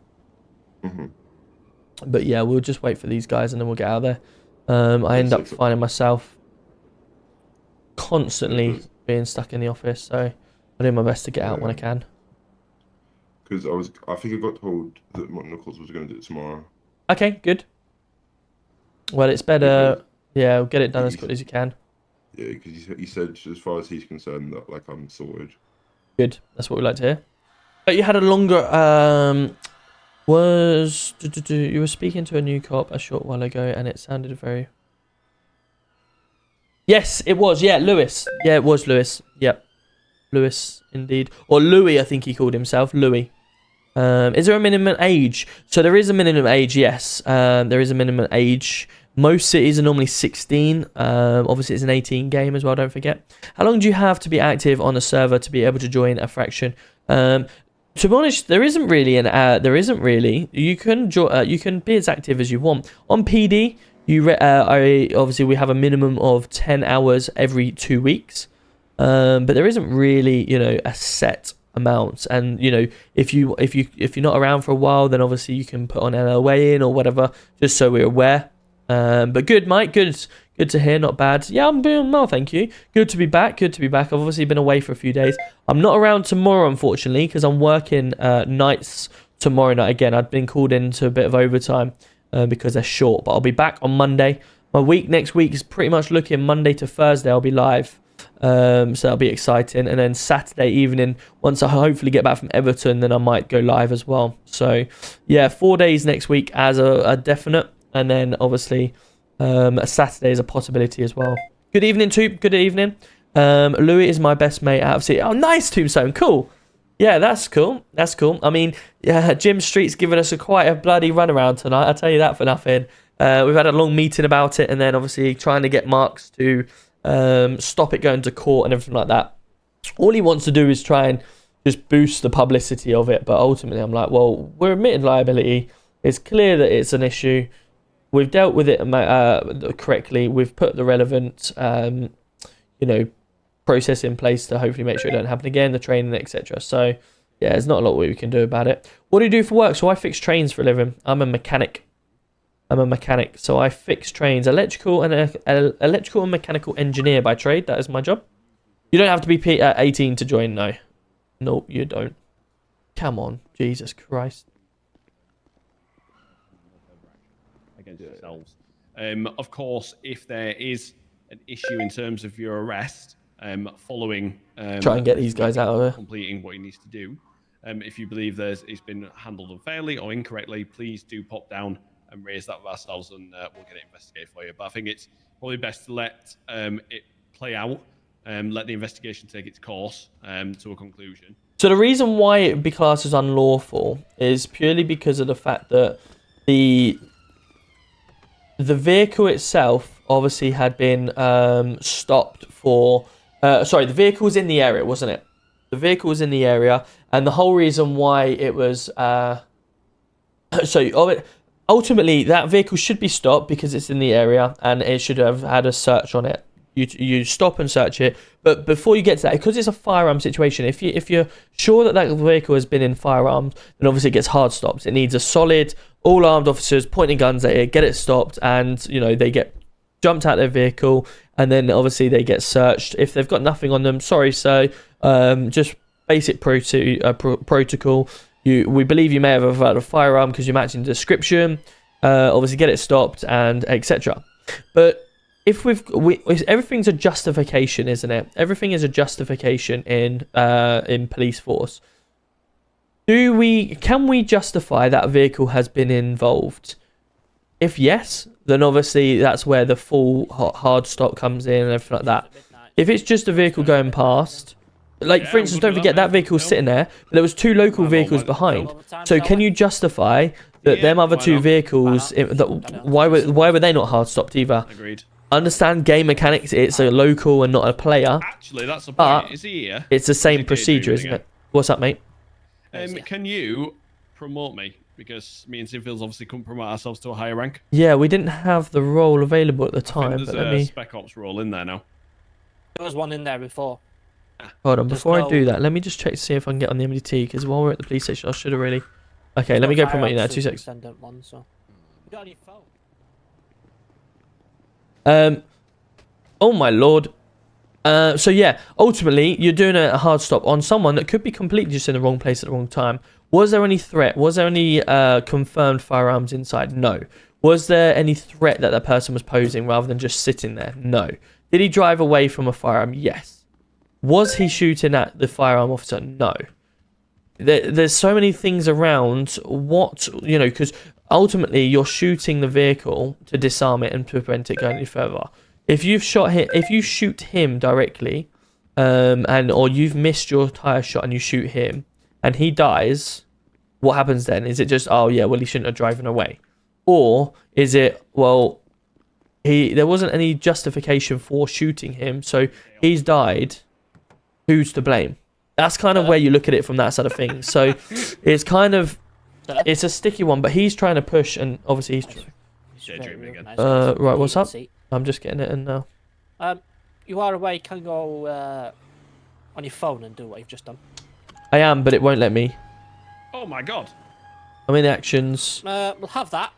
Mm-hmm. But yeah, we'll just wait for these guys and then we'll get out of there. I end up finding myself constantly being stuck in the office, so I do my best to get out when I can. Because I think I got told that McKnuckles was going to do it tomorrow. Okay, good. Well, it's better. Yeah, get it done as quickly as you can. Yeah, because he said, as far as he's concerned, that I'm sorted. Good. That's what we like to hear. But you had a longer. You were speaking to a new cop a short while ago, and it sounded very. Yes, it was. Yeah, Lewis. Yeah, it was Lewis. Yep, Lewis indeed, or Louis. I think he called himself Louis. Is there a minimum age? So there is a minimum age. Yes, there is a minimum age. Most cities are normally 16. Obviously, it's an 18 game as well, don't forget. How long do you have to be active on a server to be able to join a faction? To be honest, there isn't really You can be as active as you want. On PD, obviously we have a minimum of 10 hours every 2 weeks. But there isn't really, a set amount. And if you're not around for a while, then obviously you can put on LOA in or whatever, just so we're aware. But good, Mike. Good to hear. Not bad. Yeah, I'm doing well, thank you. Good to be back. I've obviously been away for a few days. I'm not around tomorrow, unfortunately, because I'm working nights tomorrow night again. I've been called into a bit of overtime because they're short. But I'll be back on Monday. My week next week is pretty much looking Monday to Thursday. I'll be live. So that'll be exciting. And then Saturday evening, once I hopefully get back from Everton, then I might go live as well. So yeah, 4 days next week as a definite. And then obviously a Saturday is a possibility as well. Good evening, Toop. Good evening. Louis is my best mate out of city. Oh, nice, Tombstone. Cool. Yeah, that's cool. I mean, yeah, Jim Street's given us quite a bloody runaround tonight. I'll tell you that for nothing. We've had a long meeting about it, and then obviously trying to get Marks to stop it going to court and everything like that. All he wants to do is try and just boost the publicity of it. But ultimately, I'm like, well, we're admitting liability. It's clear that it's an issue. We've dealt with it correctly. We've put the relevant, process in place to hopefully make sure it don't happen again, the training, etc. So, yeah, there's not a lot we can do about it. What do you do for work? So I fix trains for a living. I'm a mechanic, so I fix trains. Electrical and mechanical engineer by trade. That is my job. You don't have to be 18 to join, no. Nope, you don't. Come on, Jesus Christ. Against yourselves. Of course, if there is an issue in terms of your arrest, following try and get these guys out of there, completing what he needs to do. If you believe it's been handled unfairly or incorrectly, please do pop down and raise that with ourselves, and we'll get it investigated for you. But I think it's probably best to let it play out, let the investigation take its course to a conclusion. So the reason why it would be classed as unlawful is purely because of the fact that the vehicle itself obviously had been stopped for... the vehicle was in the area, wasn't it? The vehicle was in the area, and the whole reason why it was... ultimately, that vehicle should be stopped because it's in the area, and it should have had a search on it. You stop and search it, but before you get to that, because it's a firearm situation, if you're sure that vehicle has been in firearms, then obviously it gets hard stopped. It needs a solid, all armed officers pointing guns at it, get it stopped, and they get jumped out of their vehicle, and then obviously they get searched. If they've got nothing on them, sorry, sir, just basic protocol. We believe you may have had a firearm because you're matching the description. Obviously get it stopped and etc. But if everything's a justification, isn't it? Everything is a justification in police force. Can we justify that a vehicle has been involved? If yes, then obviously that's where the full hard stop comes in and everything like that. If it's just a vehicle going past, for instance, don't forget that vehicle's sitting there, but there was 2 local vehicles behind. So can you justify that them other 2 vehicles? Why were they not hard stopped either? Agreed. Understand game mechanics. It's a local and not a player. Actually, that's the point. Is he here? It's the same procedure, isn't it? What's up, mate? Can you promote me? Because me and Sinfields obviously couldn't promote ourselves to a higher rank. Yeah, we didn't have the role available at the time. There's a Spec Ops role in there now. There was one in there before. Hold on, before I do that, let me just check to see if I can get on the MDT, because while we're at the police station, I should have really... Okay, let me go promote you now, 2 seconds. Oh my lord. So yeah, ultimately, you're doing a hard stop on someone that could be completely just in the wrong place at the wrong time. Was there any threat? Was there any confirmed firearms inside? No. Was there any threat that person was posing rather than just sitting there? No. Did he drive away from a firearm? Yes. Was he shooting at the firearm officer? No. There's so many things around because ultimately you're shooting the vehicle to disarm it and to prevent it going any further. If you shoot him directly, or you've missed your tire shot and you shoot him and he dies, what happens then? Is it just, oh yeah, well he shouldn't have driven away? Or is it, well, there wasn't any justification for shooting him, so he's died. Who's to blame? That's kind of where you look at it from that side of things. So it's kind of, it's a sticky one, but he's trying to push, and obviously he's. Right, what's up? I'm just getting it in now. You are away. Can go on your phone and do what you've just done. I am, but it won't let me. Oh my god. I'm in actions. We'll have that.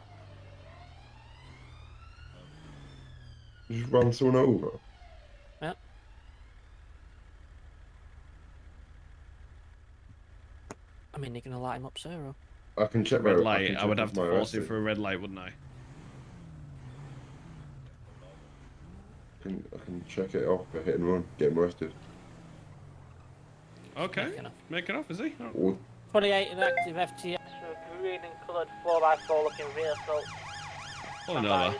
Just run someone over. Yeah. I mean, you're gonna light him up, sir. Or... I can check red my light. I would have to force it arresting. for a red light, wouldn't I? I can check it off for hit and run. Get him arrested. Okay. Make it off, is he? Oh. 28 inactive FTS for green and coloured 4x4 looking rear assault. Oh no.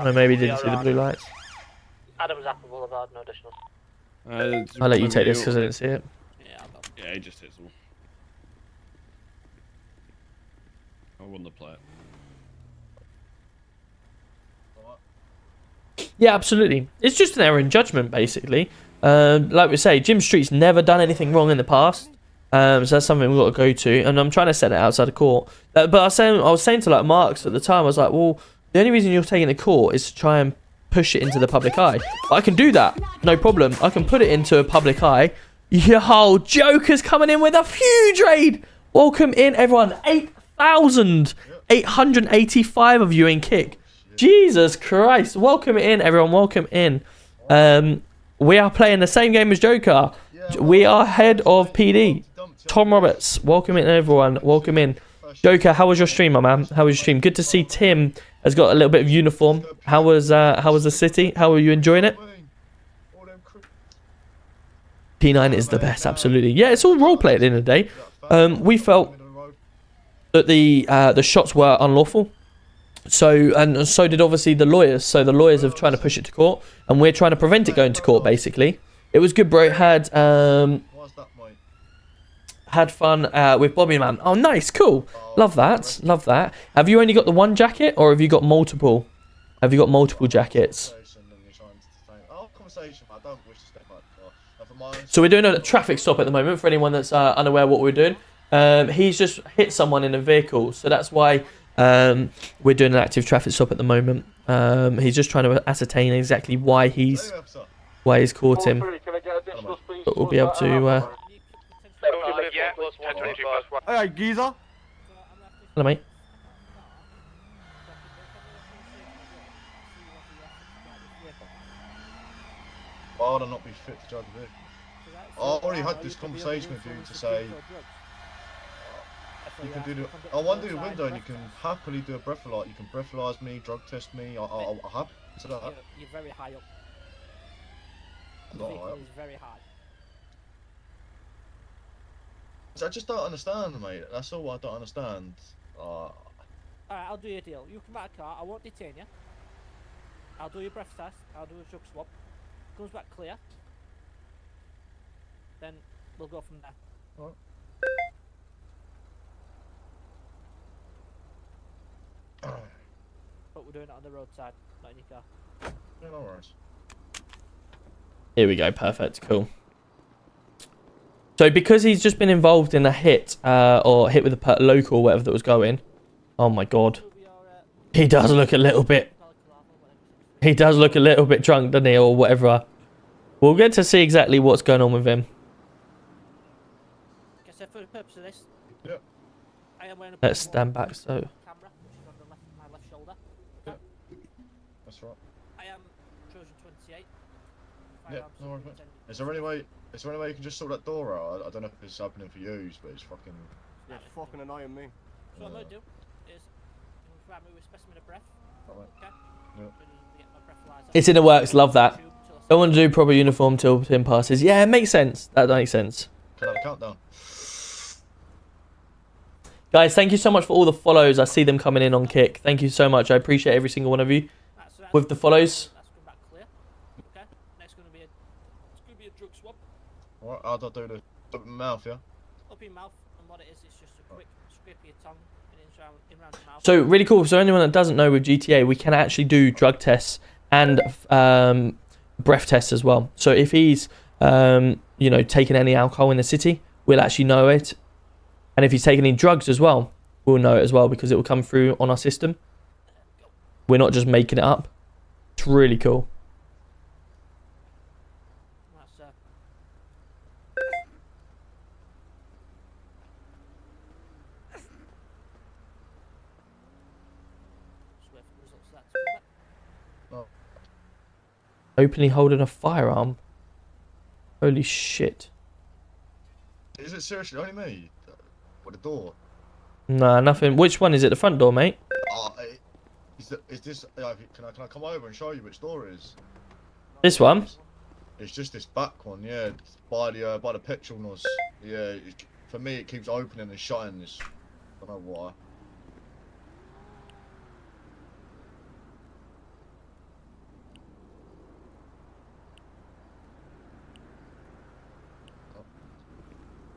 I maybe didn't see the blue lights. Adams Apple Boulevard, no additional. I'll let you take this because I didn't see it. Yeah, he just hit someone. I won the play. Yeah, absolutely. It's just an error in judgment, basically. Like we say, Jim Street's never done anything wrong in the past. So that's something we've got to go to. And I'm trying to set it outside of court. But I was saying to like Marks at the time, I was like, well, the only reason you're taking it to court is to try and push it into the public eye. But I can do that. No problem. I can put it into a public eye. Yo, Joker's coming in with a huge raid. Welcome in, everyone. 8,885 of you in kick. Jesus Christ. Welcome in, everyone. Welcome in. We are playing the same game as Joker. We are head of PD. Tom Roberts. Welcome in, everyone. Welcome in. Joker, how was your stream, my man? How was your stream? Good to see Tim has got a little bit of uniform. How was the city? How were you enjoying it? P9 is the best, absolutely. Yeah, it's all roleplay at the end of the day. We felt that the shots were unlawful. So did obviously the lawyers. So the lawyers are trying to push it to court, and we're trying to prevent it going to court. Basically, it was good, bro. Had fun with Bobby, man. Oh, nice, cool. Love that. Love that. Have you only got the one jacket, or have you got multiple? Have you got multiple jackets? So we're doing a traffic stop at the moment for anyone that's unaware what we're doing. He's just hit someone in a vehicle, so that's why we're doing an active traffic stop at the moment. He's just trying to ascertain exactly why he's caught him. But we'll be able to. Hey, geezer. Hello, mate. Why would I not be fit to drive the vehicle? I already had this conversation with you to say you can do the. I want to do the window, and you can happily do a breathalyzer. You can breathalyze me, drug test me. I'll happy to that. You're very high up. I'm The not vehicle high up. is very high. I just don't understand, mate. That's all I don't understand. Alright, I'll do your deal. You come back to the car, I won't detain you. I'll do your breath test, I'll do a drug swab. Comes back clear. Then we'll go from there. Alright. But we're doing it on the roadside, not in your car. Yeah, no worries. Here we go. Perfect. Cool. So because he's just been involved in a hit, or hit with a local or whatever that was going. Oh my god. He does look a little bit. He does look a little bit drunk, doesn't he, or whatever. We'll get to see exactly what's going on with him. Okay, so for the purpose of this, yeah. I am wearing a Let's stand back so. camera, which is on my left shoulder. Yeah. That's right. I am Trojan 28. Yeah, no worries, mate. Is there any way you can just sort that door out? I don't know if it's happening for you, but it's fucking. Yeah, it's fucking annoying me. So what I'm going to do is provide me with a specimen of breath. Alright. Okay? Yeah. Get my breathalyzer. It's in the works. Love that. Don't want to do proper uniform till Tim passes. Yeah, it makes sense. That makes sense. Can I have a countdown? Guys, thank you so much for all the follows. I see them coming in on Kick. Thank you so much. I appreciate every single one of you with the follows. That's come back clear. Okay? Next going to be a drug swab. Alright, how do I do this? Up in my mouth, yeah? Up in your mouth, And what it is, it's just a quick scrape of your tongue in round your mouth. So really cool. So anyone that doesn't know, with GTA, we can actually do drug tests and breath tests as well. So if he's you know, taking any alcohol in the city, we'll actually know it. And if he's taking any drugs as well, we'll know it as well, because it will come through on our system. We're not just making it up. It's really cool. Openly holding a firearm. Holy shit. Is it seriously only me? With the door? Nah, nothing. Which one is it? The front door, mate? Is this? Can I come over and show you which door it is? This one? It's just this back one, yeah. It's by the petrol nozzle. Yeah. For me, it keeps opening and shutting. This. I don't know why.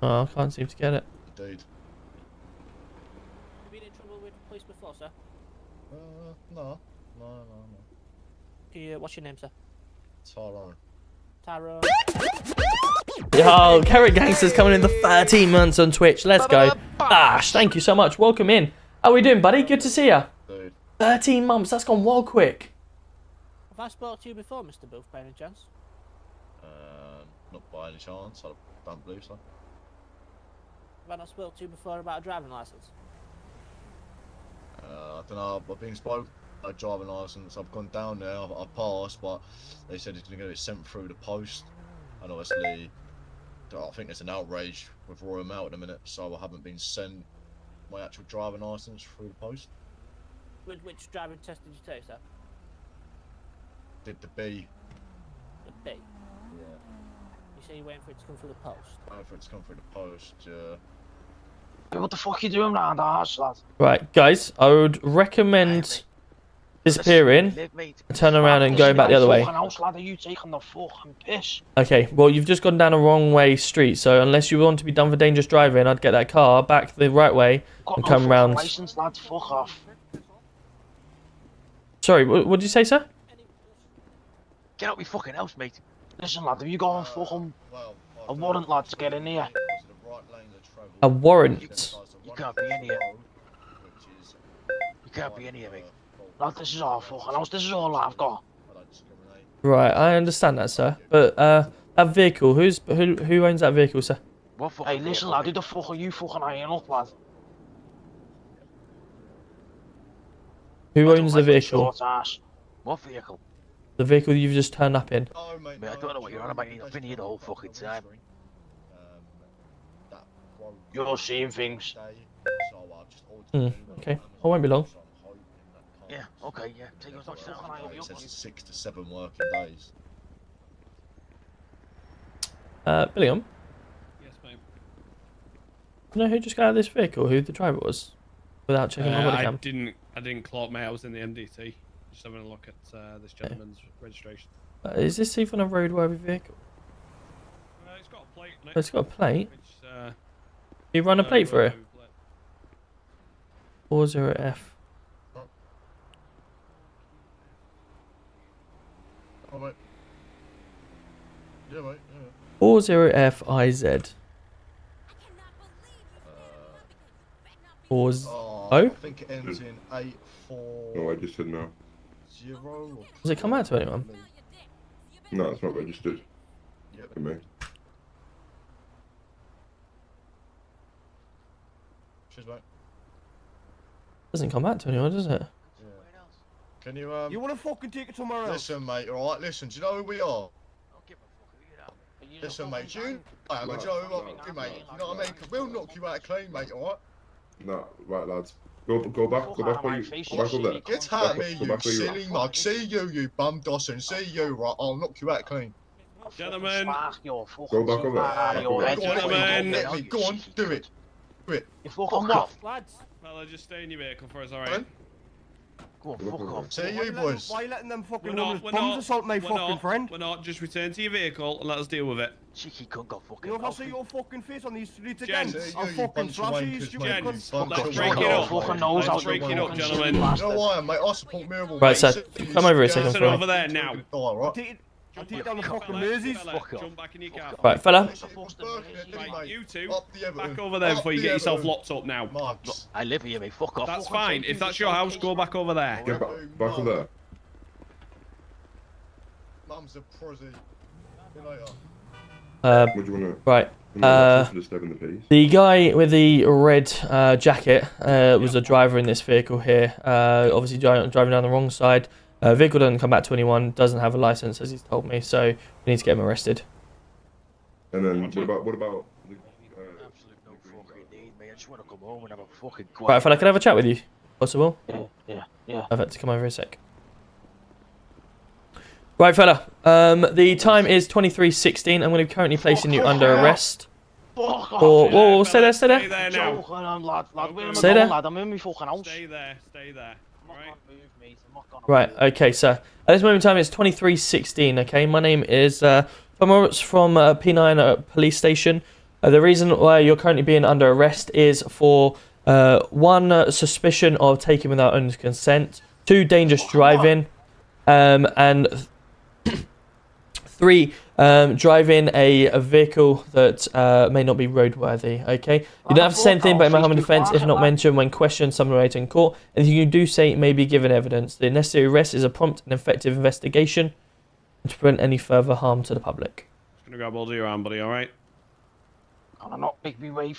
Oh, I can't seem to get it. Indeed. Have you been in trouble with the police before, sir? No. What's your name, sir? Tyrone. Tyrone. Yo, Carrot Gangster's coming in the 13 months on Twitch. Let's go. Ash, thank you so much. Welcome in. How are we doing, buddy? Good to see ya. Dude. 13 months. That's gone wild quick. Have I spoke to you before, Mr. Booth, by any chance? Not by any chance. I don't believe so. Have I not spoke to you before about a driving licence? I don't know. I've been spoke a driving licence. I've gone down there. I passed, but they said it's going to get it sent through the post. And obviously, I think there's an outrage with Royal Mail at the minute, so I haven't been sent my actual driving licence through the post. Which driving test did you take, sir? Did the B. The B? Yeah. You say you're waiting for it to come through the post? Waiting for it to come through the post, yeah. What the fuck are you doing round the house, lad? Right, guys, I would recommend disappearing, turn around and going back the other way. House, lad, are you taking the fucking piss? Okay, well, you've just gone down a wrong way street, so unless you want to be done for dangerous driving, I'd get that car back the right way and come round. License, lad, fuck off. Sorry, what did you say, sir? Get out of my fucking house, mate. Listen, lad, have you got a fucking a warrant, lad, to get in here? A warrant? You can't be in here. You can't be in here, mate. Lad, this is our fucking house. This is all I've got. Right, I understand that, sir. But that vehicle, who owns that vehicle, sir? Hey, listen, lad, who the fuck are you fucking eyeing up, lad? Who owns the vehicle? What vehicle? The vehicle you've just turned up in. Mate, I don't know what you're on about. I've been here the whole fucking time. You're seeing things. Okay, I won't be long. Yeah, okay, yeah. Take as much time as It says 6 to 7 working days. Billiam? Yes, mate. Do you know who just got out of this vehicle? Who the driver was? Without checking my body cam. I didn't clock, mate. I was in the MDT. Just having a look at this gentleman's registration. Is this even a roadworthy vehicle? It's got a plate on it. Oh, it's got a plate? Which, you run a plate for it? 40F. Oh, mate. Yeah, mate. 40FIZ. I think it ends in 84. No, I just said no. 0. Does it come out to anyone? No, it's not registered. Yep. For me. Cheers, mate. Doesn't come back to anyone, does it? Can you You wanna fucking take it somewhere else? Listen, mate. All right. Listen. Do you know who we are? Listen, mate. Do you know who we are, mate? You know what I mean? 'Cause we'll knock you out clean, mate. All right. No, right, lads. Go back where you. Go back over there. Get out of me, you silly mug. See you bum Dawson. See you, right? I'll knock you out clean. Gentlemen. Go back over there. Gentlemen. Go on, do it. Do it. You fucking what? Lads. Fella, just stay in your vehicle for us, alright? Go on, fuck off. See you, boys. Why are you letting them fucking homeless bums assault my fucking friend? We're not. Just return to your vehicle and let us deal with it. Cheeky cunt got fucking. You know, if I see your fucking face on these streets Jen, again, I'll fucking slash you, you stupid cunt. Let's break it up. Let's break it up, gentlemen. You know why, mate? I support Miracle. Right, so come over a second. Sit over there now. I'll take down the fucking Merseys. Jump back in your car. Right, fella. Right, you two, back over there before you get yourself locked up now. I live here, mate. Fuck off. That's fine. If that's your house, go back over there. Get back over there. Mum's a prosy. What do you want to? Right. The the guy with the red jacket was a driver in this vehicle here. Obviously driving down the wrong side. Vehicle doesn't come back to anyone. Doesn't have a license, as he's told me. So we need to get him arrested. And then what about? Right, fella, can I have a chat with you? Possible? Yeah. I've had to come over a sec. Right, fella. The time is 23:16. I'm going to be currently placing you under arrest. Whoa, stay there. Stay there now. Stay there. I'm in my fucking house. Stay there. Right, okay, so at this moment in time it's 23:16, okay? My name is T.Roberts from P9 police station. The reason why you're currently being under arrest is for 1, suspicion of taking without owner's consent, 2, dangerous driving, and 3, driving a vehicle that may not be roadworthy, okay? You don't have to say anything but it might have a defence if not mentioned when questioned, summarised in court. Anything you do say may be given evidence. The necessary arrest is a prompt and effective investigation to prevent any further harm to the public. Just gonna grab hold of your arm, buddy, alright?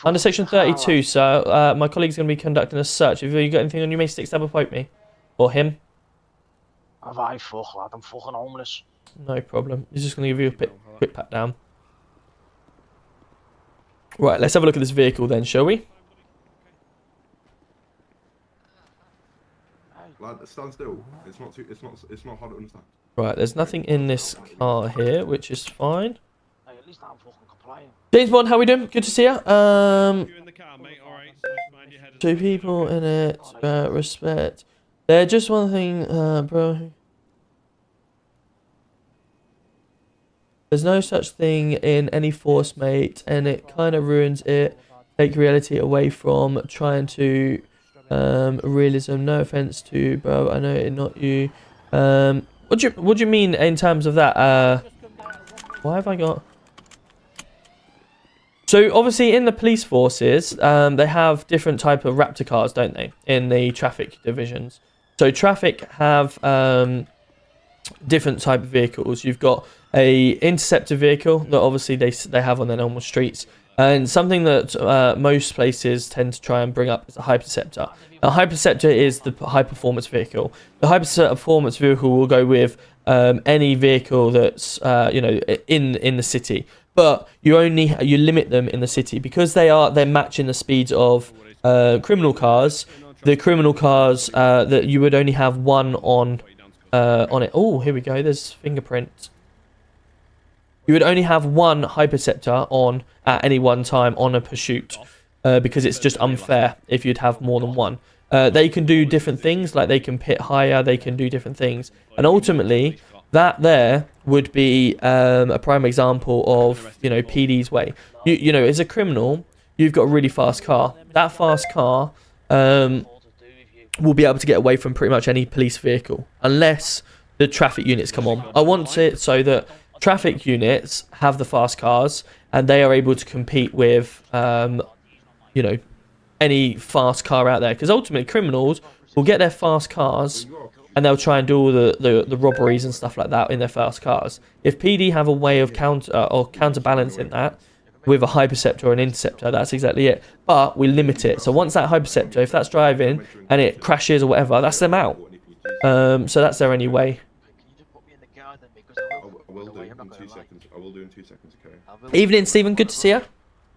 Under section 32, sir, my colleague's going to be conducting a search. If you got anything on you, may stick, stab, or poke me. Or him. Have I fuck, lad? I'm fucking homeless. No problem. He's just going to give you a quick pat down. Right, let's have a look at this vehicle then, shall we? Lad, stand still. It's not hard to understand. Right, there's nothing in this car here, which is fine. Hey, at least I'm fucking compliant. James Bond, how we doing? Good to see you. You're in the car, mate. Alright, so just mind your head. 2 people in it. Respect. There's just one thing, bro. There's no such thing in any force, mate, and it kind of ruins it. Take reality away from trying to realism. No offense to bro, I know it, not you. What do you mean in terms of that? Why have I got? So obviously in the police forces, they have different type of Raptor cars, don't they? In the traffic divisions. So traffic have different type of vehicles. You've got a interceptor vehicle that obviously they have on their normal streets, and something that most places tend to try and bring up is a hyperceptor. A hyperceptor is the high performance vehicle. The high performance vehicle will go with any vehicle that's in the city, but you limit them in the city because they're matching the speeds of criminal cars. The criminal cars that you would only have one on it. Oh, here we go. There's fingerprint. You would only have one hyperceptor on at any one time on a pursuit because it's just unfair if you'd have more than one. They can do different things, like they can pit higher, they can do different things. And ultimately, that there would be a prime example of, PD's way. You know, as a criminal, you've got a really fast car. That fast car will be able to get away from pretty much any police vehicle, unless the traffic units come on. I want it so that traffic units have the fast cars and they are able to compete with any fast car out there, because ultimately criminals will get their fast cars and they'll try and do all the robberies and stuff like that in their fast cars. If PD have a way of counterbalancing that with a hyperceptor or an interceptor, that's exactly it, but we limit it. So once that hyperceptor, if that's driving and it crashes or whatever, that's them out. So that's their only way. I will do in 2 seconds, okay? Evening, Stephen. Good to see you.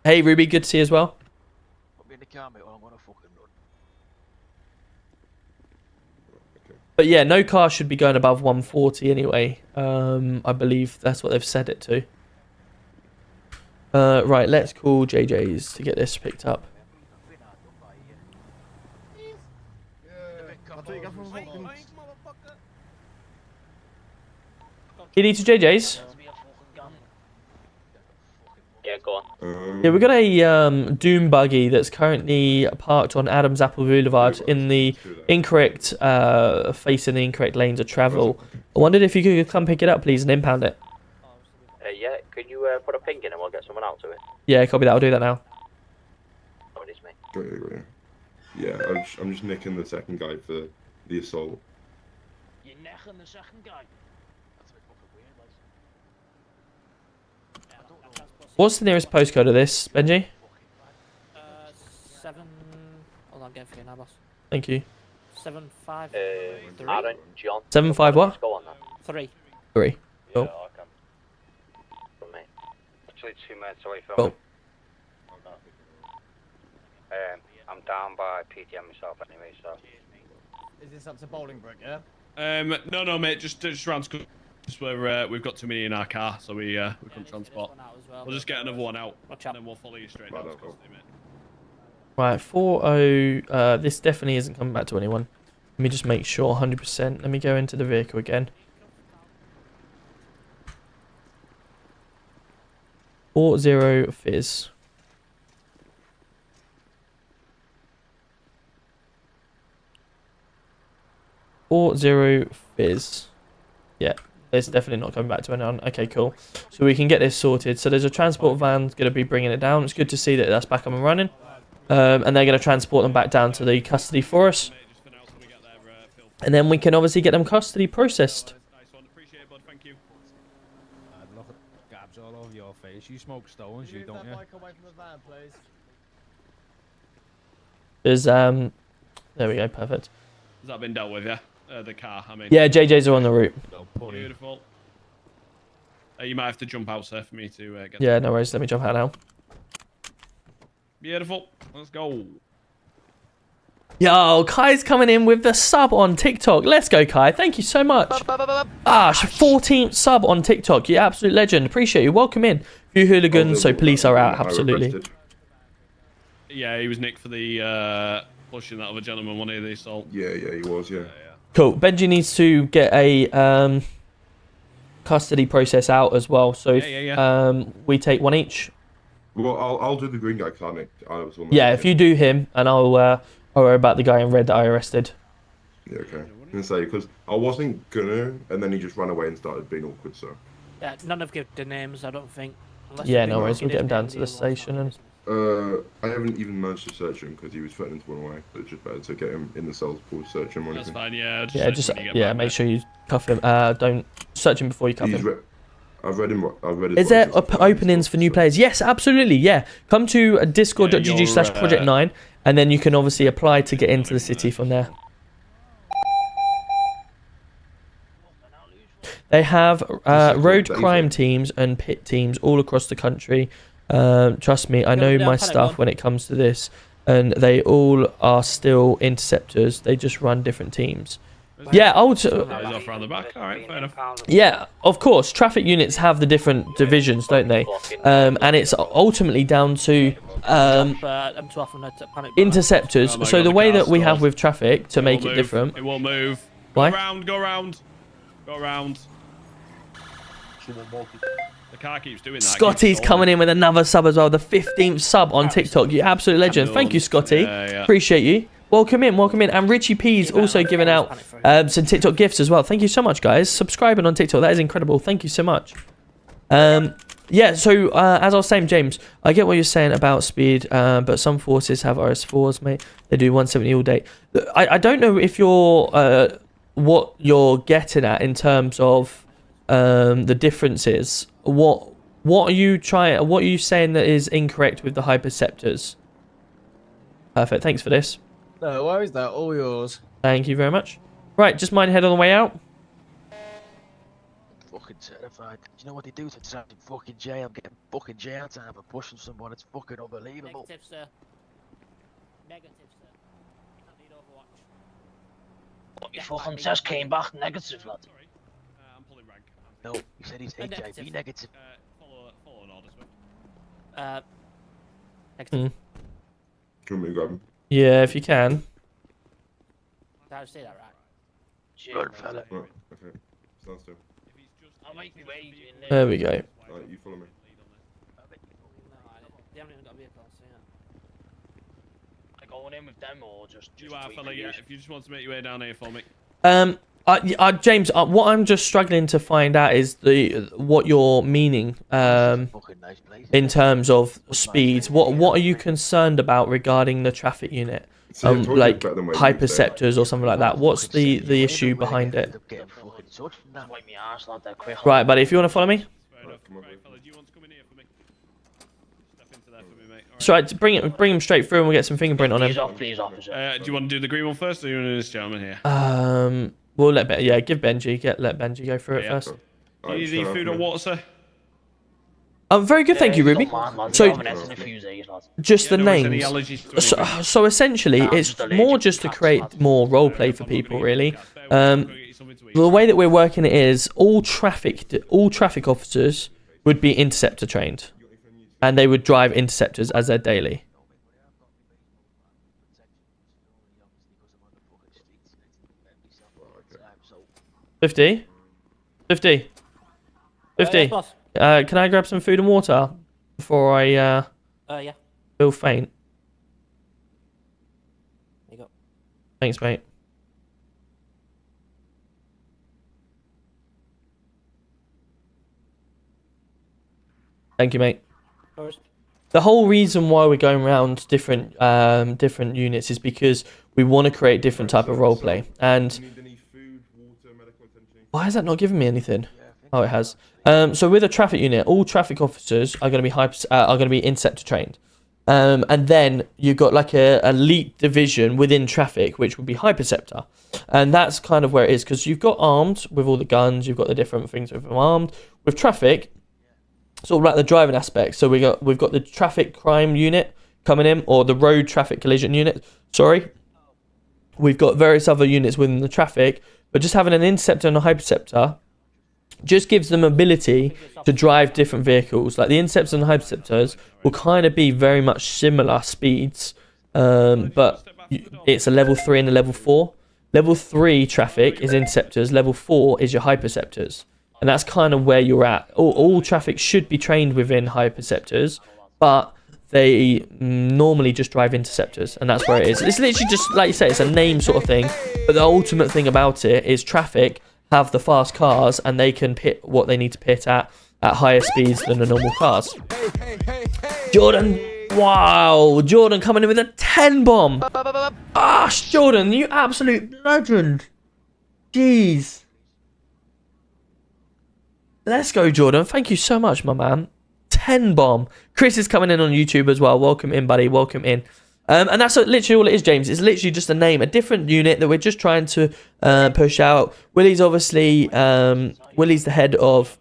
Hey, Ruby. Good to see you as well. But yeah, no car should be going above 140 anyway. I believe that's what they've set it to. Right, let's call JJ's to get this picked up. PD to JJ's. Yeah, go on. Yeah, we got a Doom buggy that's currently parked on Adams Apple Boulevard in the incorrect, facing the incorrect lanes of travel. I wondered if you could come pick it up, please, and impound it. Yeah, can you put a ping in and we'll get someone out to it? Yeah, copy that. I'll do that now. Oh, it is me. Great. Yeah, I'm just nicking the second guy for the assault. You're necking the second guy? That's a bit fucking weird, like. What's the nearest postcode of this, Benji? 7. Hold on, I'm getting for you now, boss. Thank you. 753. Aaron, John. 75 what? Go on then. 3. 3. Cool. Yeah, I can. From me. Actually, 2 minutes away from Cool. me. I'm down by PTM myself anyway, so. Is this up to Bolingbrook, yeah? No, mate. Just round school. Just where we've got too many in our car, so we couldn't transport. We'll just get another one out, and then we'll follow you straight down to custody, mate. Right, 40. This definitely isn't coming back to anyone. Let me just make sure 100%. Let me go into the vehicle again. 40 Fizz. Fizz. Yeah, it's definitely not coming back to anyone. Okay, cool. So we can get this sorted. So there's a transport van going to be bringing it down. It's good to see that that's back up and running. And they're going to transport them back down to the custody for us. And then we can obviously get them custody processed. Look at gabs all over your face. You smoke stones, you don't you? Away from the van, please. There's there we go, perfect. Has that been dealt with, yeah? The car, I mean. Yeah, JJ's are on the route. Beautiful. You might have to jump out, sir, for me to get. Yeah, no worries. Let me jump out now. Beautiful. Let's go. Yo, Kai's coming in with the sub on TikTok. Let's go, Kai. Thank you so much. 14th sub on TikTok. You absolute legend. Appreciate you. Welcome in. Few hooligans, so police are out. Absolutely. Yeah, he was nicked for the pushing that other gentleman, one of the assault. Yeah, he was, yeah. Cool. Benji needs to get a custody process out as well. So if, we take one each. Well, I'll do the green guy, can't I? Yeah, if you do him, and I'll worry about the guy in red that I arrested. Yeah, okay. I can say because I wasn't gonna, and then he just ran away and started being awkward. So. Yeah, none of give the names, I don't think. Yeah, no worries. We'll get him down to the station and. I haven't even managed to search him because he was threatening to run away. But it's just better to get him in the cells before search him or anything. That's fine. Yeah. Yeah, make sure you cuff him. Don't search him before you cuff him. I've read him. Is there openings for new players? Yes, absolutely. Yeah, come to discord.gg/project9, and then you can obviously apply to get into the city from there. They have road crime teams and pit teams all across the country. Trust me, I know my stuff when it comes to this, and they all are still interceptors. They just run different teams. Yeah, off around the back. All right, fair enough. Yeah, of course. Traffic units have the different divisions, don't they? And it's ultimately down to interceptors. So the way that we have with traffic to make it different. It will move. Why? Go around. The car keeps doing that. Scotty's coming in with another sub as well. The 15th sub on TikTok. You absolute legend. Thank you, Scotty. Appreciate you. Welcome in. And Richie P's also giving out some TikTok gifts as well. Thank you so much, guys. Subscribing on TikTok. That is incredible. Thank you so much. Yeah, so as I was saying, James, I get what you're saying about speed, but some forces have RS4s, mate. They do 170 all day. I don't know if you're what you're getting at in terms of the differences. What are you saying that is incorrect with the hyperceptors? Perfect. Thanks for this. No worries, they're all yours. Thank you very much. Right, just mind head on the way out. Fucking certified. Do you know what they do to try in fucking jail? I'm getting fucking jail time for pushing someone. It's fucking unbelievable. Negative, sir. Negative, sir. You don't need Overwatch. What, your fucking test came back negative, lad? I'm pulling rank. No, he said he's HIV negative. Follow an order, Swift. Negative. Can we grab him? Yeah, if you can. Did I say that right? Good fella. Right, okay. Stand still. If he's just There we go. Right, you follow me. They haven't even got a vehicle, so yeah. Going in with them or just You are, fella, yeah. If you just want to make your way down here for me. James, what I'm just struggling to find out is what you're meaning in terms of speeds. What are you concerned about regarding the traffic unit? Like hyperceptors or something like that. What's the issue behind it? Right, buddy, if you want to follow me. So right, bring him straight through and we'll get some fingerprint on him. Do you want to do the green one first, or do you want to do this gentleman here? We'll let give Benji let Benji go through it first. Do you need food or water, sir? Very good, thank you, Ruby. So, just the names. So essentially, it's more just to create more roleplay for people, really. The way that we're working it is all traffic officers would be interceptor trained, and they would drive interceptors as their daily. $50. Can I grab some food and water before I yeah. feel faint? There you go. Thanks, mate. Thank you, mate. The whole reason why we're going around different units is because we want to create different type of roleplay. And why is that not giving me anything? Oh, it has. So with a traffic unit, all traffic officers are going to be interceptor trained. And then you've got like a elite division within traffic, which would be hyperceptor. And that's kind of where it is, because you've got armed with all the guns, you've got the different things with armed. With traffic, it's all about the driving aspect. So we've got the traffic crime unit coming in, or the road traffic collision unit. Sorry. We've got various other units within the traffic, but just having an interceptor and a hyperceptor just gives them ability to drive different vehicles. Like the interceptors and hyperceptors will kind of be very much similar speeds, but it's a level 3 and a level 4. Level 3 traffic is interceptors, level 4 is your hyperceptors. And that's kind of where you're at. All traffic should be trained within hyperceptors, but they normally just drive interceptors, and that's where it is. It's literally just, like you say, it's a name sort of thing, but the ultimate thing about it is traffic have the fast cars, and they can pit what they need to pit at higher speeds than the normal cars. Jordan, wow, Jordan coming in with a 10 bomb. Jordan, you absolute legend. Jeez. Let's go, Jordan. Thank you so much, my man. 10 bomb. Chris is coming in on YouTube as well. Welcome in, buddy. Welcome in. And that's literally all it is, James. It's literally just a name, a different unit that we're just trying to push out. Willie's obviously, Willie's the head of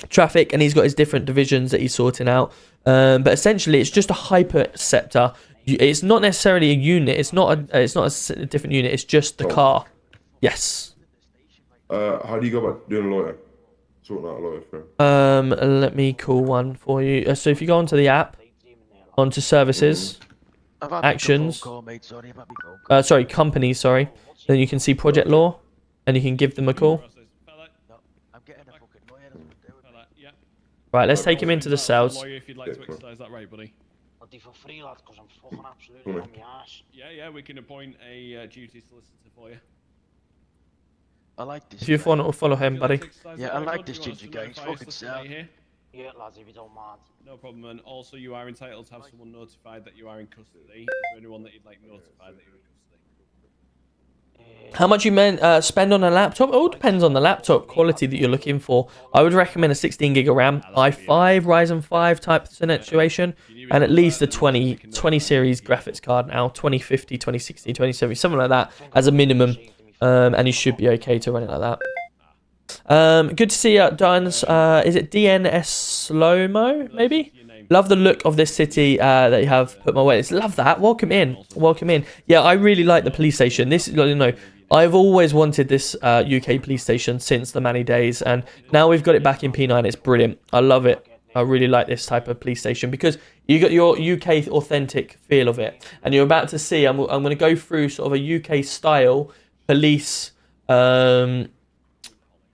traffic, and he's got his different divisions that he's sorting out. But essentially, it's just a hyperceptor. It's not necessarily a unit. It's not a different unit. It's just the car. Yes. How do you go about doing a lawyer? Sorting out a lawyer for him. Let me call one for you. So if you go onto the app, onto services, actions, companies, then you can see project law, and you can give them a call. Right, let's take him into the cells. Yeah, we can appoint a duty solicitor for you. I like this. If you follow him, buddy. Yeah, I like this ginger guy. He's fucking sound. Yeah, lads, if you don't mind. No problem. And also, you are entitled to have someone notified that you are in custody. Is there anyone that you'd like notified that you're in custody? How much you spend on a laptop? It all depends on the laptop quality that you're looking for. I would recommend a 16 gig of RAM, i5, Ryzen 5 type situation, and at least a 20 series graphics card now, 2050, 2060, 2070, something like that as a minimum. And you should be okay to run it like that. Good to see you, Dines. Is it DNS Slow-Mo, maybe? Love the look of this city that you have put my way. Love that. Welcome in. Welcome in. Yeah, I really like the police station. This, I've always wanted this UK police station since the Manny days, and now we've got it back in P9. It's brilliant. I love it. I really like this type of police station because you got your UK authentic feel of it, and you're about to see. I'm going to go through sort of a UK style police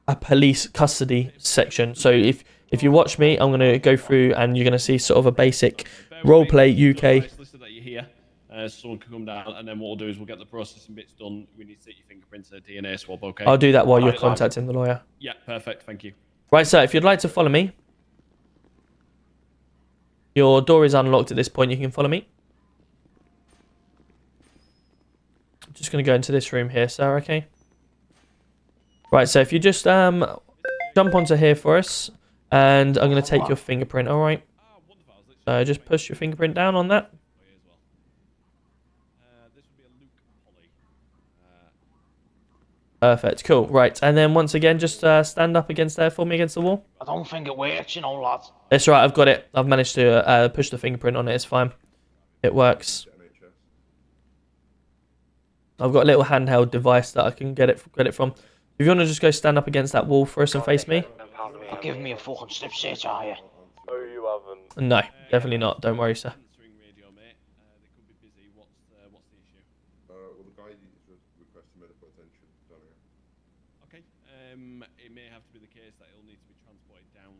a police custody section. So if you watch me, I'm going to go through and you're going to see sort of a basic roleplay UK. Someone can come down, and then what we'll do is we'll get the processing bits done. We need to take your fingerprints and a DNA swab, okay? I'll do that while you're contacting the lawyer. Yeah, perfect. Thank you. Right, sir, if you'd like to follow me. Your door is unlocked at this point. You can follow me. I'm just going to go into this room here, sir, okay? Right, so if you just jump onto here for us, and I'm going to take your fingerprint, all right? So just push your fingerprint down on that. Perfect, cool, right. And then once again, just stand up against there for me against the wall. I don't think it works, you know, lads. That's right, I've got it. I've managed to push the fingerprint on it, it's fine. It works. I've got a little handheld device that I can get it from. If you want to just go stand up against that wall for us and face me. You're giving me a fucking slip search, are you? No, you haven't. No, definitely not. Don't worry, sir. Well, the guy is requesting medical attention. Okay. It may have to be the case that he'll need to be transported down.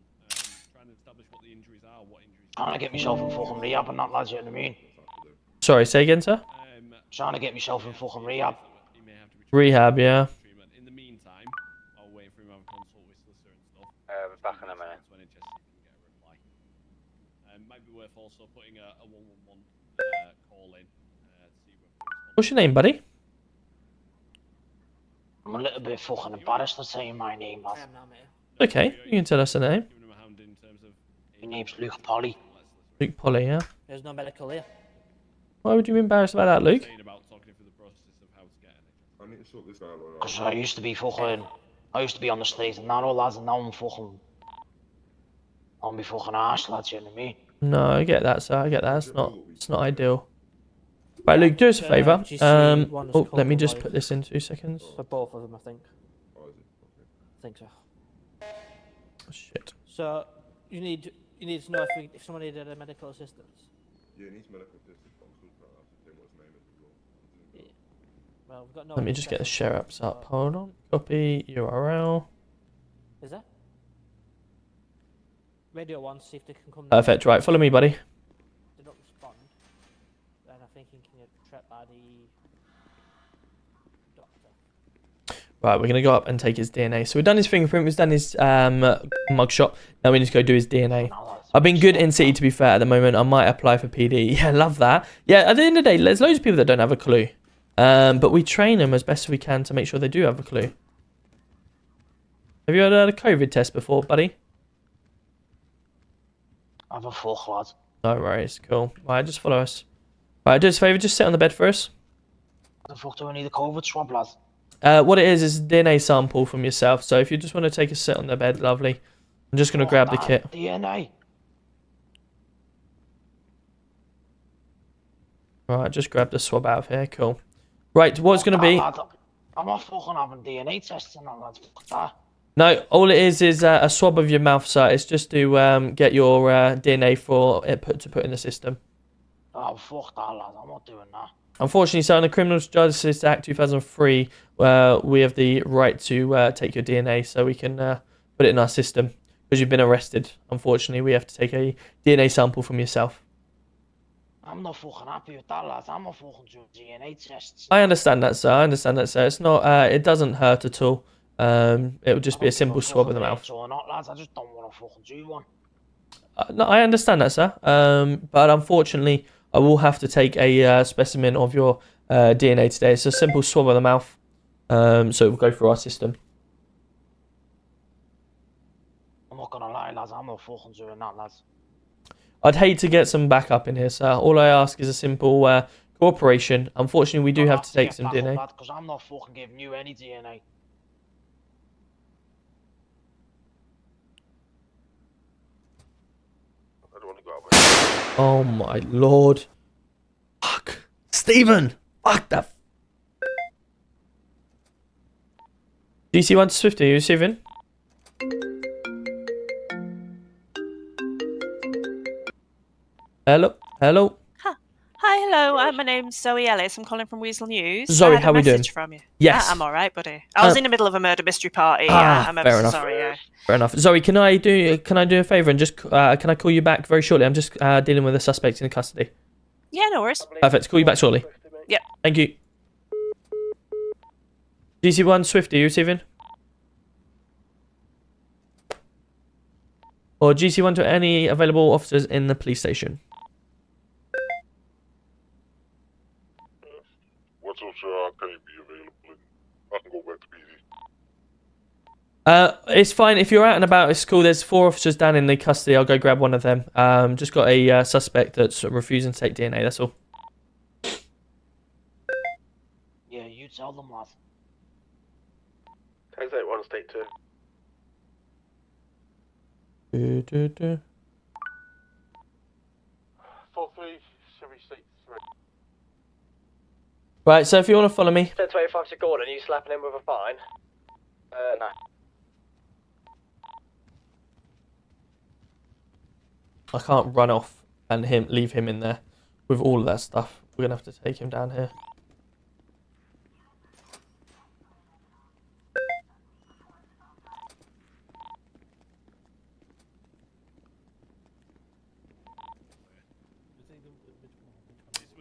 Trying to establish what the injuries are, Trying to get myself in fucking rehab and that, lads, you know what I mean? Sorry, say again, sir? Trying to get myself in fucking rehab. Rehab, yeah. In the meantime, I'll wait for him to have a consult with solicitor and stuff. Back in a minute. Might be worth also putting a 111 call in. What's your name, buddy? I'm a little bit fucking embarrassed to say my name, lad. Okay, you can tell us the name. My name's Luke Polly. Luke Polly, yeah. There's no medical here. Why would you be embarrassed about that, Luke? I need to sort this out. Because I used to be on the street and now, lads, and now I'm fucking on me fucking arse, lads, you know what I mean? No, I get that, sir. I get that. It's not ideal. Right, Luke, do us a favour. Oh, let me just put this in 2 seconds. For both of them, I think. I think so. Shit. So you need to know if someone needed a medical assistance. Yeah, he needs medical assistance. What's name is Well, we've got no. Let me just get the share apps up. Hold on. Copy URL. Is that? Radio 1, see if they can come. Perfect. Right, follow me, buddy. They don't respond. Then I think he can get trapped by the doctor. Right, we're going to go up and take his DNA. So we've done his fingerprint, we've done his mugshot. Now we need to go do his DNA. I've been good in City, to be fair, at the moment. I might apply for PD. Yeah, love that. Yeah, at the end of the day, there's loads of people that don't have a clue. But we train them as best as we can to make sure they do have a clue. Have you had a COVID test before, buddy? I have a fuck, lad. No worries, cool. Right, just follow us. Right, do us a favour, just sit on the bed for us. What the fuck do I need a COVID swab, lad? What it is a DNA sample from yourself. So if you just want to take a sit on the bed, lovely. I'm just going to grab the kit. DNA. Right, just grab the swab out of here, cool. Right, what's going to be... I'm not fucking having DNA tests and all that. Fuck that. No, all it is a swab of your mouth, sir. It's just to get your DNA for it to put in the system. Oh, fuck that, lad. I'm not doing that. Unfortunately, sir, in the Criminal Justice Act 2003, we have the right to take your DNA so we can put it in our system. Because you've been arrested, unfortunately, we have to take a DNA sample from yourself. I'm not fucking happy with that, lads. I'm not fucking doing DNA tests. I understand that, sir. I understand that, sir. It's not. It doesn't hurt at all. It would just be a simple swab of the mouth. Or not, lads. I just don't want to fucking do one. No, I understand that, sir. But unfortunately, I will have to take a specimen of your DNA today. It's a simple swab of the mouth, so it will go through our system. I'm not gonna lie, lads. I'm not fucking doing that, lads. I'd hate to get some backup in here, sir. All I ask is a simple cooperation. Unfortunately, we do have to take some DNA. Because I'm not fucking giving you any DNA. Oh my lord. Fuck. Stephen! Fuck that. DC1 to Swift, are you receiving? Hello? Hello? Hi, Hi, hello. My name's Zoe Ellis. I'm calling from Weasel News. Zoe, I had how a we doing? message from you. Yes. I'm all right, buddy. I was in the middle of a murder mystery party. I'm ever fair so enough. sorry. Yeah. Fair enough. Zoe, can I do a favour and just can I call you back very shortly? I'm just dealing with a suspect in custody. Yeah, no worries. Perfect. Call you back shortly. Yep. Thank you. DC1 Swift, are you receiving? Or GC1 to any available officers in the police station. What's up, sir? I can't be available. I can go back to PD. It's fine. If you're out and about, it's cool. There's 4 officers down in the custody. I'll go grab one of them. Just got a suspect that's refusing to take DNA, that's all. Yeah, you tell them, lad. 10-1, state 2. Do, do, do. 4-3, Chevy state 3. Right, so if you want to follow me. 10-25 to Gordon, are you slapping him with a fine? No. I can't run off and leave him in there with all of that stuff. We're gonna have to take him down here.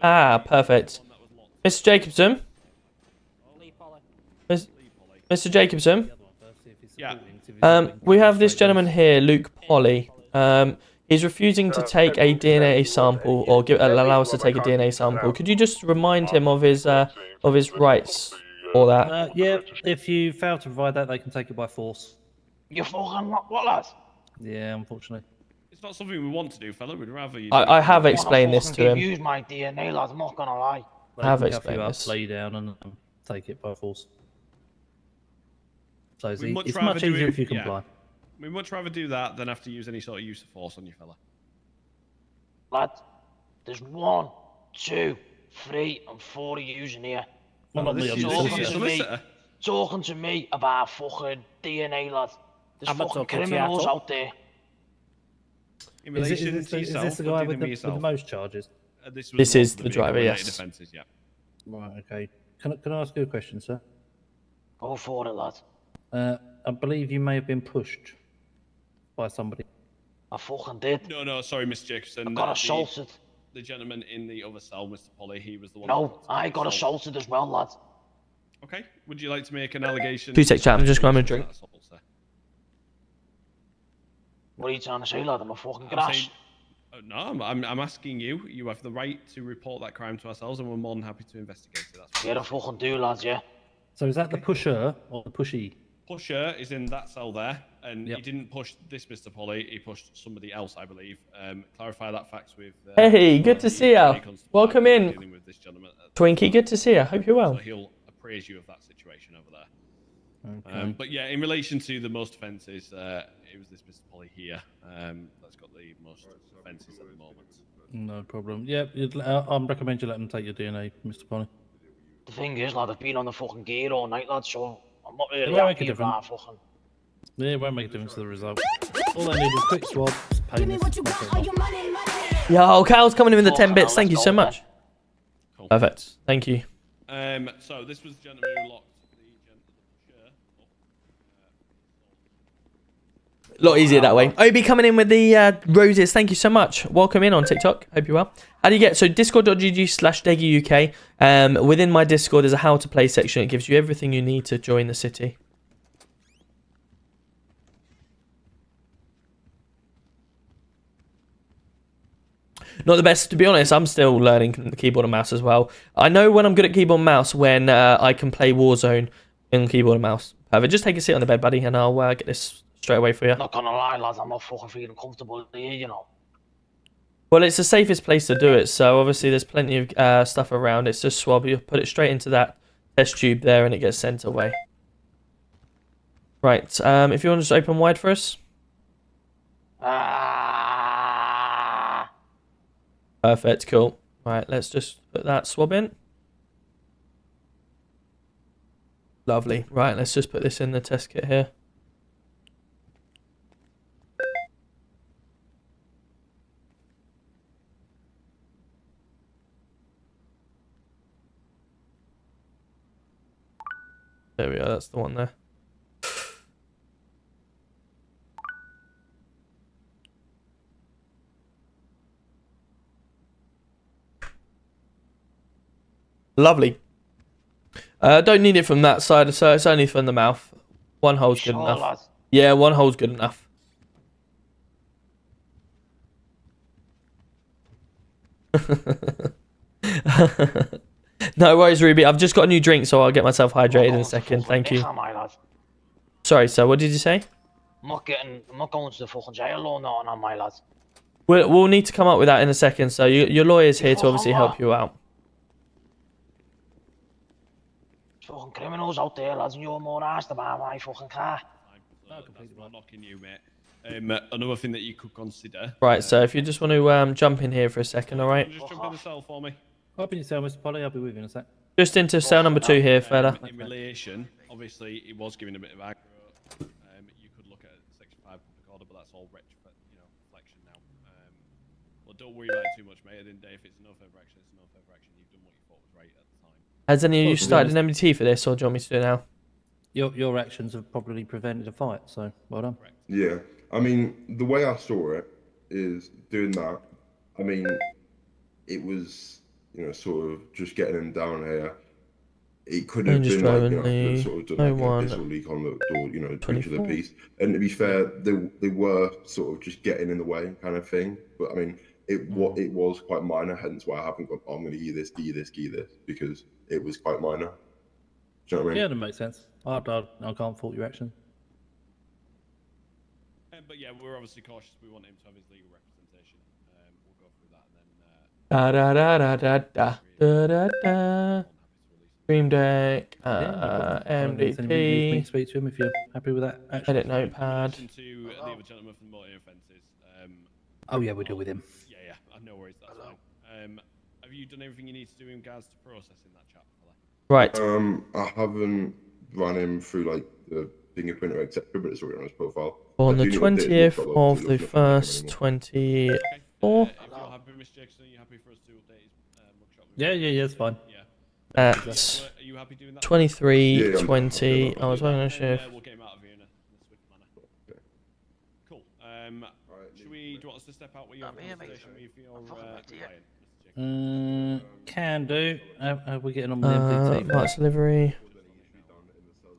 Perfect. Mr. Jacobson? Mr. Jacobson? Yeah. We have this gentleman here, Luke Polly. He's refusing to take a DNA sample or allow us to take a DNA sample. Could you just remind him of his rights for that? Yeah, if you fail to provide that, they can take it by force. You fucking what, lads? Yeah, unfortunately. It's not something we want to do, fella. We'd rather you. I have explained this to him. Use my DNA, lads. I'm not gonna lie. They I have can cuff explained you up, this. lay you down, and take it by force. So it's We'd it's rather much do easier it- if you yeah. comply. We'd much rather do that than have to use any sort of use of force on you, fella. Lad, there's 1, 2, 3, and 4 of yous in here. Well, not me, I'm talking the to me, solicitor. talking to me about fucking DNA, lad. There's I'm not fucking talking to you at criminals all. out there. In Is relation this to the- is yourself, this the or guy do with them the yourself? most charges? This This one is of the the driver, vehicle-related yes. offences, yeah. Right, okay. Can I ask you a question, sir? Go for it, lad. I believe you may have been pushed by somebody. I fucking did. No, sorry, Mr. Jacobson. I got assaulted. The gentleman in the other cell, Mr. Polly, he was the one. No, I got assaulted as well, lad. Okay. Would you like to make an allegation? 2 sec, chat. I'm just grabbing a drink. What are you trying to say, lad? I'm a fucking I'm grass. saying- no, I'm asking you. You have the right to report that crime to ourselves, and we're more than happy to investigate it. That's Yeah, I fucking do, lads, yeah. So is that the pusher or the pushy? Pusher is in that cell there, and he didn't push this Mr. Polly. He pushed somebody else, I believe. Clarify that fact with. Hey, good to see ya. Welcome in, dealing with this gentleman. Twinkie. Good to see ya. Hope you're well. So he'll appraise you of that situation over there. Okay. But yeah, in relation to the most offences, it was this Mr. Polly here that's got the most offences at the moment. No problem. Yeah, I recommend you let them take your DNA, Mr. Polly. The thing is, lad, I've been on the fucking gear all night, lad, so I'm not really It won't make happy a about difference. fucking. Yeah, it won't make a difference to the result. All they need is a quick swab, it's painless. Yo, Cal's coming in with the 10 bits. Thank you so much. Perfect. Thank you. So this was the gentleman who locked the Lot easier that way. Obi coming in with the roses. Thank you so much. Welcome in on TikTok. Hope you're well. How do you get? So discord.gg/DeggyUK. Within my Discord, there's a how to play section. It gives you everything you need to join the city. Not the best, to be honest. I'm still learning the keyboard and mouse as well. I know when I'm good at keyboard and mouse when I can play Warzone in keyboard and mouse. Just take a seat on the bed, buddy, and I'll get this straight away for you. Not gonna lie, lads, I'm not fucking feeling comfortable here, you know. Well, it's the safest place to do it, so obviously there's plenty of stuff around. It's just swab. You put it straight into that test tube there, and it gets sent away. Right, if you want to just open wide for us. Perfect, cool. Right, let's just put that swab in. Lovely. Right, let's just put this in the test kit here. There we go. That's the one there. Lovely. Don't need it from that side, so it's only from the mouth. One hole's good enough. Lad. Yeah, one hole's good enough. No worries, Ruby. I've just got a new drink, so I'll get myself hydrated in a second. Thank you. Sorry, sir. What did you say? I'm not going to the fucking jail or not on my lad. We'll need to come up with that in a second. So your lawyer's here to obviously help you out. Fucking criminals out there, lads, and you're more asked about my fucking car. That's not knocking you, mate. Another thing that you could consider. Right. So if you just want to jump in here for a second, all right? Just jump in the cell for me. Open your cell, Mr. Polly. I'll be with you in a sec. Just into cell number 2 here, fella. In relation, obviously, it was giving a bit of aggro. You could look at Section 5 public order, but that's all reflection now. Well, don't worry about it too much, mate. At the end of the day, if it's no further action, it's no further action. You've done what you thought was right at the time. Has any of you started an MDT for this, or do you want me to do it now? Your actions have probably prevented a fight, so well done. Yeah, I mean, the way I saw it is doing that. I mean, it was, sort of just getting him down here. It could have been like, sort of done like a visual leak on the door, breach of the peace. And to be fair, they were sort of just getting in the way kind of thing. But I mean, it was quite minor, hence why I haven't gone, I'm going to key this, because it was quite minor. Do you know what I mean? Yeah, that makes sense. I can't fault your action. But yeah, we're obviously cautious. We want him to have his legal representation. We'll go through that and then. Stream deck, MDP. Speak to him if you're happy with that. Edit notepad. To the other gentleman from the motor offences. Oh yeah, we deal with him. Yeah, no worries, that's fine. Have you done everything you need to do in regards to processing that chat? Right. I haven't run him through like the fingerprint or etc., but it's already on his profile. On the 20th of the 1st, 24. If you're happy, Mr. Jackson, are you happy for us to update his mugshot? Yeah, it's fine. At Are you happy doing that? 23:20, I was working on a shift. We'll get him out of here in a swift manner. Cool. Do you want us to step out with your conversation with your client? Can do. We're getting on with MDT. Parts delivery.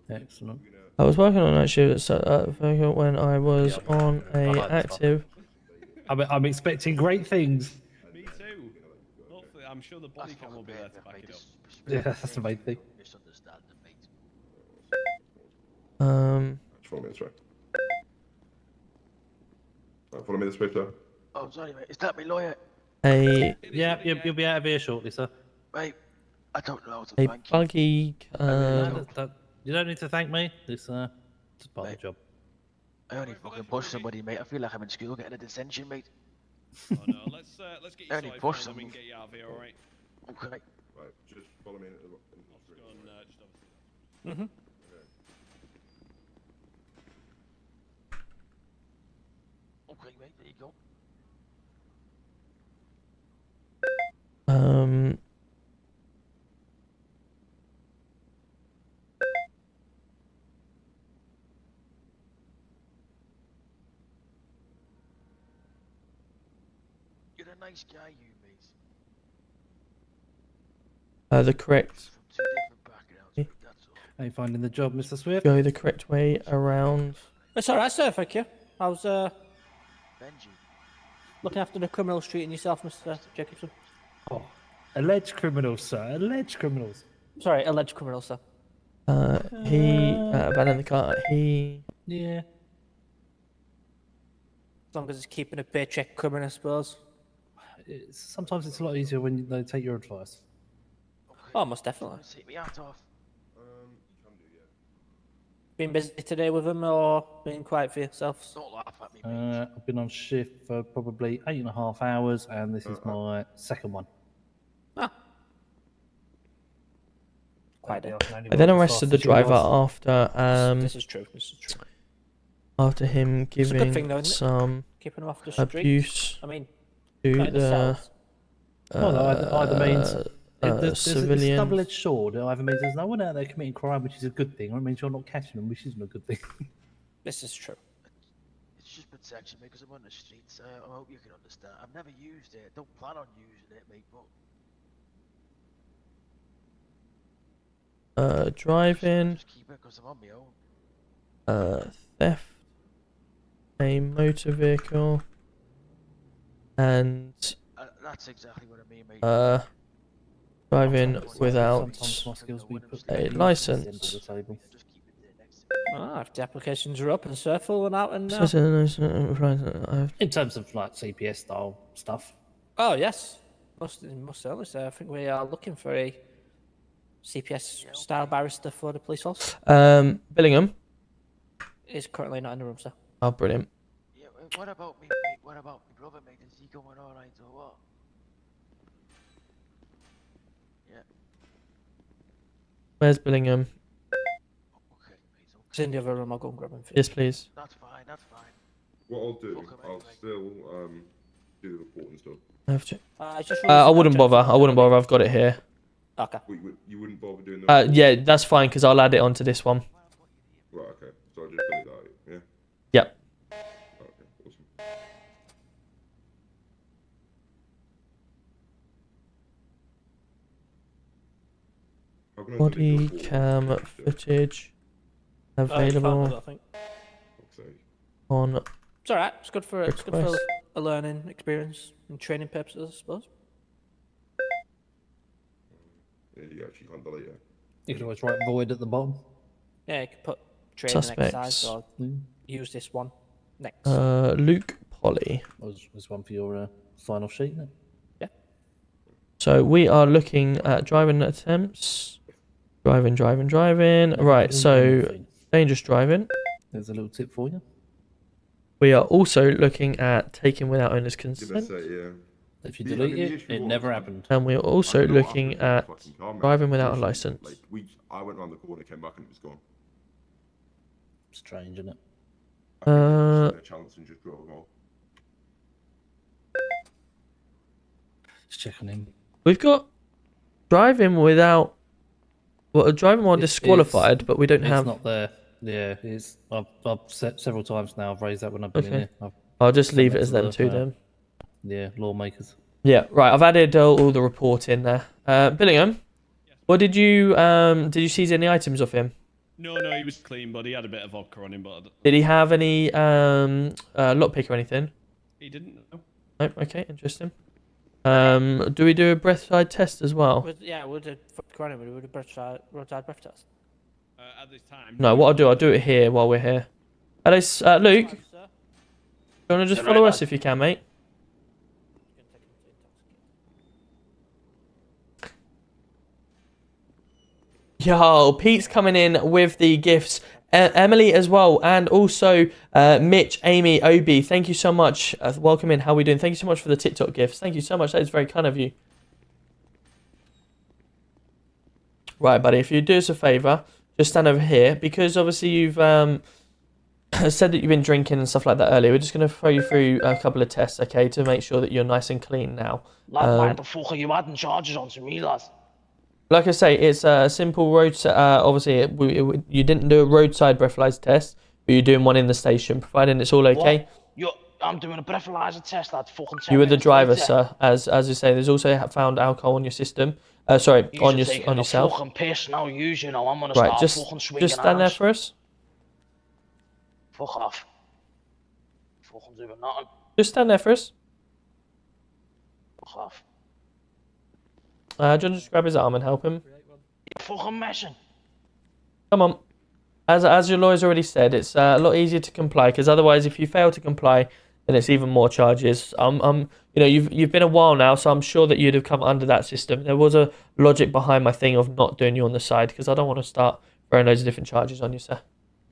Excellent. I was working on that shift when I was on a active. I'm expecting great things. Me too. Hopefully, I'm sure the body cam will be there to back it up. Yeah, that's the main thing. Follow me this way. Follow me this way, sir. Oh, sorry, mate. Is that my lawyer? Yeah, you'll be out of here shortly, sir. Mate, I don't know how to a thank you. buggy. You don't need to thank me. It's part of the job. I only fucking pushed somebody, mate. I feel like I'm in school getting a detention, mate. Oh no, let's get you I only started pushed and we someone. can get you out of here, alright? Okay. Right, just follow me. Mm-hmm. Okay, mate, there you go. You're a nice guy, you mate. The correct. How you finding the job, Mr. Swift? Go the correct way around. It's alright, sir, thank you. I was Benji. looking after the criminals treating yourself, Mr. Jacobson. Oh, alleged criminals, sir. Alleged criminals. Sorry, alleged criminals, sir. He abandoned the car. Yeah. As long as it's keeping a paycheck coming, I suppose. Sometimes it's a lot easier when they take your advice. Oh, most definitely. Take me out off. Been busy today with him, or been quiet for yourselves? Don't laugh at me. I've been on shift for probably 8.5 hours, and this is my second one. Quite a I then arrested the driver after This is true. after him It's a good giving thing, though, isn't it? some Keeping him off the street. abuse I mean, to not in the the cells. Well, either means It's a civilians. double-edged sword. It either means there's no one out there committing crime, which is a good thing, or it means you're not catching them, which isn't a good thing. This is true. It's just protection because I'm on the streets. I hope you can understand. I've never used it. Don't plan on using it, mate. But Driving. just keep it because I'm on my own. Theft. A motor vehicle. And That's exactly what I mean, mate. driving without Sometimes my skills be put a at the license. end of the table. If the applications are up and surfing and out and now. In terms of like CPS style stuff. Oh yes, most certainly. So I think we are looking for a CPS style barrister for the police force. Billingham. Is currently not in the room, sir. Oh, brilliant. Yeah, what about me, mate? What about my brother, mate? Is he going alright or what? Yeah. Where's Billingham? It's in the other room. I'll go and grab him. Yes, please. That's fine, that's fine. What I'll do, I'll still do the report and stuff. I have to. Just I wouldn't bother. I wouldn't bother. I've got it here. Okay. You wouldn't bother doing that? Yeah, that's fine because I'll add it onto this one. Right, okay. So I'll just delete that, yeah? Yep. Okay, awesome. How can I delete Body the report? cam footage available I think. on. It's alright. It's good for Request. a learning experience and training purposes, I suppose. Yeah, you actually can't delete it. You can always write void at the bottom. Yeah, you could put training Suspects. exercise or use this one next. Luke Polly. Was one for your sign off sheet, isn't it? Yeah. So we are looking at driving attempts. Driving. Right, so dangerous driving. There's a little tip for you. We are also looking at taking without owner's Did I consent. say, yeah? If you The- I delete mean, the it, issue it was, never happened. And we are also I don't know what looking happened at to the fucking car, mate. driving without a Literally, license. Like, I went around the corner, came back, and it was gone. Strange, isn't it? I think it was just a chance and just drove off. Just checking him. We've got driving without. Well, driving while It's- disqualified, but we don't it's have. not there. Yeah, it's. I've said several times now. I've raised that when I've been in Okay. here. I'll just sent leave that it as to them the, two then. Yeah, lawmakers. Yeah, right. I've added all the report in there. Billingham, what did you seize any items off him? No, he was clean, but he had a bit of vodka on him. But Did he have any lockpick or anything? he didn't. No. No. Okay, interesting. Do we do a breath-side test as well? We'll do corona. We'll do roadside breath test. At this time. No. What I'll do it here while we're here. Hello, Luke. Do you want to just follow us if you can, mate? Yo, Pete's coming in with the gifts. Emily as well, and also Mitch, Amy, Obi. Thank you so much. Welcome in. How are we doing? Thank you so much for the TikTok gifts. Thank you so much. That is very kind of you. Right, buddy. If you do us a favour, just stand over here because obviously you've said that you've been drinking and stuff like that earlier. We're just going to throw you through a couple of tests, okay, to make sure that you're nice and clean now. Lad, why the fuck are you adding charges onto me, lad? Like I say, it's a simple road. Obviously, you didn't do a roadside breathalyzer test, but you're doing one in the station, providing it's all okay. I'm doing a breathalyzer test, lad. Fucking 10 You were the minutes driver, later. sir. As you say, there's also found alcohol on your system. Sorry, on yourself. Fucking piss now, I'm gonna Right, start fucking swinging just stand there arms. for us. Fuck off. Fucking doing nothing. Just stand there for us. Fuck off. Do you want to just grab his arm and help him? You're fucking messing. Come on. As your lawyer's already said, it's a lot easier to comply because otherwise, if you fail to comply, then it's even more charges. You've been a while now, so I'm sure that you'd have come under that system. There was a logic behind my thing of not doing you on the side because I don't want to start throwing loads of different charges on you, sir.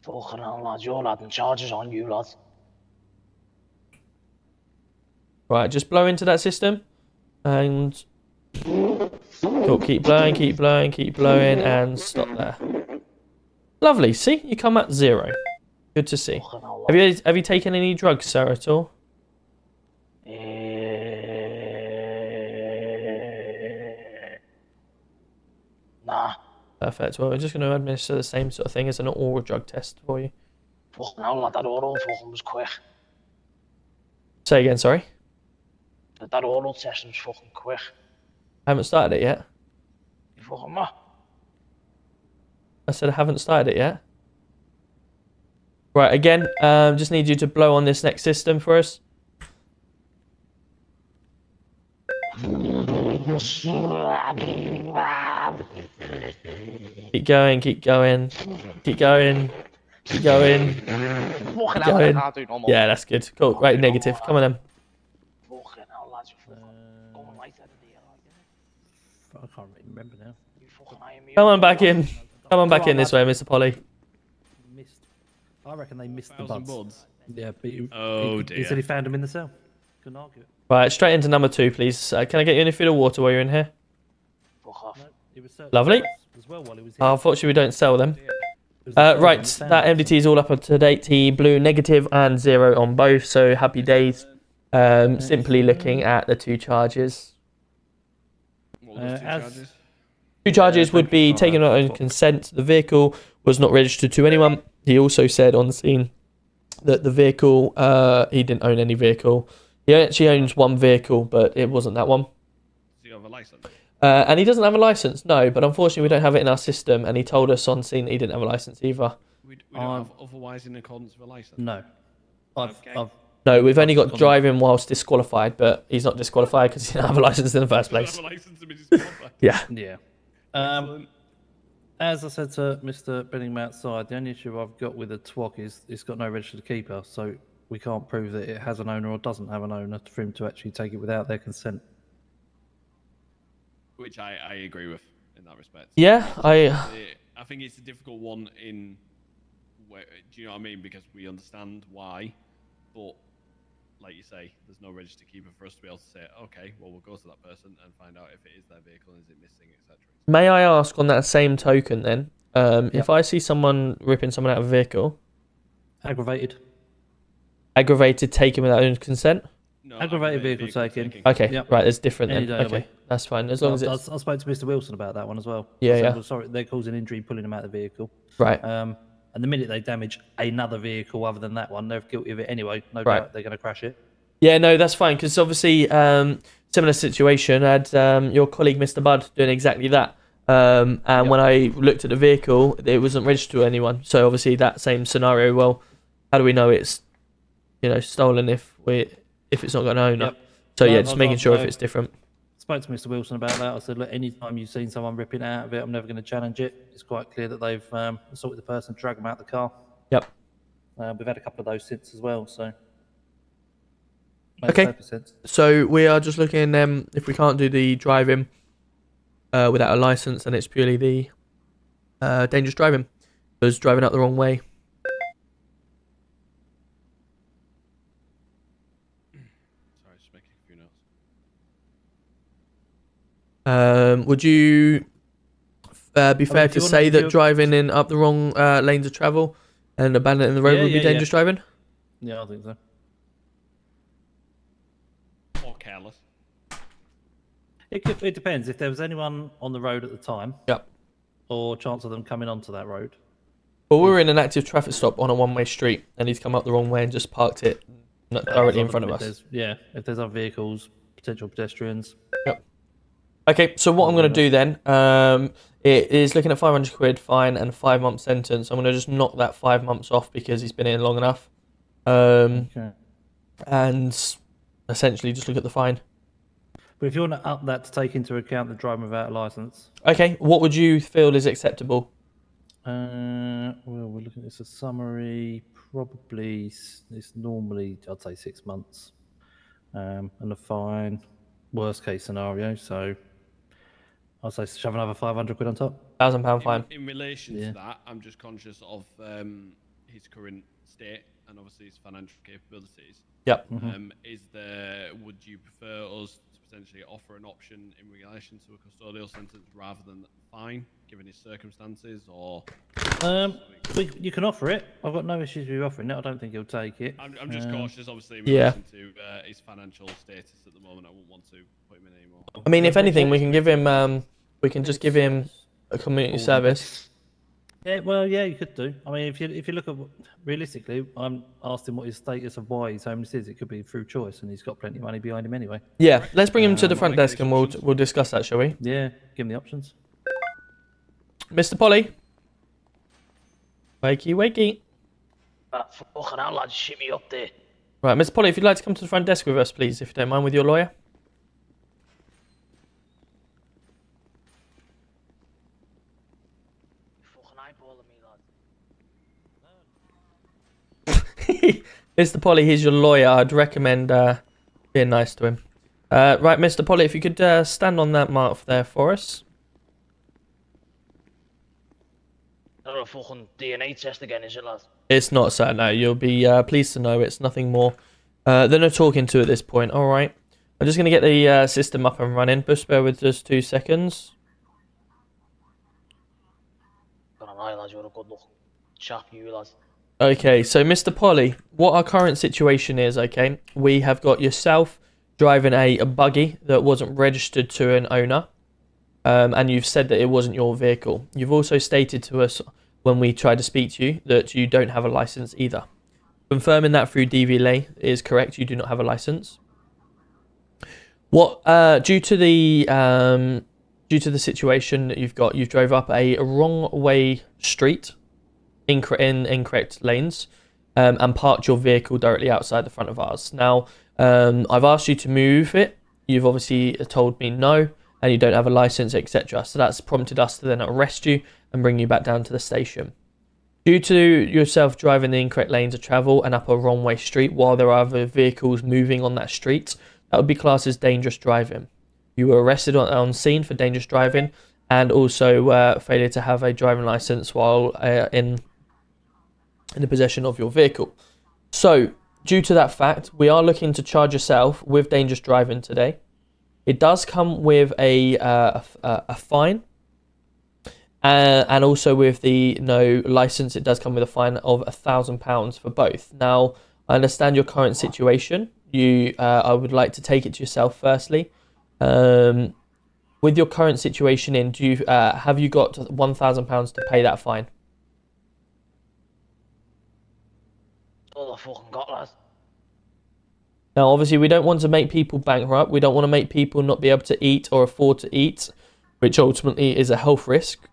Fucking hell, lad. You're adding charges on you, lad. Right, just blow into that system, and cool. Keep blowing, and stop there. Lovely. See, you come at 0. Good to see. Have you taken any drugs, sir, at all? Perfect. Well, we're just going to administer the same sort of thing as an oral drug test for you. Fucking hell, lad, that oral fucking was quick. Say again, sorry. That oral test was fucking quick. I haven't started it yet. You fucking what? I said I haven't started it yet. Right, again, just need you to blow on this next system for us. Keep going, keep going, keep going, keep going. Keep going. Yeah, that's good. Cool. Right, negative. Come on then. Fucking hell, lads, you're fucking going like that in the air. I can't really remember now. You fucking eyeing me Come up. on back in. Come on back in this way, Mr. Polly. I reckon they missed the 1,000 buds. buds. Yeah, but Oh, he said he found them in the cell. Couldn't argue it. Right, straight into number 2, please. Can I get you any food or water while you're in here? Fuck off. Lovely. As well while he was here. Unfortunately, we don't sell them. Right, that MDT is all up to date. T blue negative and 0 on both, so happy days. Simply looking at the 2 charges. What were those 2 charges? 2 charges would be taking our own consent. The vehicle was not registered to anyone. He also said on the scene that the vehicle, he didn't own any vehicle. He actually owns 1 vehicle, but it wasn't that one. Does he have a license? And he doesn't have a license, no, but unfortunately we don't have it in our system, and he told us on scene that he didn't have a license either. We don't have otherwise in accordance with a license? No. No, we've only got driving whilst disqualified, but he's not disqualified because he didn't have a license in the first place. Yeah. Yeah. As I said to Mr. Benningham outside, the only issue I've got with the TWOC is it's got no registered keeper, so we can't prove that it has an owner or doesn't have an owner for him to actually take it without their consent. Which I agree with in that respect. Yeah, I think it's a difficult one in where, do you know what I mean? Because we understand why, but like you say, there's no registered keeper for us to be able to say, okay, well, we'll go to that person and find out if it is their vehicle and is it missing, etc. May I ask on that same token then, if I see someone ripping someone out of a vehicle, Aggravated taken without own consent? No, aggravated vehicle taking. Okay, Yep. Right, there's different Any then. day of the Okay, week. that's fine. As long as I it's... spoke to Mr. Wilson about that one as well. Yeah, I said, yeah. Well, sorry, they're causing injury, pulling them out of the vehicle. Right. And the minute they damage another vehicle other than that one, they're guilty of it anyway. No Right. doubt they're going to crash it. Yeah, no, that's fine, because obviously, similar situation, I had your colleague, Mr. Budd, doing exactly that. And when I looked at the vehicle, it wasn't registered to anyone. So obviously that same scenario, well, how do we know it's, stolen if it's not got an owner? Yep. So No, yeah, just making sure if no. it's different. Spoke to Mr. Wilson about that. I said, look, anytime you've seen someone ripping it out of it, I'm never going to challenge it. It's quite clear that they've assaulted the person, dragged them out the car. Yep. We've had a couple of those since as well, so. Makes Okay, perfect sense. so we are just looking if we can't do the driving without a license, and it's purely the dangerous driving. Because driving out the wrong way. Sorry, just making a few notes. Would you be fair if to you say wanna- that driving in up the wrong lanes of travel and abandoning the road Yeah, would be yeah, dangerous driving? Yeah, I think so. Or careless. It depends. If there was anyone on the road at the time, Yep. or chance of them coming onto that road. Well, we were in an active traffic stop on a one-way street, and he's come up the wrong way and just parked it directly in front of us. If there's other vehicles, potential pedestrians. Yep. Okay, so what I'm going to do then, it is looking at £500 fine and 5 month sentence. I'm going to just knock that 5 months off because he's been in long enough. Okay. And essentially just look at the fine. But if you want to up that to take into account the driving without a license, Okay, what would you feel is acceptable? well, we're looking at this as summary. Probably it's normally I'd say 6 months, and a fine. Worst case scenario, so I'd say shove another £500 on top. £1,000 fine. In relation Yeah. to that, I'm just conscious of his current state and obviously his financial capabilities. Yep. Would you prefer us to potentially offer an option in relation to a custodial sentence rather than fine, given his circumstances, or? You can offer it. I've got no issues with you offering it. I don't think he'll take it. I'm just cautious, obviously, in Yeah. relation to his financial status at the moment. I wouldn't want to put him in anymore. I mean, if anything, we can give him, we can just give him a community service. Yeah, well, yeah, you could do. I mean, if you look at realistically, I'm asked him what his status of why he's homeless is. It could be through choice, and he's got plenty of money behind him anyway. Yeah, let's bring him to the front desk and we'll discuss that, shall we? Yeah, give him the options. Mr. Polly. Wakey, wakey. Fucking hell, lads, shit me up there. Right, Mr. Polly, if you'd like to come to the front desk with us, please, if you don't mind, with your lawyer. Mr. Polly, he's your lawyer. I'd recommend being nice to him. Right, Mr. Polly, if you could stand on that mark there for us. Not a fucking DNA test again, is it, lads? It's not, sir. No, you'll be pleased to know it's nothing more than a talking to at this point. All right. I'm just going to get the system up and running. Just bear with us 2 seconds. Gonna lie, lads, you're a good looking chap, you lads. Okay, so Mr. Polly, what our current situation is, okay, we have got yourself driving a buggy that wasn't registered to an owner, and you've said that it wasn't your vehicle. You've also stated to us when we tried to speak to you that you don't have a license either. Confirming that through DVLA is correct, you do not have a license. What due to the situation that you've drove up a wrong way street in incorrect lanes and parked your vehicle directly outside the front of ours. Now, I've asked you to move it. You've obviously told me no, and you don't have a license, etc. So that's prompted us to then arrest you and bring you back down to the station. Due to yourself driving the incorrect lanes of travel and up a wrong way street while there are other vehicles moving on that street, that would be classed as dangerous driving. You were arrested on scene for dangerous driving and also failure to have a driving license while in the possession of your vehicle. So, due to that fact, we are looking to charge yourself with dangerous driving today. It does come with a fine, and also with the no license, it does come with a fine of £1,000 for both. Now, I understand your current situation. I would like to take it to yourself firstly. With your current situation have you got £1,000 to pay that fine? All I fucking got, lads. Now, obviously, we don't want to make people bankrupt. We don't want to make people not be able to eat or afford to eat, which ultimately is a health risk.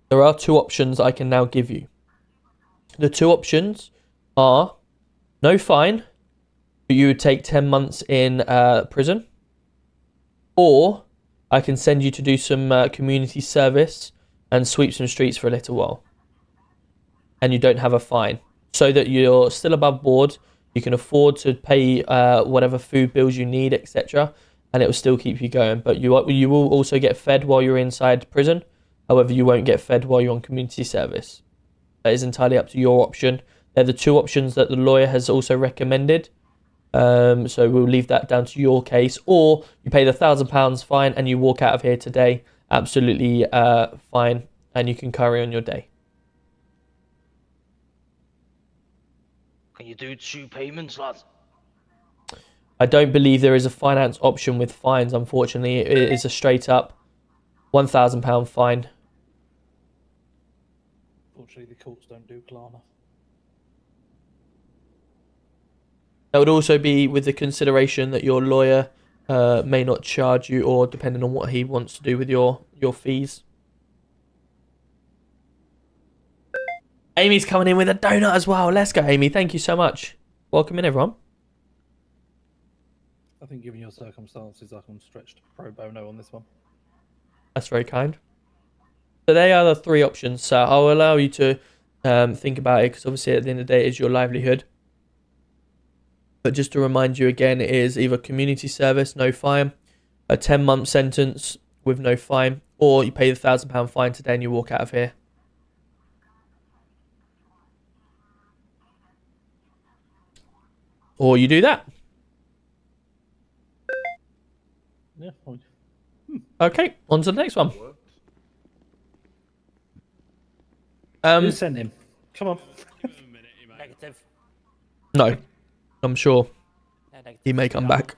There are 2 options I can now give you. The 2 options are no fine, but you would take 10 months in prison, or I can send you to do some community service and sweep some streets for a little while, and you don't have a fine, so that you're still above board. You can afford to pay whatever food bills you need, etc., and it will still keep you going. But you will also get fed while you're inside prison. However, you won't get fed while you're on community service. That is entirely up to your option. They're the 2 options that the lawyer has also recommended. So we'll leave that down to your case. Or you pay the £1,000 fine and you walk out of here today absolutely fine, and you can carry on your day. Can you do 2 payments, lads? I don't believe there is a finance option with fines, unfortunately. It is a straight up £1,000 fine. Unfortunately, the courts don't do Klarna. That would also be with the consideration that your lawyer may not charge you, or depending on what he wants to do with your fees. Amy's coming in with a donut as well. Let's go, Amy. Thank you so much. Welcome in, everyone. I think given your circumstances, I can stretch to pro bono on this one. That's very kind. So they are the 3 options, so I'll allow you to think about it, because obviously at the end of the day it is your livelihood. But just to remind you again, it is either community service, no fine, a 10-month sentence with no fine, or you pay the £1,000 fine today and you walk out of here. Or you do that. Yeah. Okay, on to the next one. Who sent him? Come on. Negative. No, I'm sure he may come back.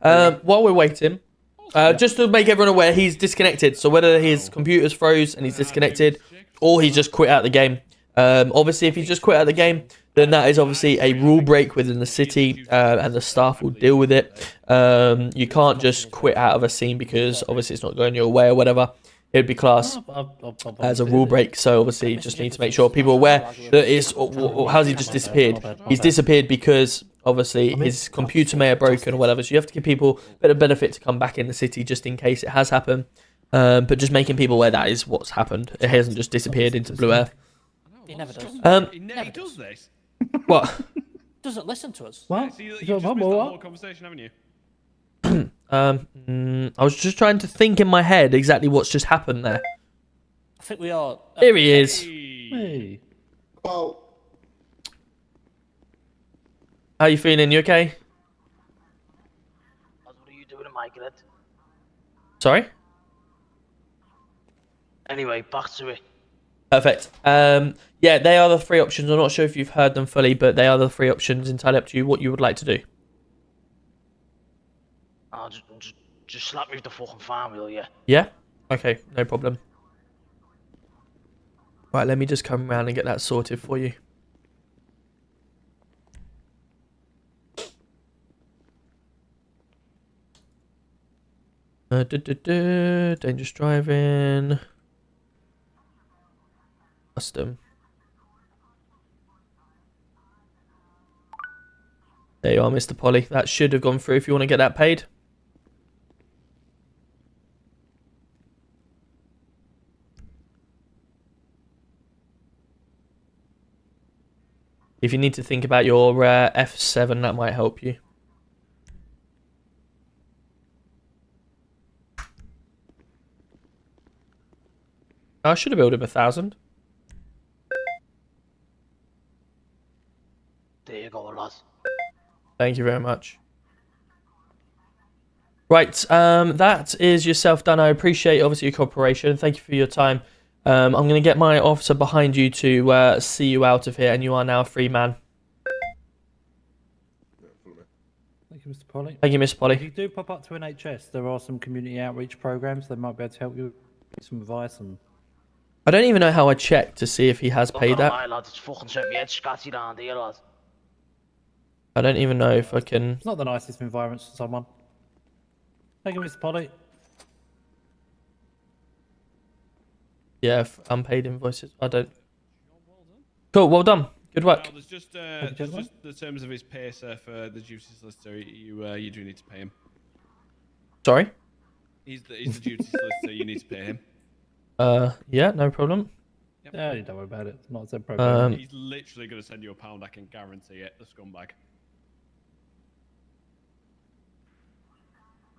While we're waiting, Just to make everyone aware, he's disconnected. So whether his computer's froze and he's disconnected, or he's just quit out the game. Obviously, if he's just quit out the game, then that is obviously a rule break within the city, and the staff will deal with it. You can't just quit out of a scene because obviously it's not going your way or whatever. It would be classed as a rule break. So obviously, you just need to make sure people are aware that it's. How's he just disappeared? He's disappeared because obviously his computer may have broken or whatever. So you have to give people a bit of benefit to come back in the city just in case it has happened. But just making people aware that is what's happened. It hasn't just disappeared into blue air. He never does. He does this. What? Doesn't listen to us. Well, you just missed that whole conversation, haven't you? I was just trying to think in my head exactly what's just happened there. I think we are. Here he is. Hey. Well, how you feeling? You okay? What are you doing, Michael? Sorry? Anyway, back to it. Perfect. Yeah, they are the three options. I'm not sure if you've heard them fully, but they are the three options. Entirely up to you what you would like to do. Just slap me with the fucking farm, will you? Yeah? Okay, no problem. Right, let me just come around and get that sorted for you. Dangerous driving. Custom. There you are, Mr. Polly. That should have gone through if you want to get that paid. If you need to think about your F7, that might help you. I should have billed him 1,000. There you go, lads. Thank you very much. Right, that is yourself done. I appreciate, obviously, your cooperation. Thank you for your time. I'm going to get my officer behind you to see you out of here, and you are now a free man. Thank you, Mr. Polly. Thank you, Mr. Polly. If you do pop up to NHS, there are some community outreach programs. They might be able to help you with some advice. And I don't even know how I checked to see if he has paid that. Lads, it's fucking sent me head scatty down there, lads. I don't even know if I can... It's not the nicest of environments for someone. Thank you, Mr. Polly. Yeah, unpaid invoices. I don't... Cool, well done. Good work. Well, there's just the terms of his pay, sir, for the duty solicitor. You do need to pay him. Sorry? He's the duty solicitor. You need to pay him. Yeah, no problem. Yep. Yeah, don't worry about it. It's not a problem. He's literally going to send you £1. I can guarantee it. The scumbag.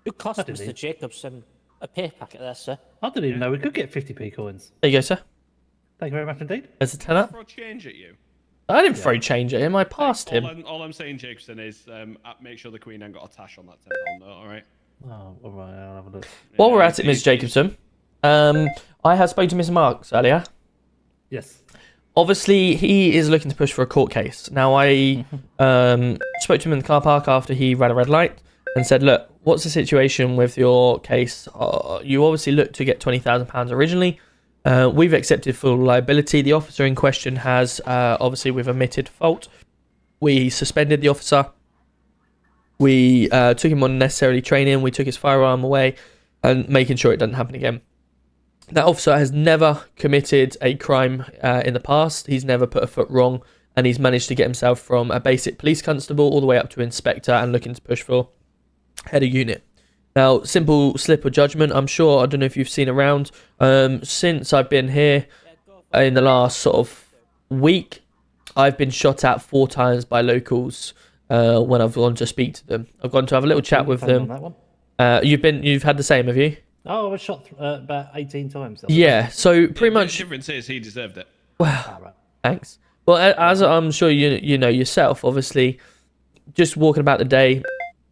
Good cost, Mr. Jacobson. A pay packet there, sir. I didn't even know we could get 50p coins. There you go, sir. Thank you very much indeed. There's a tenner. Throw change at you. I didn't throw change at him. I passed him. All I'm saying, Jacobson, is make sure the Queen ain't got a tash on that £10 note. All right. Oh, all right. I'll have a look. While we're at it, Ms. Jacobson, I have spoken to Mr. Marks earlier. Yes. Obviously, he is looking to push for a court case. Now, I spoke to him in the car park after he ran a red light and said, look, what's the situation with your case? You obviously looked to get £20,000 originally. We've accepted full liability. The officer in question has, obviously, we've admitted fault. We suspended the officer. We took him on unnecessary training. We took his firearm away and making sure it doesn't happen again. That officer has never committed a crime in the past. He's never put a foot wrong, and he's managed to get himself from a basic police constable all the way up to inspector and looking to push for head of unit. Now, simple slip of judgment, I'm sure, I don't know if you've seen around, since I've been here in the last sort of week, I've been shot at 4 times by locals when I've gone to speak to them. I've gone to have a little chat with them. You've had the same, have you? Oh, I was shot about 18 times. Yeah, so pretty much... The difference is he deserved it. Well, thanks. Well, as I'm sure you know yourself, obviously, just walking about the day,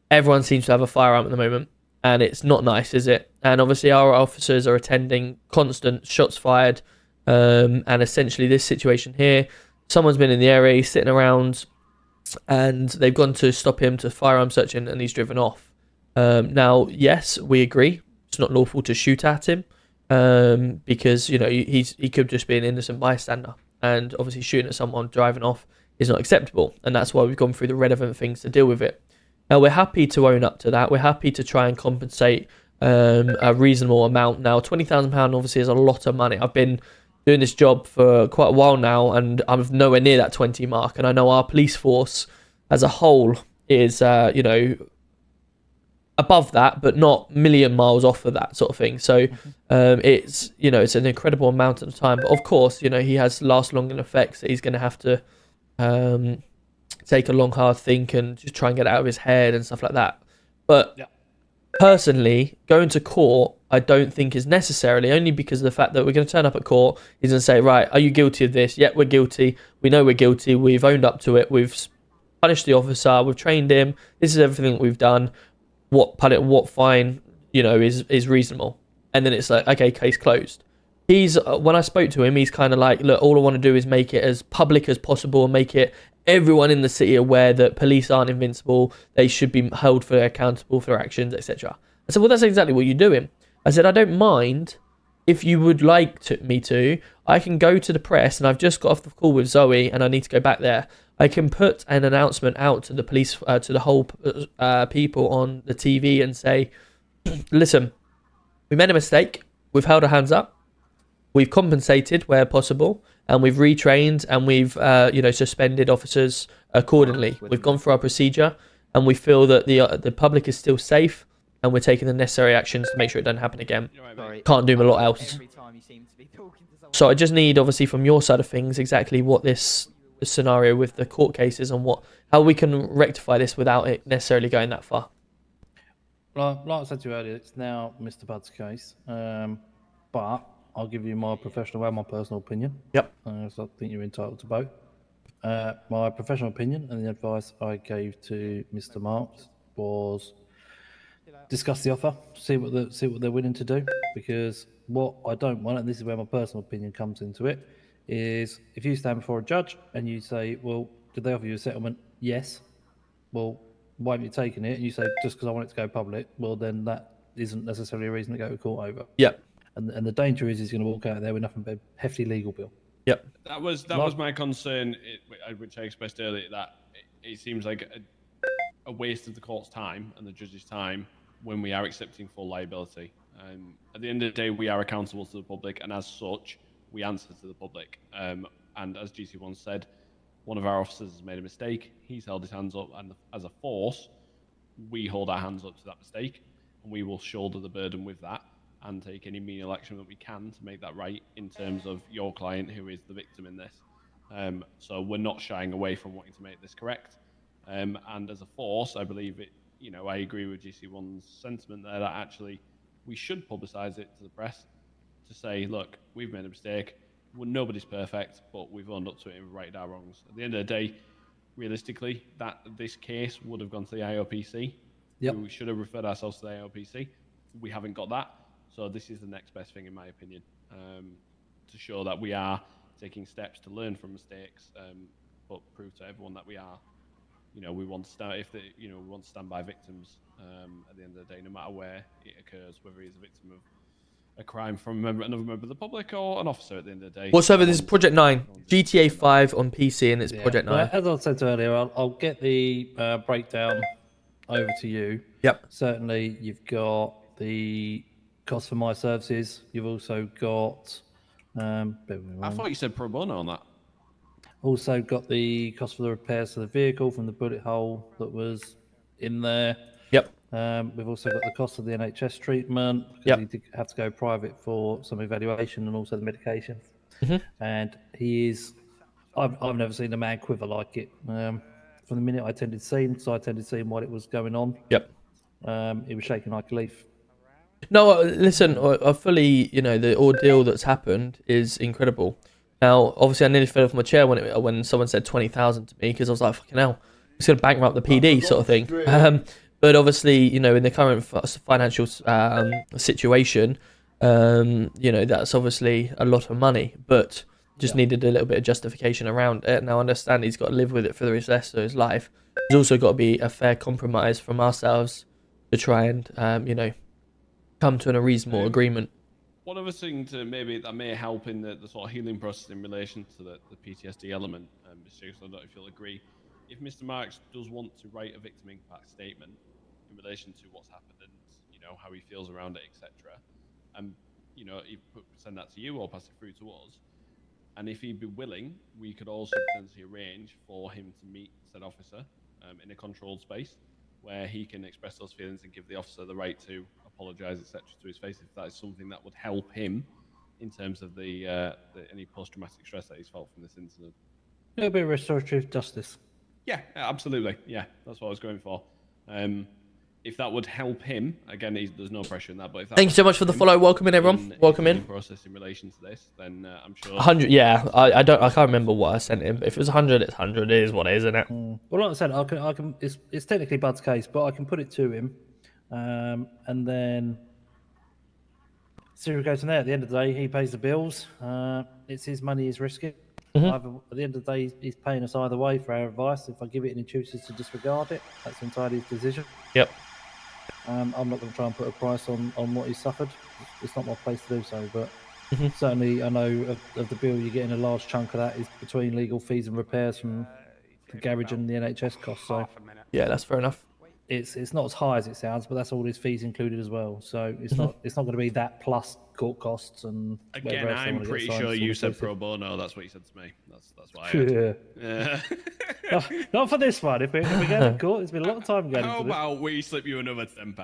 everyone seems to have a firearm at the moment, and it's not nice, is it? And obviously our officers are attending constant shots fired, and essentially this situation here, someone's been in the area, he's sitting around, and they've gone to stop him to firearm searching, and he's driven off. Now, yes, we agree it's not lawful to shoot at him, because he could just be an innocent bystander, and obviously shooting at someone driving off is not acceptable, and that's why we've gone through the relevant things to deal with it. Now, we're happy to own up to that. We're happy to try and compensate a reasonable amount. Now, £20,000 obviously is a lot of money. I've been doing this job for quite a while now, and I'm nowhere near that 20 mark, and I know our police force as a whole is above that, but not million miles off of that sort of thing. So it's it's an incredible amount of time, but of course he has last long effects that he's going to have to take a long hard think and just try and get it out of his head and stuff like that. But personally, going to court I don't think is necessarily, only because of the fact that we're going to turn up at court. He's going to say, right, are you guilty of this? Yeah, we're guilty. We know we're guilty. We've owned up to it. We've punished the officer. We've trained him. This is everything that we've done. What fine, is reasonable. And then it's like, okay, case closed. When I spoke to him, he's kind of like, look, all I want to do is make it as public as possible and make it everyone in the city aware that police aren't invincible. They should be held accountable for their actions, etc. I said, well, that's exactly what you're doing. I said, I don't mind if you would like me to. I can go to the press, and I've just got off the call with Zoe, and I need to go back there. I can put an announcement out to the police, to the whole people on the TV, and say, listen, we made a mistake. We've held our hands up. We've compensated where possible, and we've retrained, and we've suspended officers accordingly. We've gone through our procedure, and we feel that the public is still safe, and we're taking the necessary actions to make sure it doesn't happen again. Can't do a lot else. So I just need, obviously, from your side of things, exactly what this scenario with the court cases and how we can rectify this without it necessarily going that far. Like I said to you earlier, it's now Mr. Budd's case, but I'll give you my professional and my personal opinion. Yep. So I think you're entitled to both. My professional opinion and the advice I gave to Mr. Marks was discuss the offer, see what they're willing to do, because what I don't want, and this is where my personal opinion comes into it, is if you stand before a judge and you say, well, did they offer you a settlement? Yes. Well, why haven't you taken it? And you say, just because I want it to go public. Well, then that isn't necessarily a reason to go to court over. Yep. And the danger is he's going to walk out of there with nothing but a hefty legal bill. Yep. That was my concern, which I expressed earlier, that it seems like a waste of the court's time and the judge's time when we are accepting full liability. At the end of the day, we are accountable to the public, and as such, we answer to the public. And as GC1 said, one of our officers has made a mistake. He's held his hands up, and as a force, we hold our hands up to that mistake, and we will shoulder the burden with that and take any menial action that we can to make that right in terms of your client, who is the victim in this. So we're not shying away from wanting to make this correct. And as a force, I believe it. I agree with GC1's sentiment there that actually we should publicise it to the press to say, look, we've made a mistake. Nobody's perfect, but we've owned up to it and righted our wrongs. At the end of the day, realistically, this case would have gone to the IOPC. Yep. We should have referred ourselves to the IOPC. We haven't got that. So this is the next best thing, in my opinion, to show that we are taking steps to learn from mistakes, but prove to everyone that we are. We want to stand we want to stand by victims at the end of the day, no matter where it occurs, whether he's a victim of a crime from another member of the public or an officer. At the end of the day. Whatsoever, this is Project 9, GTA 5 on PC, and it's Project 9. Well, as I said earlier, I'll get the breakdown over to you. Yep. Certainly, you've got the cost for my services. You've also got. I thought you said pro bono on that. Also got the cost for the repairs to the vehicle from the bullet hole that was in there. Yep. We've also got the cost of the NHS treatment, because he did have to go private for some evaluation and also the medication. Mm-hmm. And I've never seen a man quiver like it. From the minute I attended scene, while it was going on. Yep. He was shaking like a leaf. No, listen, I fully, the ordeal that's happened is incredible. Now, obviously, I nearly fell off my chair when someone said 20,000 to me, because I was like, fucking hell, it's going to bankrupt the PD sort of thing. But obviously, in the current financial situation, that's obviously a lot of money, but just needed a little bit of justification around it. Now, I understand he's got to live with it for the rest of his life. There's also got to be a fair compromise from ourselves to try and come to a reasonable agreement. One other thing that may help in the sort of healing process in relation to the PTSD element, Mr. Jacobson, I don't know if you'll agree. If Mr. Marks does want to write a victim impact statement in relation to what's happened and how he feels around it, etc., send that to you or pass it through to us. And if he'd be willing, we could also potentially arrange for him to meet said officer in a controlled space where he can express those feelings and give the officer the right to apologise, etc., to his face, if that is something that would help him in terms of the any post-traumatic stress that he's felt from this incident. A little bit of restorative justice. Yeah, absolutely. Yeah, that's what I was going for. If that would help him, again, there's no pressure in that. But if that Thank you so much for the follow. Welcome in, everyone. Welcome in. Process in relation to this, then I'm sure 100. Yeah, I can't remember what I sent him. If it was 100, it's 100. It is what it is, isn't it? Well, like I said, I can. It's technically Bud's case, but I can put it to him, and then see where it goes from there. At the end of the day, he pays the bills. It's his money. He's risking. At the end of the day, he's paying us either way for our advice. If I give it and he chooses to disregard it, that's entirely his decision. Yep. I'm not going to try and put a price on what he's suffered. It's not my place to do so, but certainly I know of the bill you're getting a large chunk of that is between legal fees and repairs from the garage and the NHS costs. So yeah, that's fair enough. It's not as high as it sounds, but that's all his fees included as well. So it's not going to be that plus court costs and again. I'm pretty sure you said pro bono. That's what you said to me. That's why. Not for this one. If we go to court, it's been a lot of time going. How about we slip you another £10?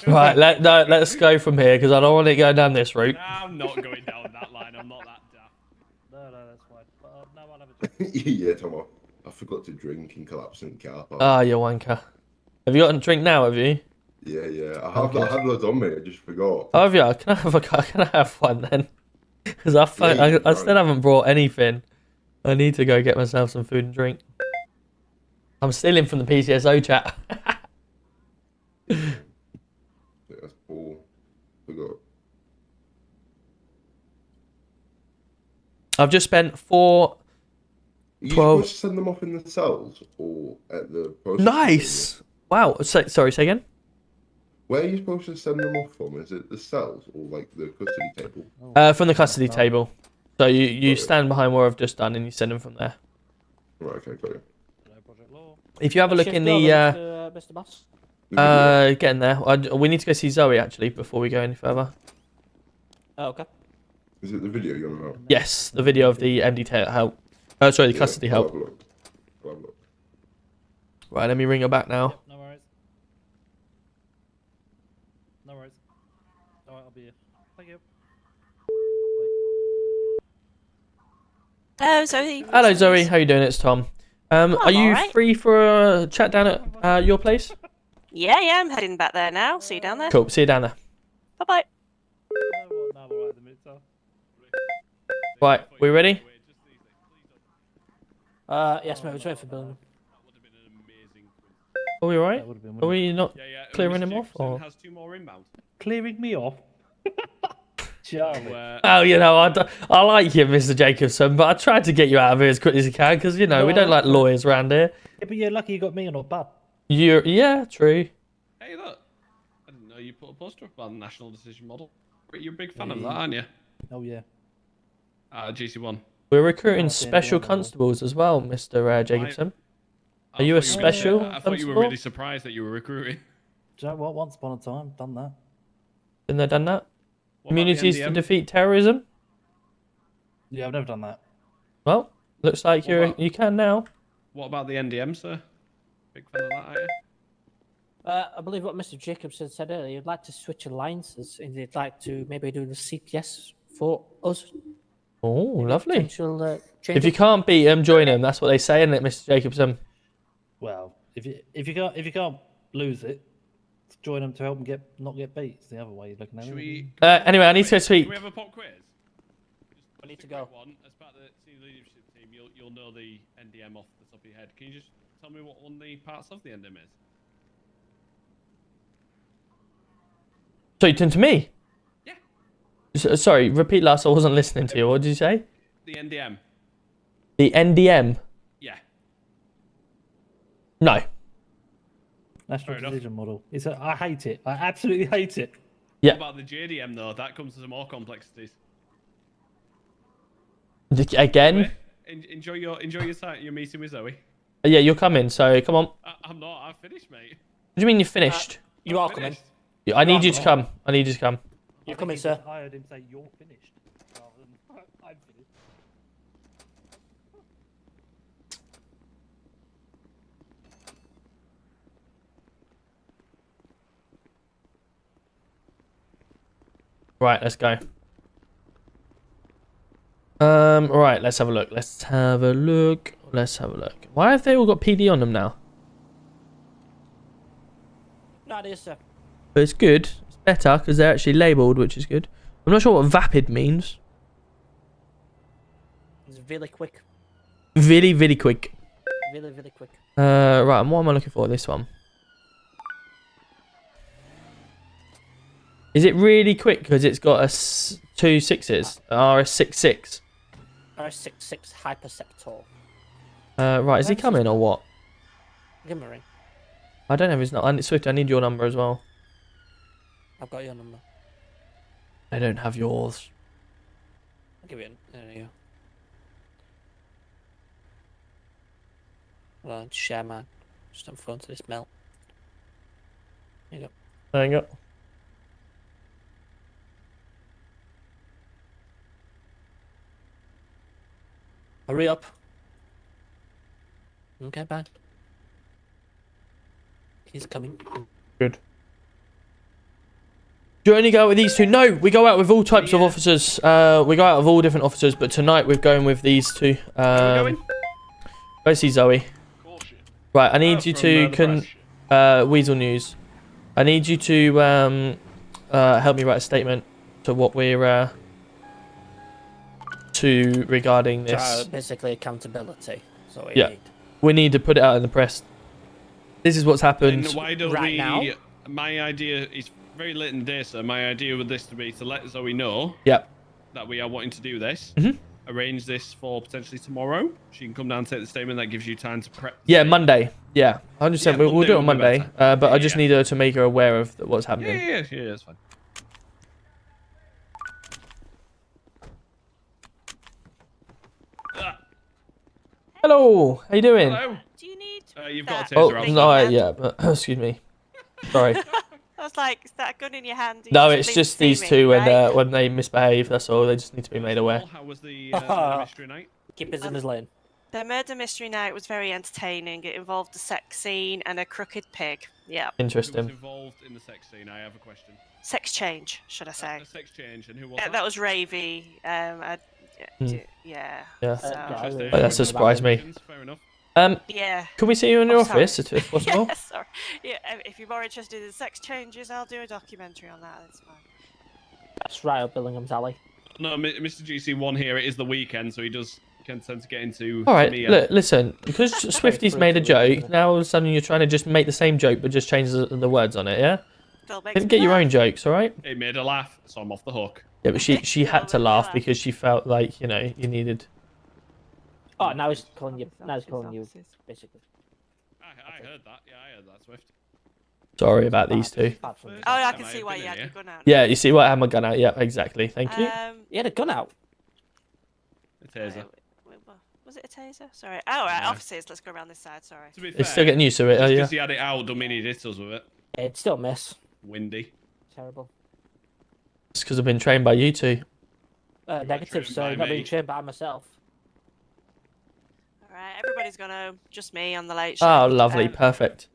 Right, let's go from here because I don't want to go down this route. I'm not going down that line. I'm not that daft. No, that's fine. But, no, I'll have a yeah, Tomo. I forgot to drink in collapsing car park. Ah, you wanker. Have you got a drink now? Have you? Yeah. I had loads on me. I just forgot. Oh, have you? Can I have one then? Because I still haven't brought anything. I need to go get myself some food and drink. I'm stealing from the PCSO chat. That's all. Forgot. I've just spent 4. You supposed to send them off in the cells or at the post? Nice. Wow. Sorry, say again? Where are you supposed to send them off from? Is it the cells or like the custody table? From the custody table. So you stand behind where I've just done and you send them from there. Right, okay, got it. If you have a look in the Mr. Boss. getting there. We need to go see Zoe actually before we go any further. Oh, okay. Is it the video you're on about? Yes, the video of the MD help. Sorry, the custody help. Right, let me ring her back now. No worries. No worries. Alright, I'll be here. Thank you. Hello, Zoe. Hello, Zoe. How you doing? It's Tom. Are you free for a chat down at your place? Yeah, I'm heading back there now. See you down there. Cool. See you down there. Bye-bye. Right, we ready? Yes, mate. We're just waiting for Bill. Are we alright? Are we not clearing him off? Or? Has 2 more inbound. Clearing me off? Charlie. Oh, I like you, Mr. Jacobson, but I tried to get you out of here as quickly as I can because, we don't like lawyers around here. Yeah, but you're lucky you got me and not Bud. Yeah, true. Hey, look. I didn't know you put a poster up on the National Decision Model. You're a big fan of that, aren't you? Oh, yeah. GC1. We're recruiting special constables as well, Mr. Jacobson. Are you a special I thought you were really surprised that you were recruiting. Do you know what? Once upon a time, done that. Been there, done that? Communities to defeat terrorism? Yeah, I've never done that. Well, looks like you can now. What about the NDM, sir? Big fan of that, are you? I believe what Mr. Jacobson said earlier. He'd like to switch alliances, and he'd like to maybe do the CPS for us. Oh, lovely. If you changes. can't beat them, join them. That's what they say, isn't it, Mr. Jacobson? Well, if you can't lose it, join them to help them not get beat. It's the other way you're looking at it. Anyway, I need to go speak. Can we have a pop quiz? I need to go. As part of the senior leadership team, you'll know the NDM off the top of your head. Can you just tell me what one of the parts of the NDM is? So you turned to me? Yeah. Sorry, repeat last. I wasn't listening to you. What did you say? The NDM. The NDM? Yeah. No. National Decision Model. I hate it. I absolutely hate it. Yeah. What about the JDM though? That comes to some more complexities. Again? Enjoy your meeting with Zoe. Yeah, you're coming, so come on. I'm not. I'm finished, mate. What do you mean you're finished? You are coming. I need you to come. I need you to come. You're coming, sir. I heard him say you're finished. Rather than I'm finished. Right, let's go. Right, let's have a look. Let's have a look. Why have they all got PD on them now? No, it is, sir. But it's good. It's better because they're actually labelled, which is good. I'm not sure what vapid means. It's really quick. Really, really quick. Really, really quick. Right, and what am I looking for? This one. Is it really quick because it's got two sixes? RS66. RS66 Hyperceptor. Right, is he coming or what? Give him a ring. I don't have his number. Swift, I need your number as well. I've got your number. I don't have yours. I'll give you it. There you go. Hold on, share mine. Just on front of this melt. There you go. There you go. Hurry up. Okay, bye. He's coming. Good. Do you only go out with these two? No, we go out with all types of officers. We go out with all different officers, but tonight we're going with these two. Go see Zoe. Right, I need you to Weasel News. I need you to help me write a statement to what we're regarding this. So basically accountability. So yeah, we need to put it out in the press. This is what's happened. Why don't now? My idea is very late in the day, sir. My idea with this to be to let Zoe know. Yep. That we are wanting to do this. Mm-hmm. Arrange this for potentially tomorrow. She can come down and take the statement. That gives you time to prep. Yeah, Monday. Yeah, 100%. We'll do it on Monday. But I just need her to make her aware of what's happening. Yeah, that's fine. Hello, how you doing? Hello. Do you need? You've got a Oh, taser out. no, yeah, but excuse me. Sorry. I was like, is that a gun in your hand? You No, just it's need just to see these me, two right? when they misbehave. That's all. They just need to be made aware. How was the mystery night? Keep us in his lane. The murder mystery night was very entertaining. It involved a sex scene and a crooked pig. Yeah. Interesting. Who was involved in the sex scene? I have a question. Sex change, should I say? A sex change, and who was That was Ravy. Yeah. Yeah. So. That surprised me. Fair enough. Yeah. Can we see you in your office if possible? Yeah, sorry. Yeah, if you're more interested in sex changes, I'll do a documentary on that. That's fine. That's right up Billingham's alley. No, Mr. GC1 here. It is the weekend, so he can tend to get into. All right, look, listen. Because Swifty's made a joke, now all of a sudden you're trying to just make the same joke, but just change the words on it, yeah? Get your own jokes, all right? It made her laugh, so I'm off the hook. Yeah, but she had to laugh because she felt like you needed. Oh, now he's calling you. Now he's calling you, basically. I heard that. Yeah, I heard that, Swift. Sorry about these two. Oh, I can see why you had your gun out. Yeah, you see why I had my gun out. Yeah, exactly. Thank you. You had a gun out. A taser. Was it a taser? Sorry. Oh, right, officers. Let's go around this side. Sorry. To be fair, It's still getting used to it. just Yeah. because he had it out, don't mean he hit us with it. It'd still miss. Windy. Terrible. It's because I've been trained by you two. Negative, so not being trained by myself. Alright, everybody's gone home. Just me on the late Oh, shift. lovely, perfect.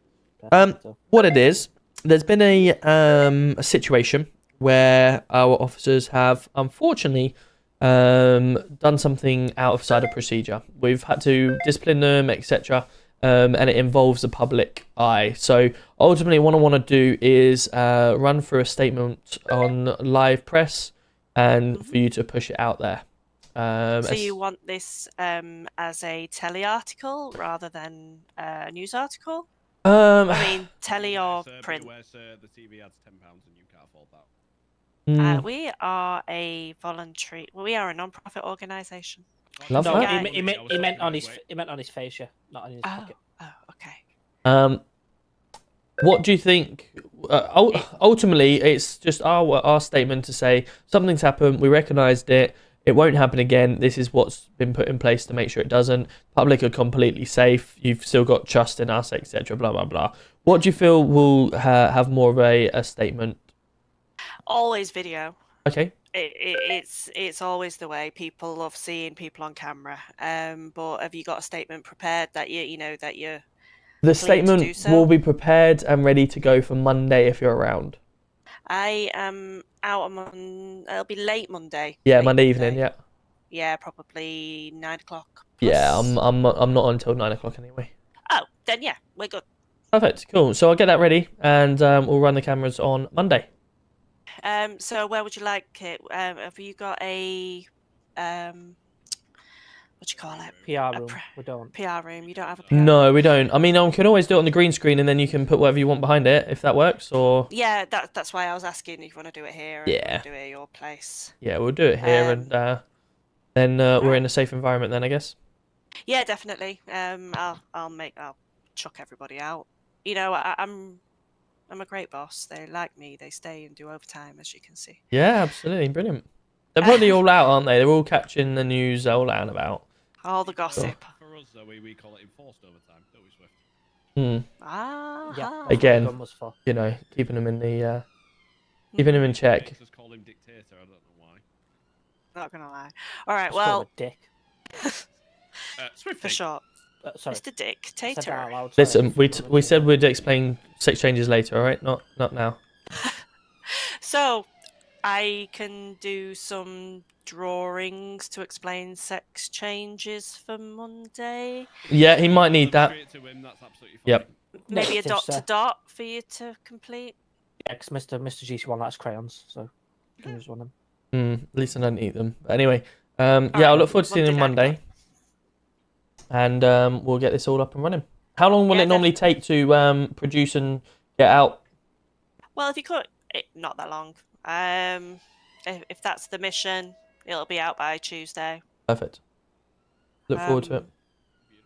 What it is, there's been a situation where our officers have unfortunately done something outside of procedure. We've had to discipline them, etc. And it involves the public eye. So ultimately, what I want to do is run through a statement on live press and for you to push it out there. So you want this as a telly article rather than a news article? I mean, telly or print? The TV adds £10 and you can't afford that. We are a voluntary. Well, we are a non-profit organisation. Love No, that. he meant on his face, yeah, not on his pocket. Oh, okay. What do you think? Ultimately, it's just our statement to say something's happened. We recognised it. It won't happen again. This is what's been put in place to make sure it doesn't. Public are completely safe. You've still got trust in us, etc. Blah blah blah. What do you feel will have more of a statement? Always video. Okay. It's always the way. People love seeing people on camera. But have you got a statement prepared that you know that you're The statement will be prepared and ready to go for Monday if you're around. I am out on. It'll be late Monday. Yeah, late Monday evening. Yeah. Yeah, probably 9 o'clock. Yeah, I'm not on until 9 o'clock anyway. Oh, then yeah, we're good. Perfect. Cool. So I'll get that ready and we'll run the cameras on Monday. So where would you like it? Have you got a what do you call it? PR room. We don't. PR room. You don't have a PR room? No, we don't. I mean, I can always do it on the green screen and then you can put whatever you want behind it if that works. Or Yeah, that's why I was asking if you want to do it here. Or Yeah. do it at your place. yeah, we'll do it here and then we're in a safe environment then, I guess. Yeah, definitely. I'll chuck everybody out. You know, I'm a great boss. They like me. They stay and do overtime, as you can see. Yeah, absolutely. Brilliant. They're probably all out, aren't they? They're all catching the news all out and about. All the gossip. For us, though, we call it enforced overtime, don't we, Swift? Ah. Again, you know, keeping them in the keeping them in check. Just call him dictator. I don't know why. Not gonna lie. All right. Just call Well. him a dick. For short. Sorry. Mr. Dictator. Listen, we said we'd explain sex changes later, all right? Not now. So, I can do some drawings to explain sex changes for Monday. Yeah, he might need that. Yep. Maybe a Negative, dot to sir. dot for you to complete. Yeah, 'cause Mr. GC1 likes crayons, so you can use one of them. At least I don't eat them. But anyway, yeah, I'll look forward to seeing him Monday. And we'll get this all up and running. How long will it normally take to produce and get out? Well, if you could, not that long. If that's the mission, it'll be out by Tuesday. Perfect. Look forward to it.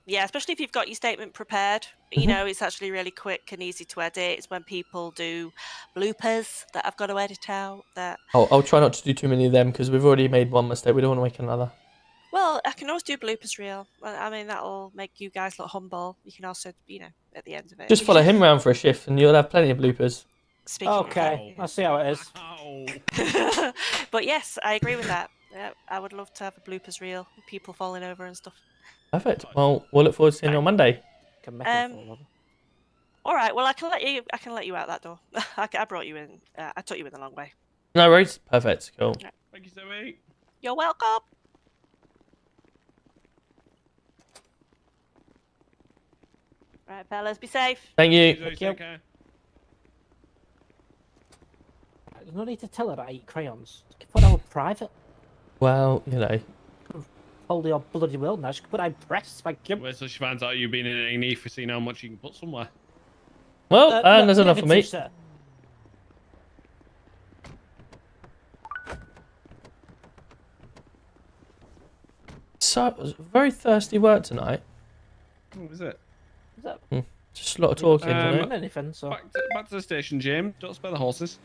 Yeah, especially if you've got your statement prepared. You know, it's actually really quick and easy to edit. It's when people do bloopers that I've got to edit out. That I'll try not to do too many of them because we've already made one mistake. We don't want to make another. Well, I can always do bloopers reel. I mean, that'll make you guys look humble. You can also, you know, at the end of it. Just follow him around for a shift and you'll have plenty of bloopers. Speaking Okay, I see how it is. But yes, I agree with that. Yeah, I would love to have a bloopers reel, people falling over and stuff. Perfect. Well, we'll look forward to seeing you on Monday. All right. Well, I can let you out that door. I brought you in. I took you in the long way. No worries. Perfect. Cool. Right. Thank you, Zoe. You're welcome. Right, fellas, be safe. Thank you. Thank you. Okay. There's no need to tell her that I eat crayons. Put that on private. Well, you know. Hold your bloody will now. She can put that in press. Thank you. Wait till she finds out you've been in A&E for seeing how much you can put somewhere. Well, there's enough for me. Sir. So, very thirsty work tonight. What was it? Just a lot of talking. isn't it? Anything, so. Back to the station, Jim. Don't spare the horses.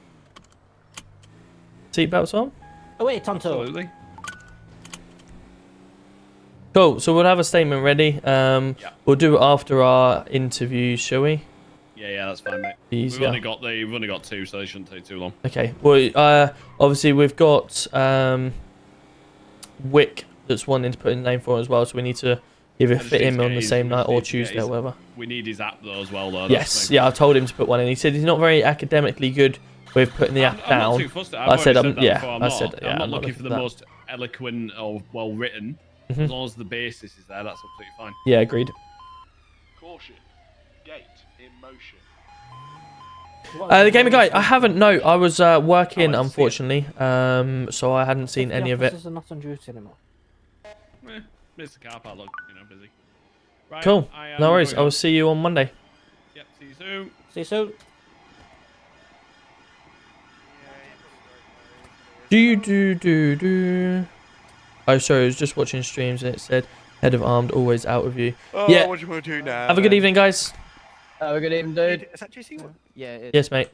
Seatbelts on? Oh, wait, Tonto. Absolutely. Cool. So we'll have a statement ready. We'll do it after our interview, shall we? Yeah, that's fine, mate. Easier. We've only got two, so they shouldn't take too long. Okay. Well, obviously we've got Wick that's wanting to put in the name for it as well, so we need to either fit him on the same night or Tuesday or whatever. We need his app though as well, though. Yes. Yeah, I told him to put one in. He said he's not very academically good with putting the app down. I'm not too fussed. I said, I'm I'm not looking for the most eloquent or well written. As long as the basis is there, that's absolutely fine. Yeah, agreed. Caution. Gate in motion. The gamer guy, I haven't. No, I was working, unfortunately. So I hadn't seen any of it. Officers are not on duty anymore. Mr. Car Park, look, busy. Right, Cool. No worries. I will see you on Monday. Yep. See you soon. See you soon. Do. Oh, sorry, I was just watching streams and it said head of armed always out of you. Oh, yeah. what do you want to do now? Have a good evening, guys. Good evening, dude. Is that JC? Yeah. Yes, mate.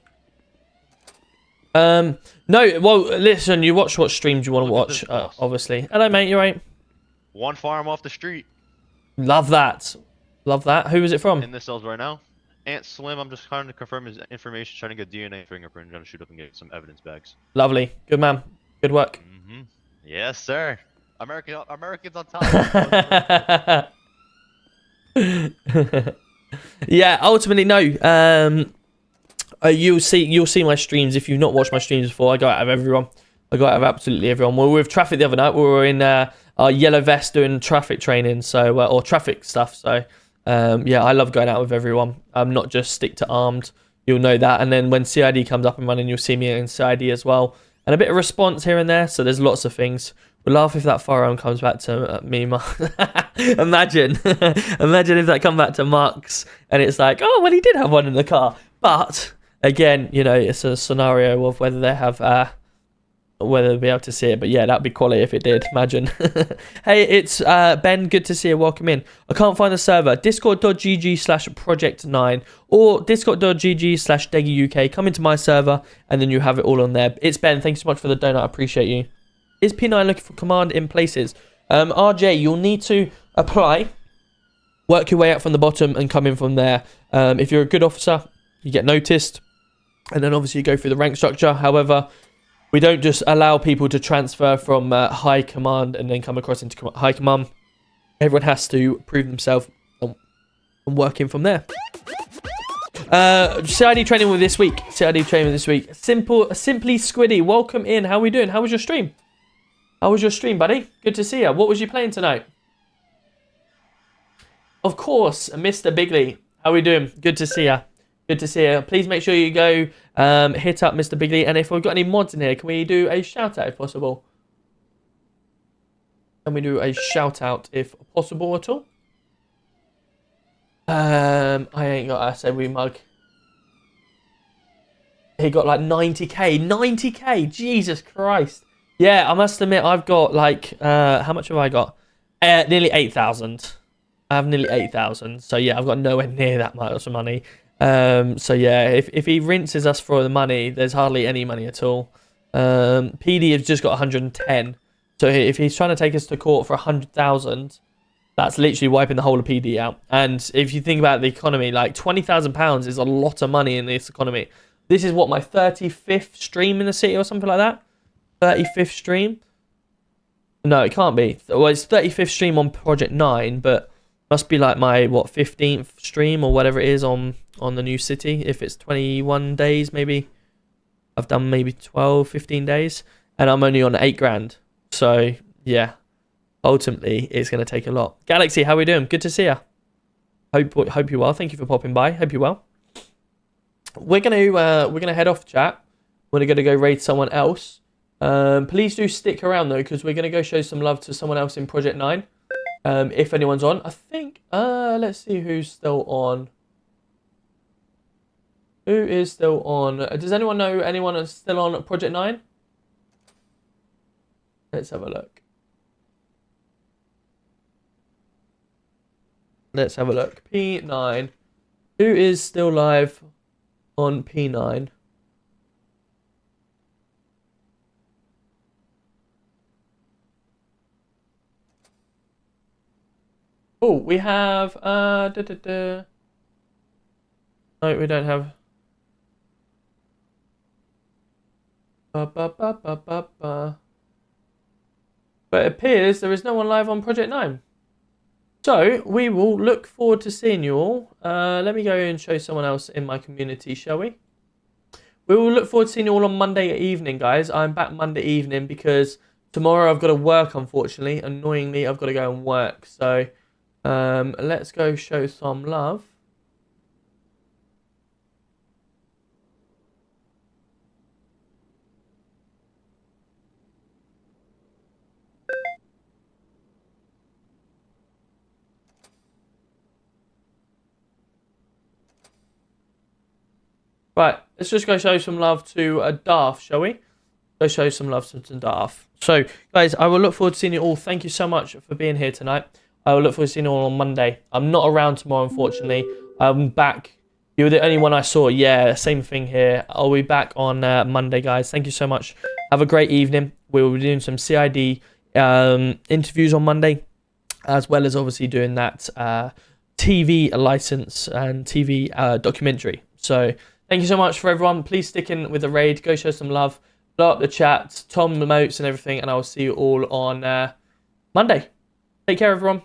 No, well, listen, you watch what streams you want to watch, obviously. Hello, mate, you right? One firearm off the street. Love that. Love that. Who is it from? In the cells right now. Aunt Slim, I'm just trying to confirm his information, trying to get DNA fingerprint, trying to shoot up and get some evidence bags. Lovely. Good man. Good work. Yes, sir. Americans on top. Yeah, ultimately, no. You'll see my streams. If you've not watched my streams before, I go out of everyone. I go out of absolutely everyone. We were with traffic the other night. We were in our yellow vest doing traffic training, so or traffic stuff. So yeah, I love going out with everyone. I'm not just stick to armed. You'll know that. And then when CID comes up and running, you'll see me in CID as well. And a bit of response here and there. So there's lots of things. We'll laugh if that firearm comes back to me. Imagine if that come back to Mark's and it's like, oh, well, he did have one in the car. But again, you know, it's a scenario of whether they have, whether they'll be able to see it. But yeah, that'd be quality if it did. Imagine. Hey, it's Ben. Good to see you. Welcome in. I can't find the server. Discord.gg/project9 or Discord.gg/DegiUK. Come into my server and then you have it all on there. It's Ben. Thanks so much for the donut. I appreciate you. Is P9 looking for command in places? RJ, you'll need to apply, work your way up from the bottom and come in from there. If you're a good officer, you get noticed, and then obviously you go through the rank structure. However, we don't just allow people to transfer from high command and then come across into high command. Everyone has to prove themselves and work in from there. CID training with this week. CID training with this week. Simply Squiddy, welcome in. How are we doing? How was your stream? How was your stream, buddy? Good to see you. What was you playing tonight? Of course, Mr. Bigley. How are we doing? Good to see you. Good to see you. Please make sure you go hit up Mr. Bigley. And if we've got any mods in here, can we do a shout out if possible? Can we do a shout out if possible at all? I ain't got, I said we mug. He got like 90k. 90k. Jesus Christ. Yeah, I must admit, I've got like, how much have I got? Nearly 8,000. I have nearly 8,000. So yeah, I've got nowhere near that much money. So yeah, if he rinses us for the money, there's hardly any money at all. PD has just got 110. So if he's trying to take us to court for 100,000, that's literally wiping the whole of PD out. And if you think about the economy, like £20,000 is a lot of money in this economy. This is what, my 35th stream in the city or something like that? 35th stream? No, it can't be. Well, it's 35th stream on Project 9, but must be like my, what, 15th stream or whatever it is on the new city. If it's 21 days, maybe. I've done maybe 12, 15 days. And I'm only on 8 grand. So, yeah. Ultimately, it's going to take a lot. Galaxy, how are we doing? Good to see you. Hope you're well. Thank you for popping by. Hope you're well. We're gonna head off, chat. We're gonna go raid someone else. Please do stick around though, because we're gonna go show some love to someone else in Project 9. If anyone's on, I think. Let's see who's still on. Who is still on? Does anyone know anyone that's still on Project 9? Let's have a look. Let's have a look. P9. Who is still live on P9? Oh, we have no, we don't have. But it appears there is no one live on Project 9. So we will look forward to seeing you all. Let me go and show someone else in my community, shall we? We will look forward to seeing you all on Monday evening, guys. I'm back Monday evening because tomorrow I've got to work, unfortunately. Annoyingly, I've got to go and work. So let's go show some love. Right, let's just go show some love to Darth, shall we? Go show some love to Darth. So, guys, I will look forward to seeing you all. Thank you so much for being here tonight. I will look forward to seeing you all on Monday. I'm not around tomorrow, unfortunately. I'm back You were the only one I saw. Yeah, same thing here. I'll be back on Monday, guys. Thank you so much. Have a great evening. We'll be doing some CID interviews on Monday, as well as obviously doing that TV license and TV documentary. So thank you so much for everyone. Please stick in with the raid. Go show some love. Blow up the chat, Tom emotes and everything, and I will see you all on Monday. Take care, everyone.